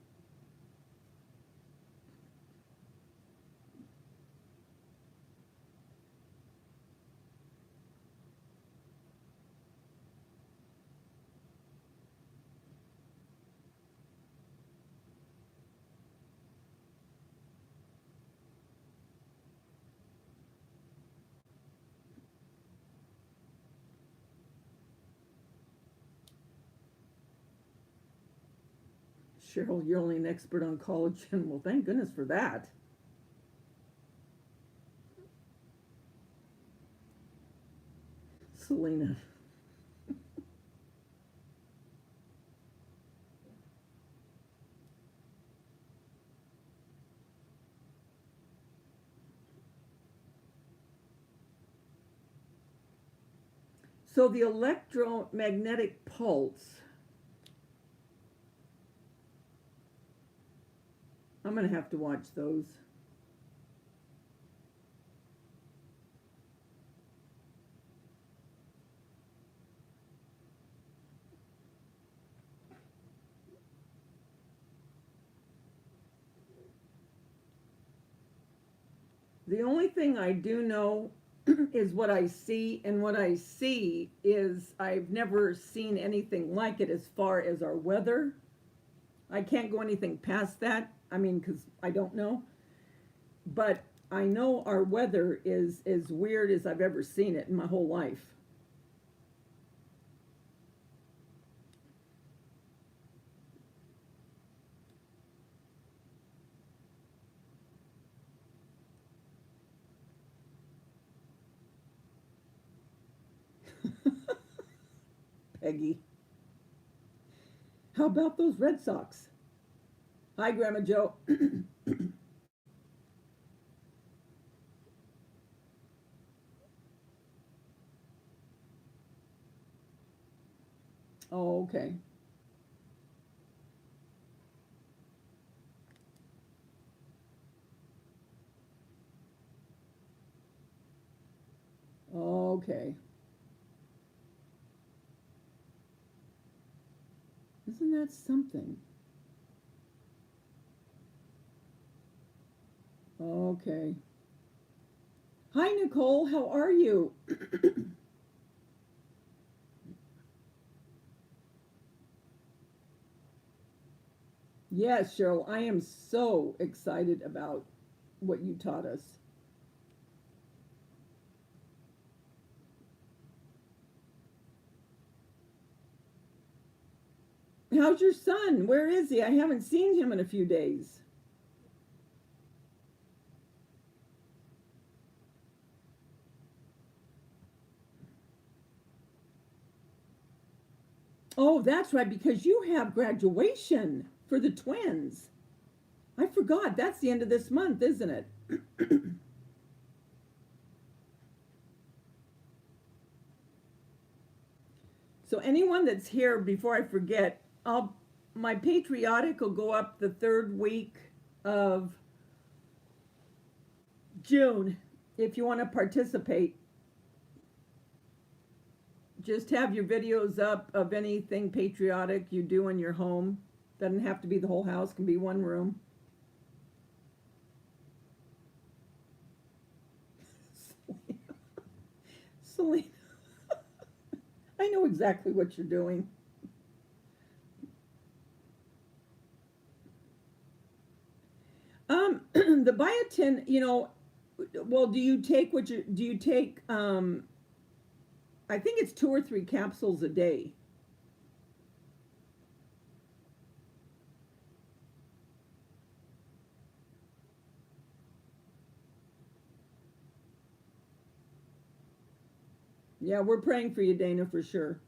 Cheryl, you're only an expert on collagen. Well, thank goodness for that. Selena. So the electromagnetic pulse, I'm gonna have to watch those. The only thing I do know is what I see, and what I see is I've never seen anything like it as far as our weather. I can't go anything past that. I mean, because I don't know. But I know our weather is as weird as I've ever seen it in my whole life. Peggy. How about those Red Sox? Hi, Grandma Joe. Oh, okay. Okay. Isn't that something? Okay. Hi, Nicole. How are you? Yes, Cheryl, I am so excited about what you taught us. How's your son? Where is he? I haven't seen him in a few days. Oh, that's right, because you have graduation for the twins. I forgot. That's the end of this month, isn't it? So anyone that's here, before I forget, I'll my patriotic will go up the third week of June. If you want to participate, just have your videos up of anything patriotic you do in your home. Doesn't have to be the whole house, can be one room. Selena, I know exactly what you're doing. The biotin, well, do you take, I think it's 2 or 3 capsules a day. Yeah, we're praying for you, Dana, for sure.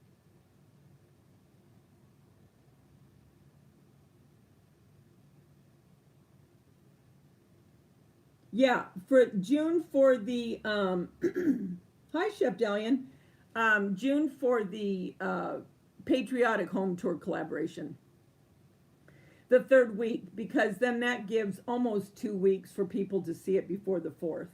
Yeah, for June for the hi Chef Dalian, June for the patriotic home tour collaboration, the third week, because then that gives almost 2 weeks for people to see it before the fourth.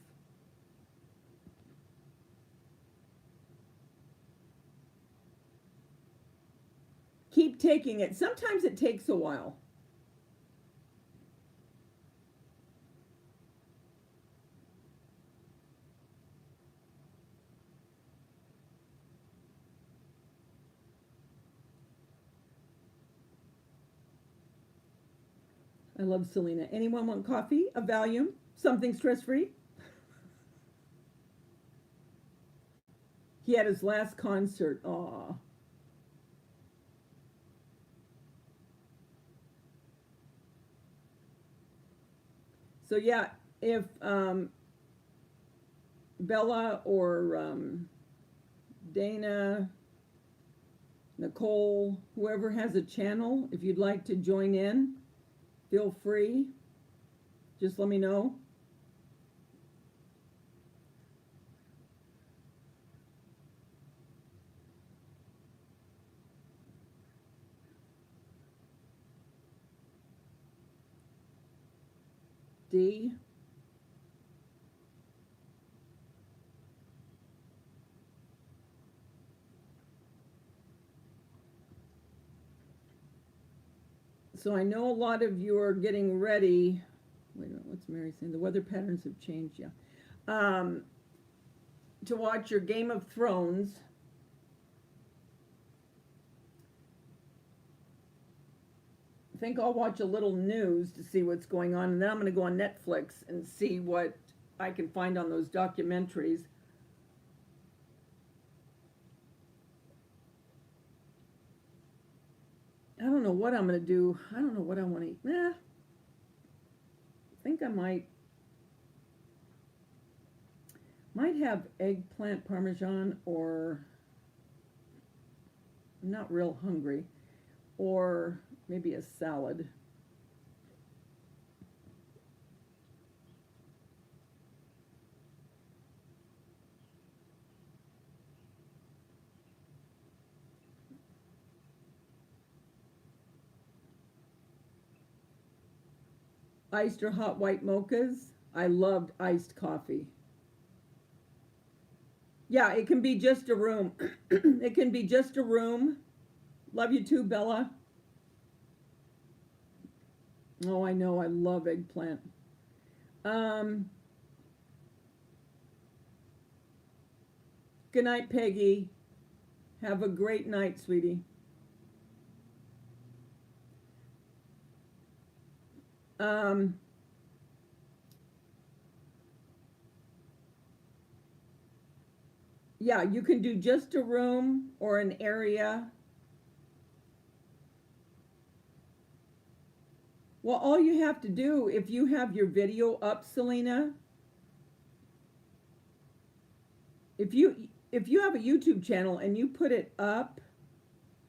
Keep taking it. Sometimes it takes a while. I love Selena. Anyone want coffee? A Valium? Something stress free? He had his last concert. Aw. So yeah, if Bella or Dana, Nicole, whoever has a channel, if you'd like to join in, feel free. Just let me know. D. So I know a lot of you are getting ready. Wait a minute, what's Mary saying? The weather patterns have changed, yeah. Um, to watch your Game of Thrones. I think I'll watch a little news to see what's going on, and then I'm going to go on Netflix and see what I can find on those documentaries. I don't know what I'm going to do. I don't know what I want to eat. I think I might have eggplant parmesan, or I'm not real hungry, or maybe a salad. Iced or hot white mochas. I loved iced coffee. Yeah, it can be just a room. It can be just a room. Love you too, Bella. Oh, I know. I love eggplant. Um, Good night, Peggy. Have a great night, sweetie. Um, yeah, you can do just a room or an area. Well, all you have to do, if you have your video up, Selena, if you have a YouTube channel and you put it up,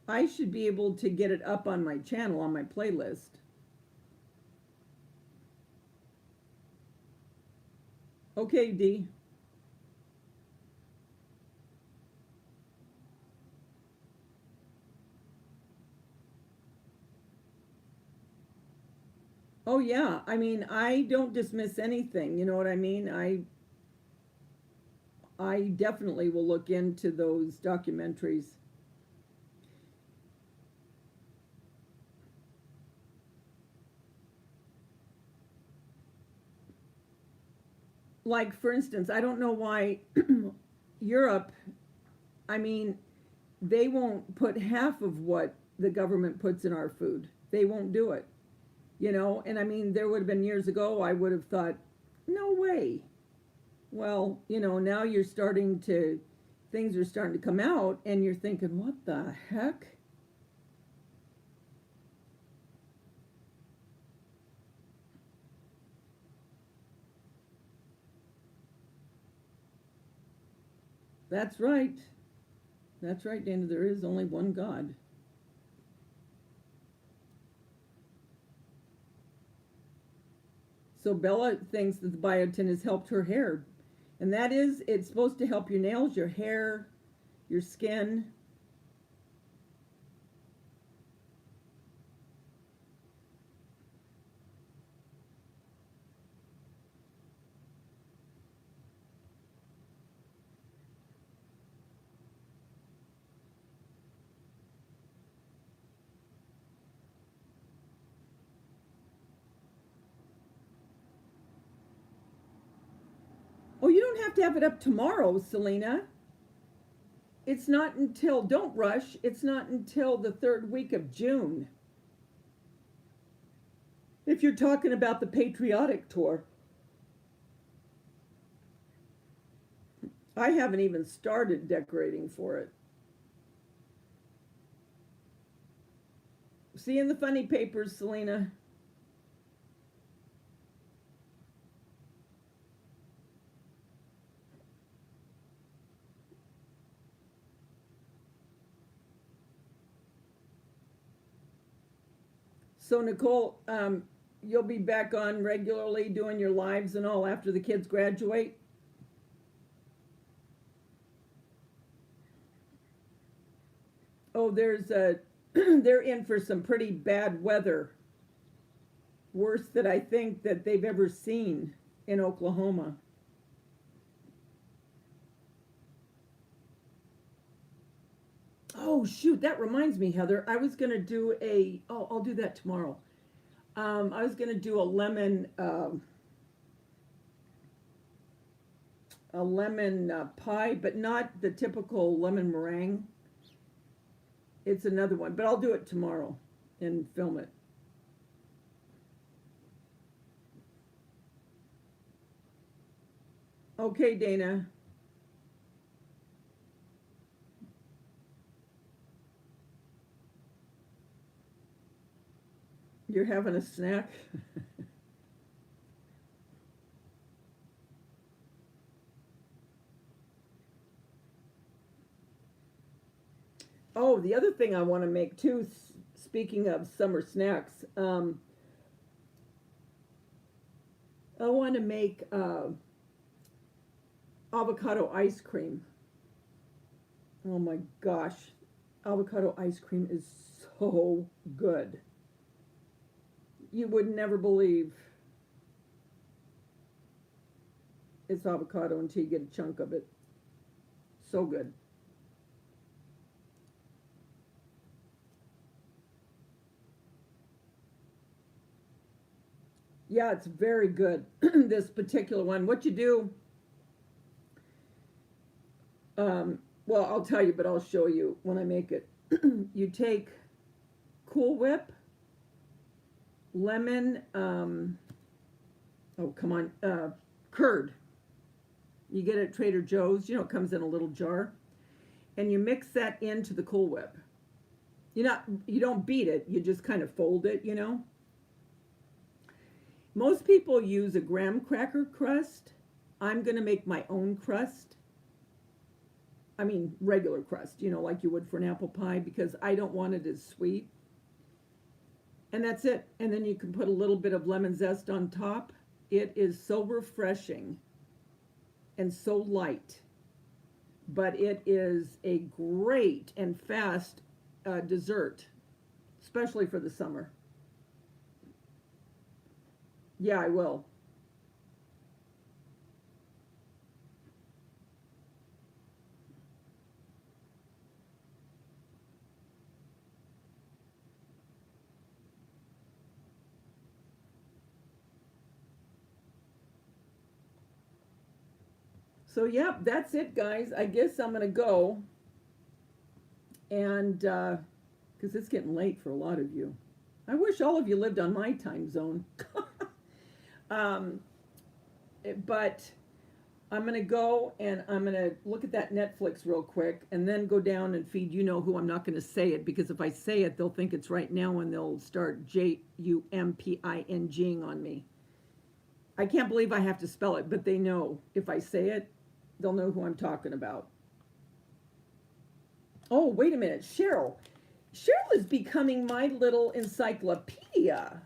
I should be able to get it up on my channel, on my playlist. Okay, Dee. Oh yeah, I mean, I don't dismiss anything, you know what I mean? I definitely will look into those documentaries. Like for instance, I don't know why Europe, I mean, they won't put half of what the government puts in our food. They won't do it. You know, and I mean, there would have been years ago I would have thought, no way. Well, you know, now you're starting to, things are starting to come out and you're thinking, what the heck? That's right. That's right, Dana. There is only one God. So Bella thinks that the biotin has helped her hair. And that is, it's supposed to help your nails, your hair, your skin. Oh, you don't have to have it up tomorrow, Selena. It's not until, don't rush, it's not until the third week of June. If you're talking about the patriotic tour. I haven't even started decorating for it. See you in the funny papers, Selena. So Nicole, you'll be back on regularly doing your lives and all after the kids graduate? Oh, there's a, they're in for some pretty bad weather. Worse than I think that they've ever seen in Oklahoma. Oh shoot, that reminds me, Heather. I was gonna do I'll do that tomorrow. I was gonna do a lemon pie, but not the typical lemon meringue. It's another one, but I'll do it tomorrow and film it. Okay, Dana. You're having a snack? Oh, the other thing I want to make too, speaking of summer snacks, I want to make avocado ice cream. Oh my gosh, avocado ice cream is so good. You would never believe it's avocado until you get a chunk of it. So good. Yeah, it's very good. This particular one. What you do, well, I'll tell you, but I'll show you when I make it. You take Cool Whip, lemon, oh, come on, curd. You get it at Trader Joe's. You know, it comes in a little jar. And you mix that into the Cool Whip. You don't beat it. You just kind of fold it, you know. Most people use a graham cracker crust. I'm going to make my own crust. I mean, regular crust, you know, like you would for an apple pie, because I don't want it as sweet. And that's it. And then you can put a little bit of lemon zest on top. It is so refreshing and so light. But it is a great and fast dessert, especially for the summer. Yeah, I will. So, yeah, that's it, guys. I guess I'm going to go. And, because it's getting late for a lot of you. I wish all of you lived on my time zone. um, but I'm going to go and I'm going to look at that Netflix real quick and then go down and feed you know who. I'm not going to say it because if I say it, they'll think it's right now and they'll start JUMPINGing on me. I can't believe I have to spell it, but they know if I say it, they'll know who I'm talking about. Oh, wait a minute, Cheryl. Cheryl is becoming my little encyclopedia.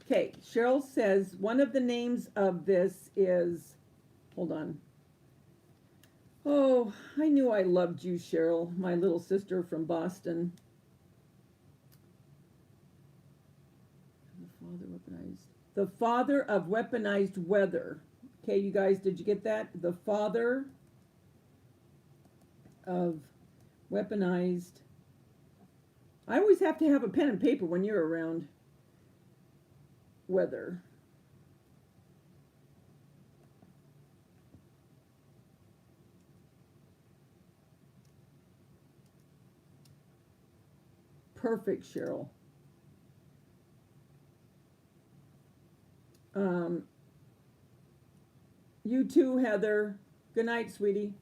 Okay, Cheryl says one of the names of this is, hold on. Oh, I knew I loved you, Cheryl, my little sister from Boston. The father of weaponized weather. Okay, you guys, did you get that? The father of weaponized. I always have to have a pen and paper when you're around. Weather. Perfect, Cheryl. You too, Heather. Good night, sweetie.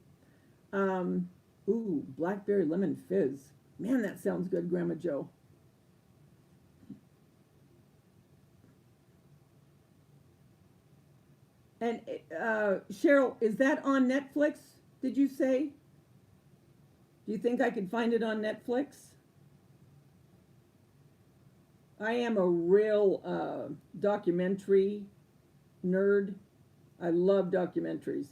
Ooh, blackberry lemon fizz. Man, that sounds good, Grandma Joe. And Cheryl, is that on Netflix? Did you say? Do you think I could find it on Netflix? I am a real documentary nerd. I love documentaries.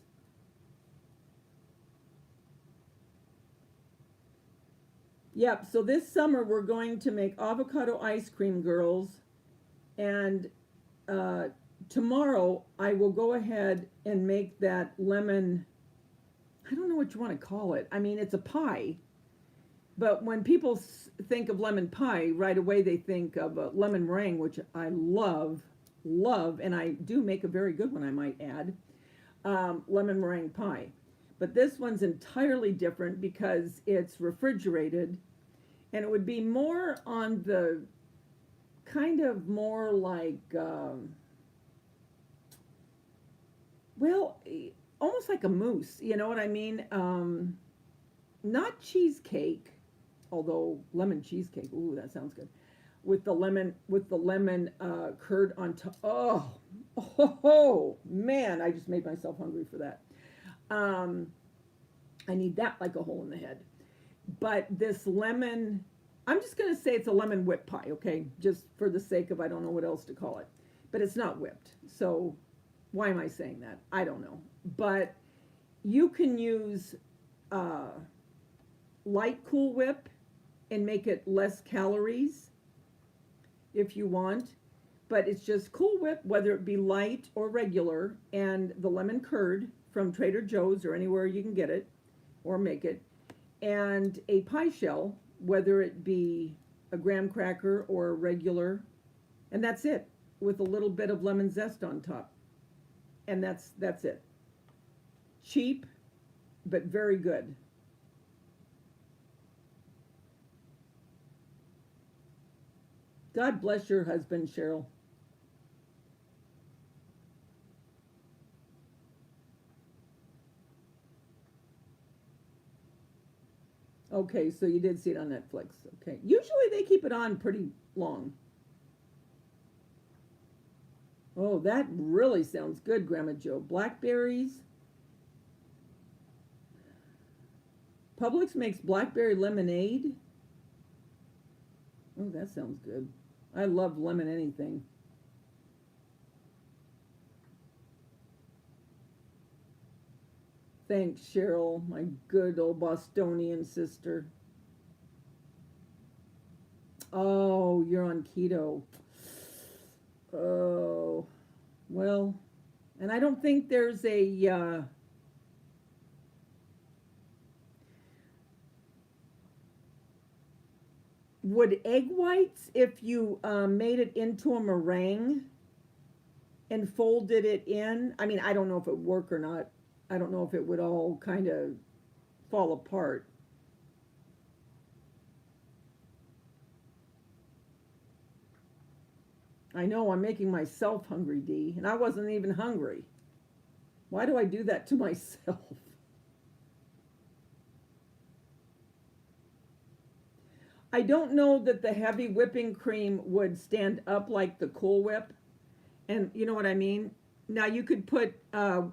Yep, so this summer we're going to make avocado ice cream, girls. And tomorrow I will go ahead and make that lemon, I don't know what you want to call it. I mean, it's a pie. But when people think of lemon pie, right away they think of lemon meringue, which I love, and I do make a very good one, I might add, lemon meringue pie. But this one's entirely different because it's refrigerated, and it would be more on the kind of more like, well, almost like a mousse, you know what I mean? Not cheesecake, although lemon cheesecake, ooh, that sounds good. With the lemon curd on top. Oh, man, I just made myself hungry for that. I need that like a hole in the head. But this lemon I'm just gonna say it's a lemon whip pie, okay? Just for the sake of I don't know what else to call it. But it's not whipped. So why am I saying that? I don't know. But you can use light Cool Whip and make it less calories if you want. But it's just Cool Whip, whether it be light or regular, and the lemon curd from Trader Joe's or anywhere you can get it or make it, and a pie shell, whether it be a graham cracker or a regular, and that's it, with a little bit of lemon zest on top. And that's it. Cheap, but very good. God bless your husband, Cheryl. Okay, so you did see it on Netflix. Okay. Usually they keep it on pretty long. Oh, that really sounds good, Grandma Joe. Blackberries. Publix makes blackberry lemonade. Oh, that sounds good. I love lemon anything. Thanks, Cheryl, my good old Bostonian sister. Oh, you're on keto. Oh, well, and I don't think there's a, would egg whites, if you made it into a meringue and folded it in, I mean, I don't know if it would work or not. I don't know if it would all kind of fall apart. I know I'm making myself hungry, Dee, and I wasn't even hungry. Why do I do that to myself? I don't know that the heavy whipping cream would stand up like the Cool Whip. And you know what I mean? Now you could put a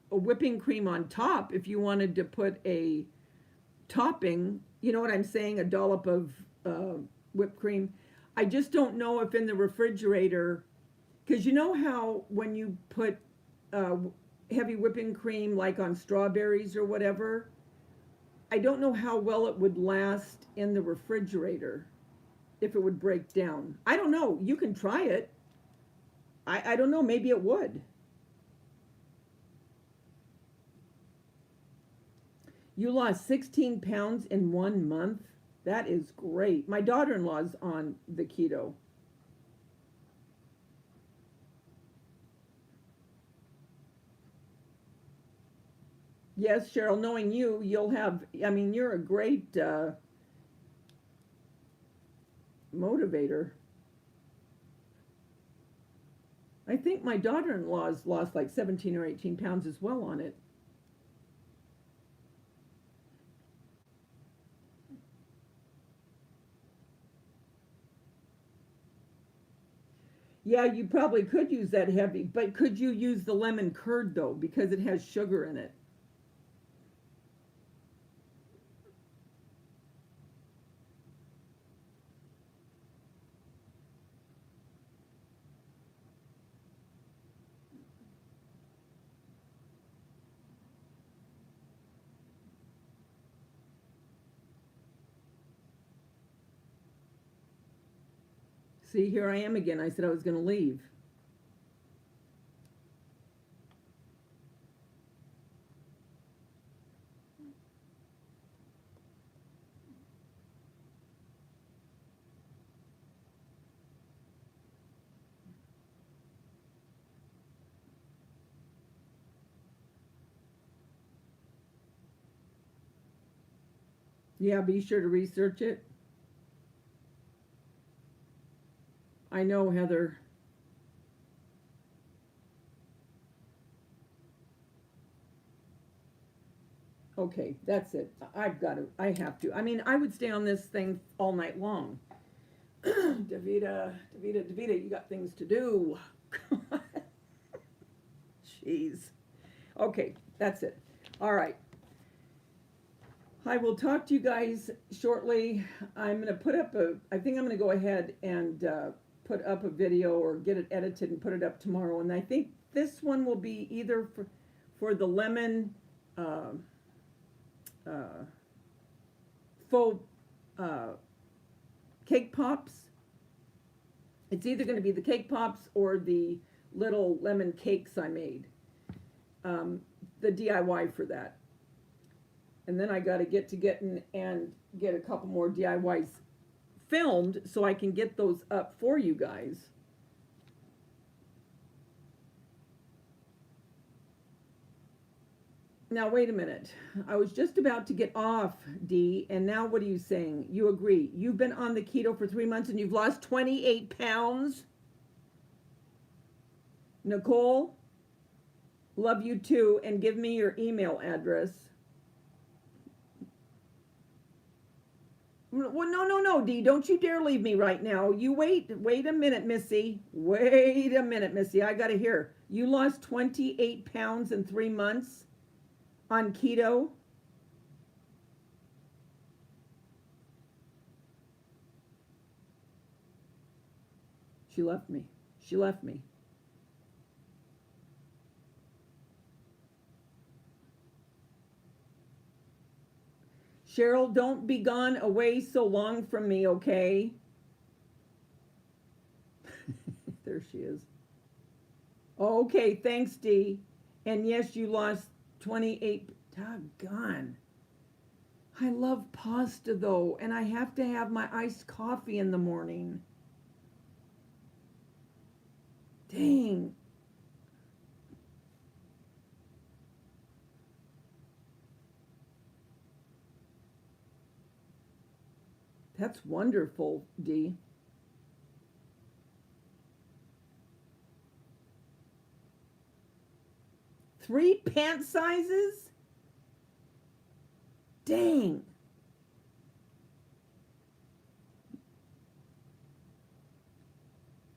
whipping cream on top if you wanted to put a topping. You know what I'm saying? A dollop of whipped cream. I just don't know if in the refrigerator, because you know how when you put heavy whipping cream like on strawberries or whatever, I don't know how well it would last in the refrigerator, if it would break down. I don't know. You can try it. I don't know. Maybe it would. You lost 16 pounds in 1 month? That is great. My daughter-in-law's on the keto. Yes, Cheryl, knowing you, you'll have, I mean, you're a great motivator. I think my daughter-in-law's lost like 17 or 18 pounds as well on it. Yeah, you probably could use that heavy, but could you use the lemon curd though, because it has sugar in it? See, here I am again. I said I was going to leave. Yeah, be sure to research it. I know, Heather. Okay, that's it. I've got to, I have to. I mean, I would stay on this thing all night long. Davida, you got things to do. Jeez. Okay, that's it. All right. I will talk to you guys shortly. I'm going to put up I think I'm going to go ahead and put up a video or get it edited and put it up tomorrow. And I think this one will be either for the lemon uh, uh, faux cake pops. It's either going to be the cake pops or the little lemon cakes I made. The DIY for that. And then I got to get and get a couple more DIYs filmed so I can get those up for you guys. Now, wait a minute. I was just about to get off, Dee, and now what are you saying? You agree. You've been on the keto for 3 months and you've lost 28 pounds? Nicole, love you too, and give me your email address. Well, no, Dee, don't you dare leave me right now. You wait a minute, Missy. Wait a minute, Missy. I gotta hear. You lost 28 pounds in 3 months on keto? She left me. She left me. Cheryl, don't be gone away so long from me, okay? There she is. Okay, thanks, Dee. And yes, you lost 28. Doggone. I love pasta, though, and I have to have my iced coffee in the morning. Dang. That's wonderful, Dee. Three pant sizes? Dang.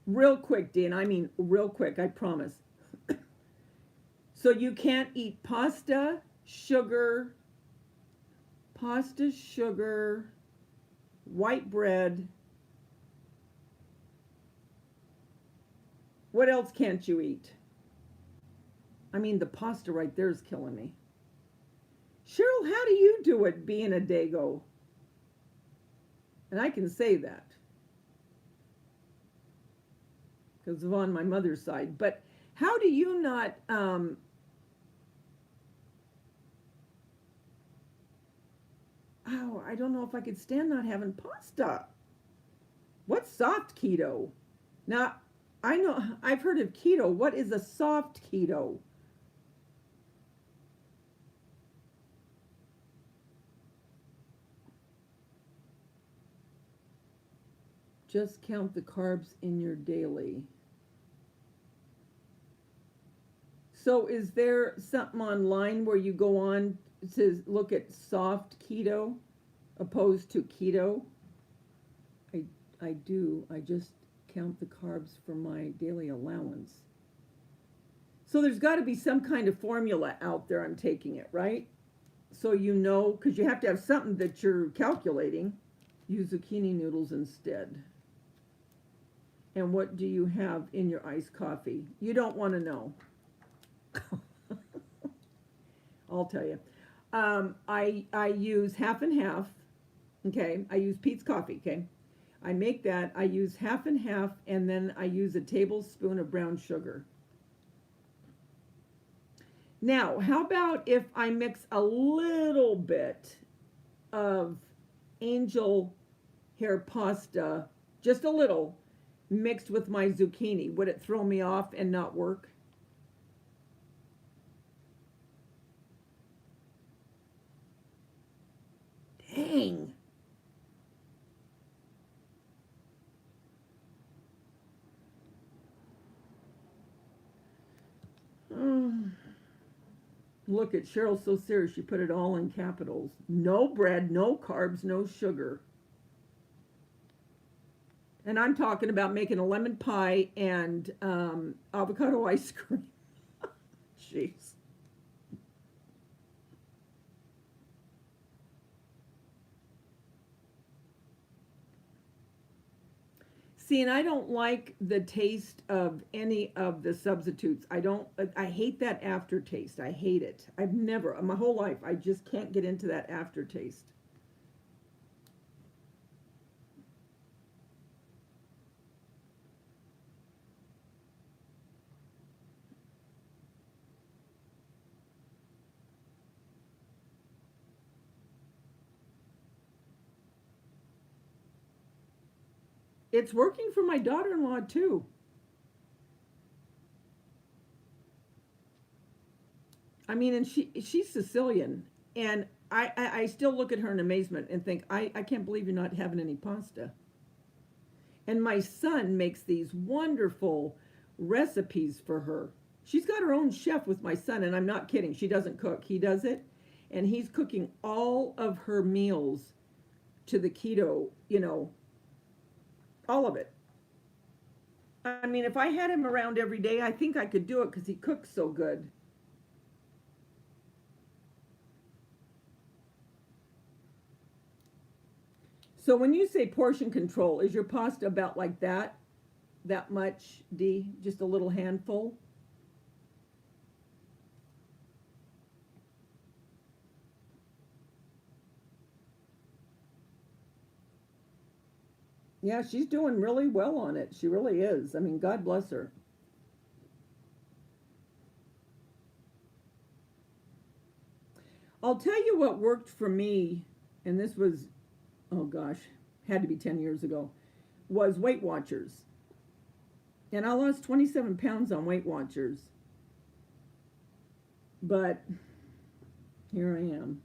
Real quick, Dee, and I mean real quick, I promise. So you can't eat pasta, sugar, white bread. What else can't you eat? I mean, the pasta right there is killing me. Cheryl, how do you do it being a Dago? And I can say that because of on my mother's side. But how do you not, I don't know if I could stand not having pasta. What's soft keto? Now, I know, I've heard of keto. What is a soft keto? Just count the carbs in your daily. So is there something online where you go on to look at soft keto opposed to keto? I do. I just count the carbs for my daily allowance. So there's got to be some kind of formula out there I'm taking it, right? So you know, because you have to have something that you're calculating. Use zucchini noodles instead. And what do you have in your iced coffee? You don't want to know. I'll tell you. I use half and half. Okay, I use Pete's coffee. Okay, I make that. I use half and half, and then I use a tablespoon of brown sugar. Now, how about if I mix a little bit of angel hair pasta, just a little, mixed with my zucchini? Would it throw me off and not work? Dang. Look at Cheryl, so serious. She put it all in capitals. No bread, no carbs, no sugar. And I'm talking about making a lemon pie and avocado ice cream. Jeez. See, and I don't like the taste of any of the substitutes. I hate that aftertaste. I hate it. I've never, my whole life, I just can't get into that aftertaste. It's working for my daughter-in-law too. I mean, and she's Sicilian, and I still look at her in amazement and think, I can't believe you're not having any pasta. And my son makes these wonderful recipes for her. She's got her own chef with my son, and I'm not kidding. She doesn't cook. He does it, and he's cooking all of her meals to the keto, all of it. I mean, if I had him around every day, I think I could do it because he cooks so good. So when you say portion control, is your pasta about like that? That much, D? Just a little handful? Yeah, she's doing really well on it. She really is. I mean, God bless her. I'll tell you what worked for me, and this was, oh gosh, had to be 10 years ago, was Weight Watchers. And I lost 27 pounds on Weight Watchers. But here I am.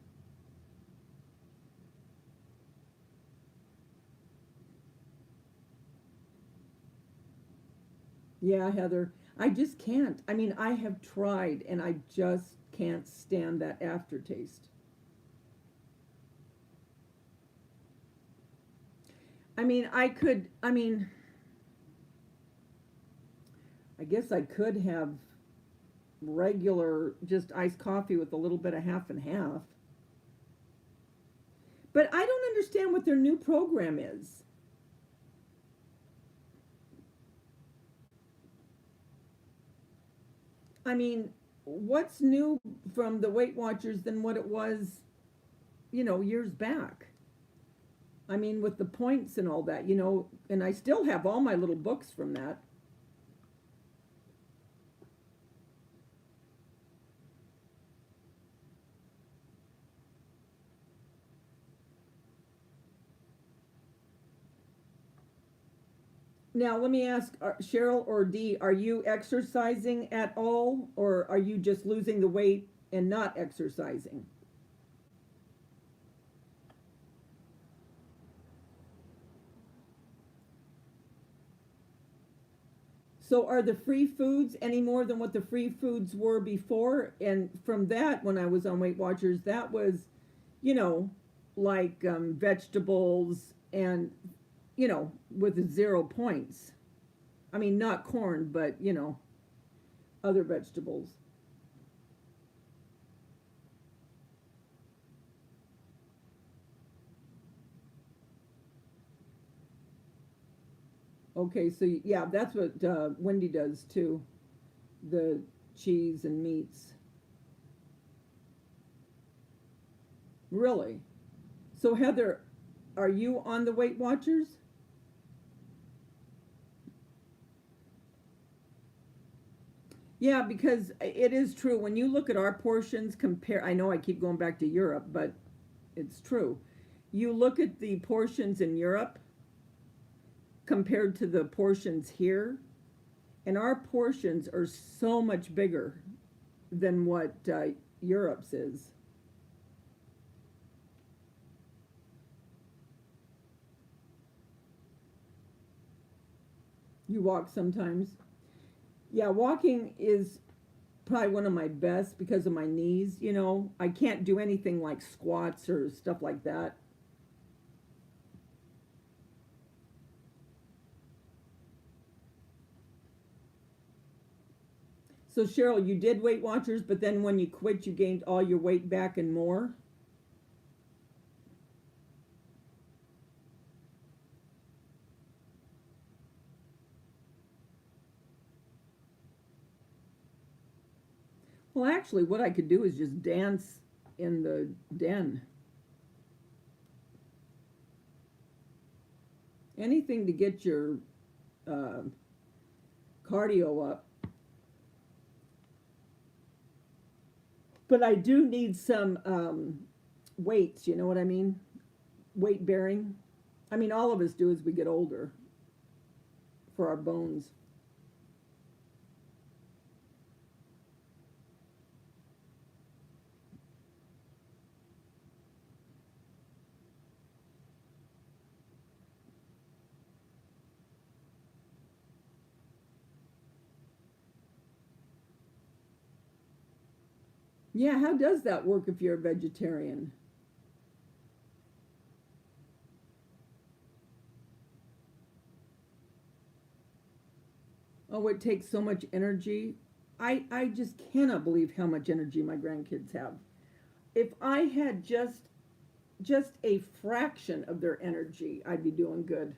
Yeah, Heather, I just can't. I mean, I have tried and I just can't stand that aftertaste. I guess I could have regular, just iced coffee with a little bit of half and half. But I don't understand what their new program is. I mean, what's new from the Weight Watchers than what it was, years back? I mean, with the points and all that, and I still have all my little books from that. Now, let me ask Cheryl or Dee, are you exercising at all, or are you just losing the weight and not exercising? So are the free foods any more than what the free foods were before? And from that, when I was on Weight Watchers, that was, you know, like vegetables and, with 0 points. I mean, not corn, but, other vegetables. Okay, so yeah, that's what Wendy does too. The cheese and meats. Really? So Heather, are you on the Weight Watchers? Yeah, because it is true. When you look at our portions, I know I keep going back to Europe, but it's true. You look at the portions in Europe compared to the portions here, and our portions are so much bigger than what Europe's is. You walk sometimes. Yeah, walking is probably one of my best because of my knees. I can't do anything like squats or stuff like that. So Cheryl, you did Weight Watchers, but then when you quit, you gained all your weight back and more. Well, actually, what I could do is just dance in the den. Anything to get your uh, cardio up. But I do need some weights, you know what I mean? Weight bearing. I mean, all of us do as we get older for our bones. Yeah, how does that work if you're a vegetarian? Oh, it takes so much energy. I just cannot believe how much energy my grandkids have. If I had just a fraction of their energy, I'd be doing good.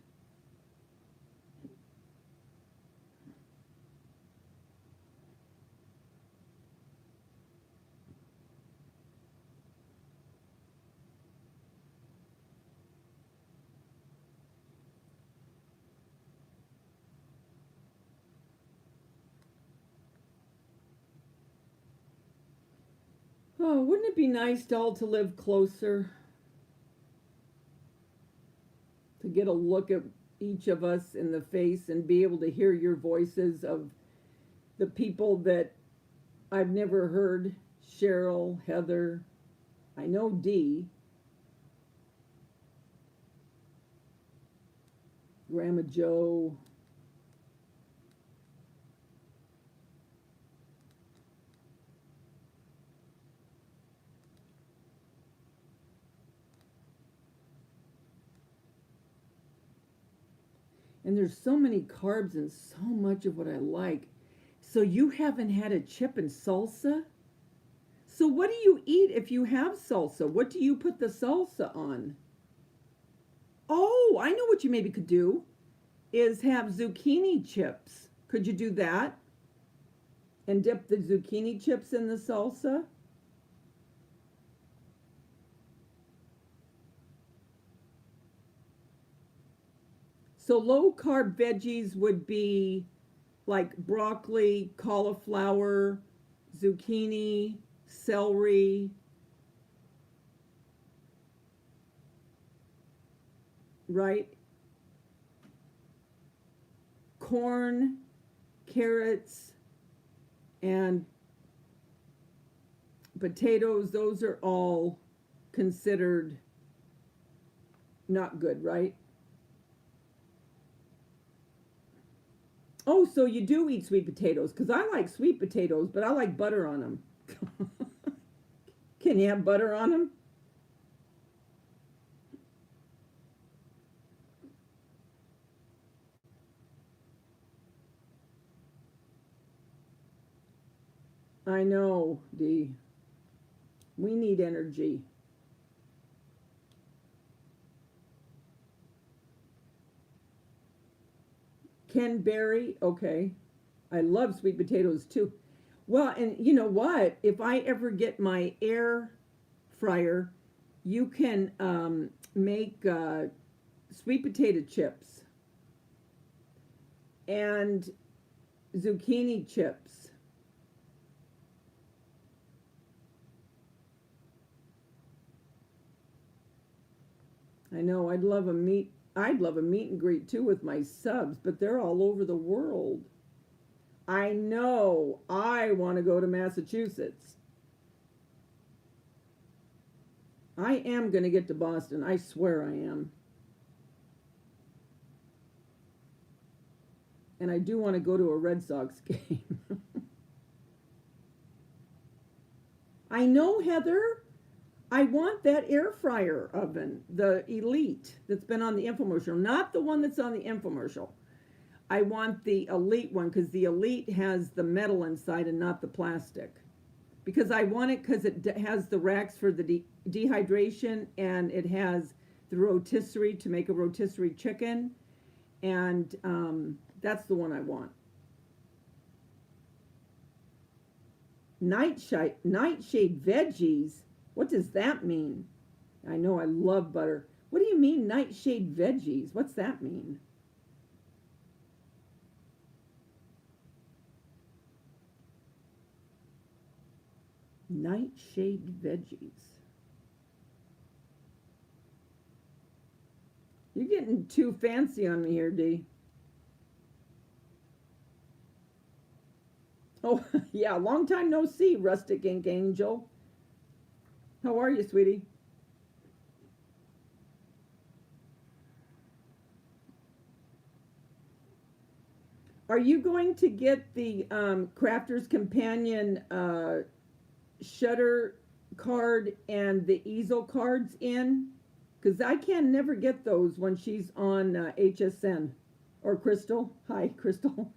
Oh, wouldn't it be nice all to live closer, to get a look at each of us in the face and be able to hear your voices of the people that I've never heard? Cheryl, Heather, I know Dee, Grandma Joe. And there's so many carbs and so much of what I like. So you haven't had a chip and salsa? So what do you eat if you have salsa? What do you put the salsa on? Oh, I know what you maybe could do is have zucchini chips. Could you do that? And dip the zucchini chips in the salsa? So low carb veggies would be like broccoli, cauliflower, zucchini, celery, right? Corn, carrots, and potatoes. Those are all considered not good, right? Oh, so you do eat sweet potatoes? Because I like sweet potatoes, but I like butter on them. Can you have butter on them? I know, Dee. We need energy. Ken Berry, okay. I love sweet potatoes too. Well, and you know what? If I ever get my air fryer, you can make sweet potato chips and zucchini chips. I know I'd love a meet and greet too with my subs, but they're all over the world. I know I want to go to Massachusetts. I am going to get to Boston. I swear I am. And I do want to go to a Red Sox game. I know, Heather. I want that air fryer oven, the Elite that's been on the infomercial, not the one that's on the infomercial. I want the Elite one because the Elite has the metal inside and not the plastic. Because I want it because it has the racks for the dehydration and it has the rotisserie to make a rotisserie chicken. And that's the one I want. Nightshade veggies. What does that mean? I know I love butter. What do you mean nightshade veggies? What's that mean? Nightshade veggies. You're getting too fancy on me here, Dee. Oh, yeah, long time no see, Rustic Ink Angel. How are you, sweetie? Are you going to get the Crafter's Companion shutter card and the easel cards in? Because I can never get those when she's on HSN. Or Crystal. Hi, Crystal.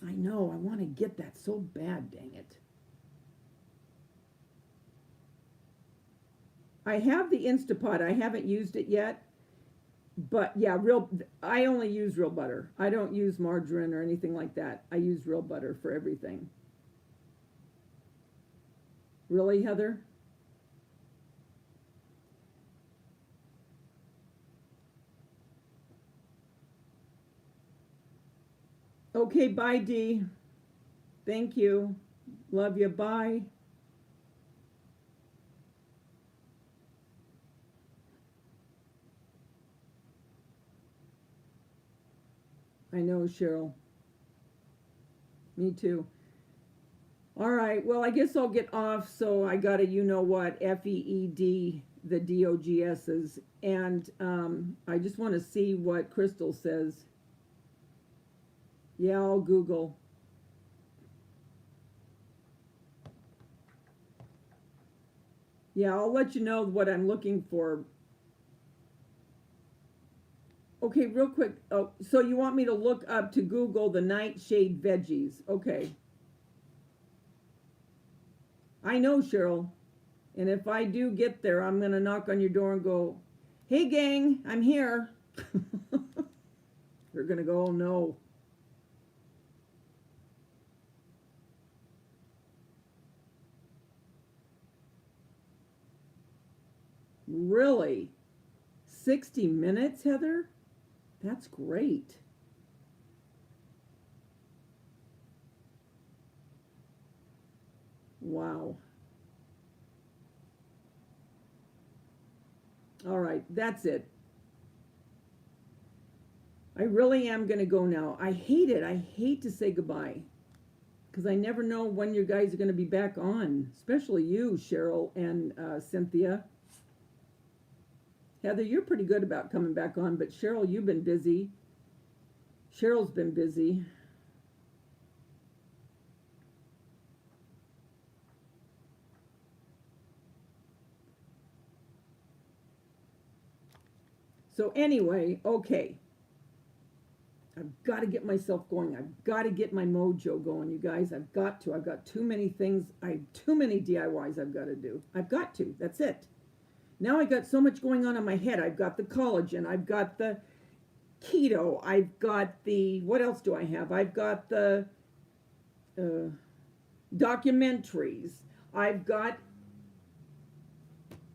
I know, I want to get that so bad, dang it. I have the Instapot. I haven't used it yet. But yeah, I only use real butter. I don't use margarine or anything like that. I use real butter for everything. Really, Heather? Okay, bye, Dee. Thank you. Love you. Bye. I know, Cheryl. Me too. All right. Well, I guess I'll get off. So I got a you know what, FEED, the DOGS's. And I just want to see what Crystal says. Yeah, I'll Google. Yeah, I'll let you know what I'm looking for. Okay, real quick. Oh, so you want me to look up to Google the nightshade veggies? Okay. I know, Cheryl. And if I do get there, I'm going to knock on your door and go, hey, gang, I'm here. They're going to go, oh, no. Really? 60 minutes, Heather? That's great. Wow. All right, that's it. I really am going to go now. I hate it. I hate to say goodbye because I never know when you guys are going to be back on, especially you, Cheryl and Cynthia. Heather, you're pretty good about coming back on, but Cheryl, you've been busy. Cheryl's been busy. So anyway, okay. I've got to get myself going. I've got to get my mojo going, you guys. I've got to. I've got too many things. I have too many DIYs I've got to do. I've got to. That's it. Now I got so much going on in my head. I've got the collagen. I've got the keto. I've got the, what else do I have? I've got the documentaries. I've got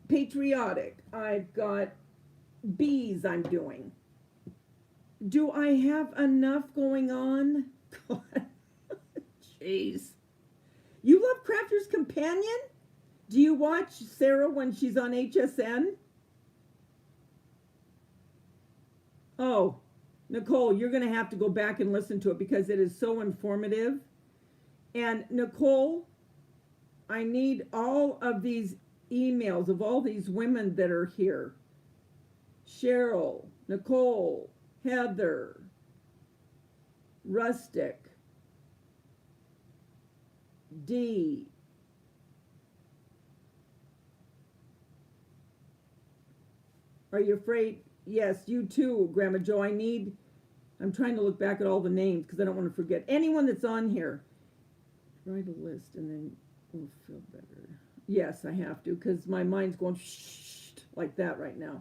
patriotic. I've got bees I'm doing. Do I have enough going on? God. Jeez. You love Crafter's Companion? Do you watch Sarah when she's on HSN? Oh, Nicole, you're going to have to go back and listen to it because it is so informative. And Nicole, I need all of these emails of all these women that are here. Cheryl, Nicole, Heather, Rustic, Dee. Are you afraid? Yes, you too, Grandma Joe. I'm trying to look back at all the names because I don't want to forget anyone that's on here. Write a list and then we'll feel better. Yes, I have to because my mind's going shh like that right now.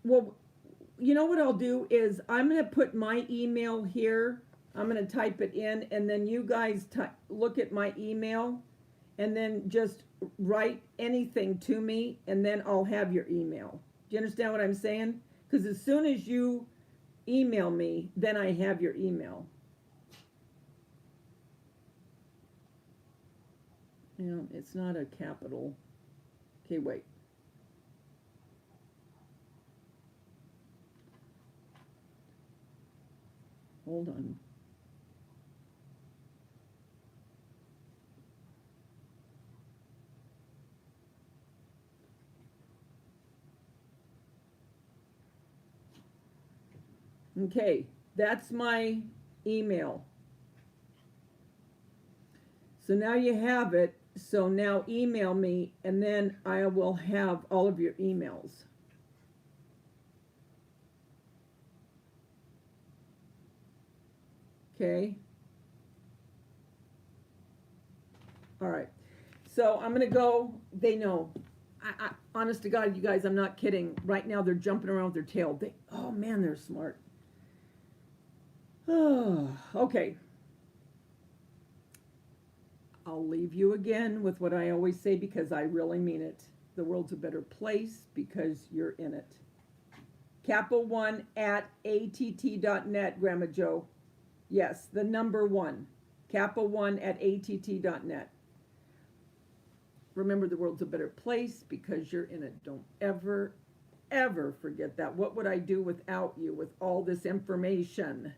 Well, you know what I'll do is I'm gonna put my email here. I'm gonna type it in, and then you guys look at my email, and then just write anything to me, and then I'll have your email. Do you understand what I'm saying? Because as soon as you email me, then I have your email. You it's not a capital. Okay, wait. Hold on. Okay, that's my email. So now you have it. So now email me, and then I will have all of your emails. Okay. All right. So I'm gonna go. They know. Honest to God, you guys, I'm not kidding. Right now, they're jumping around with their tail. Oh man, they're smart. Oh, okay. I'll leave you again with what I always say because I really mean it. The world's a better place because you're in it. Kappa1@att.net, Grandma Joe. Yes, the number 1. Kappa1@att.net. Remember, the world's a better place because you're in it. Don't ever, ever forget that. What would I do without you with all this information?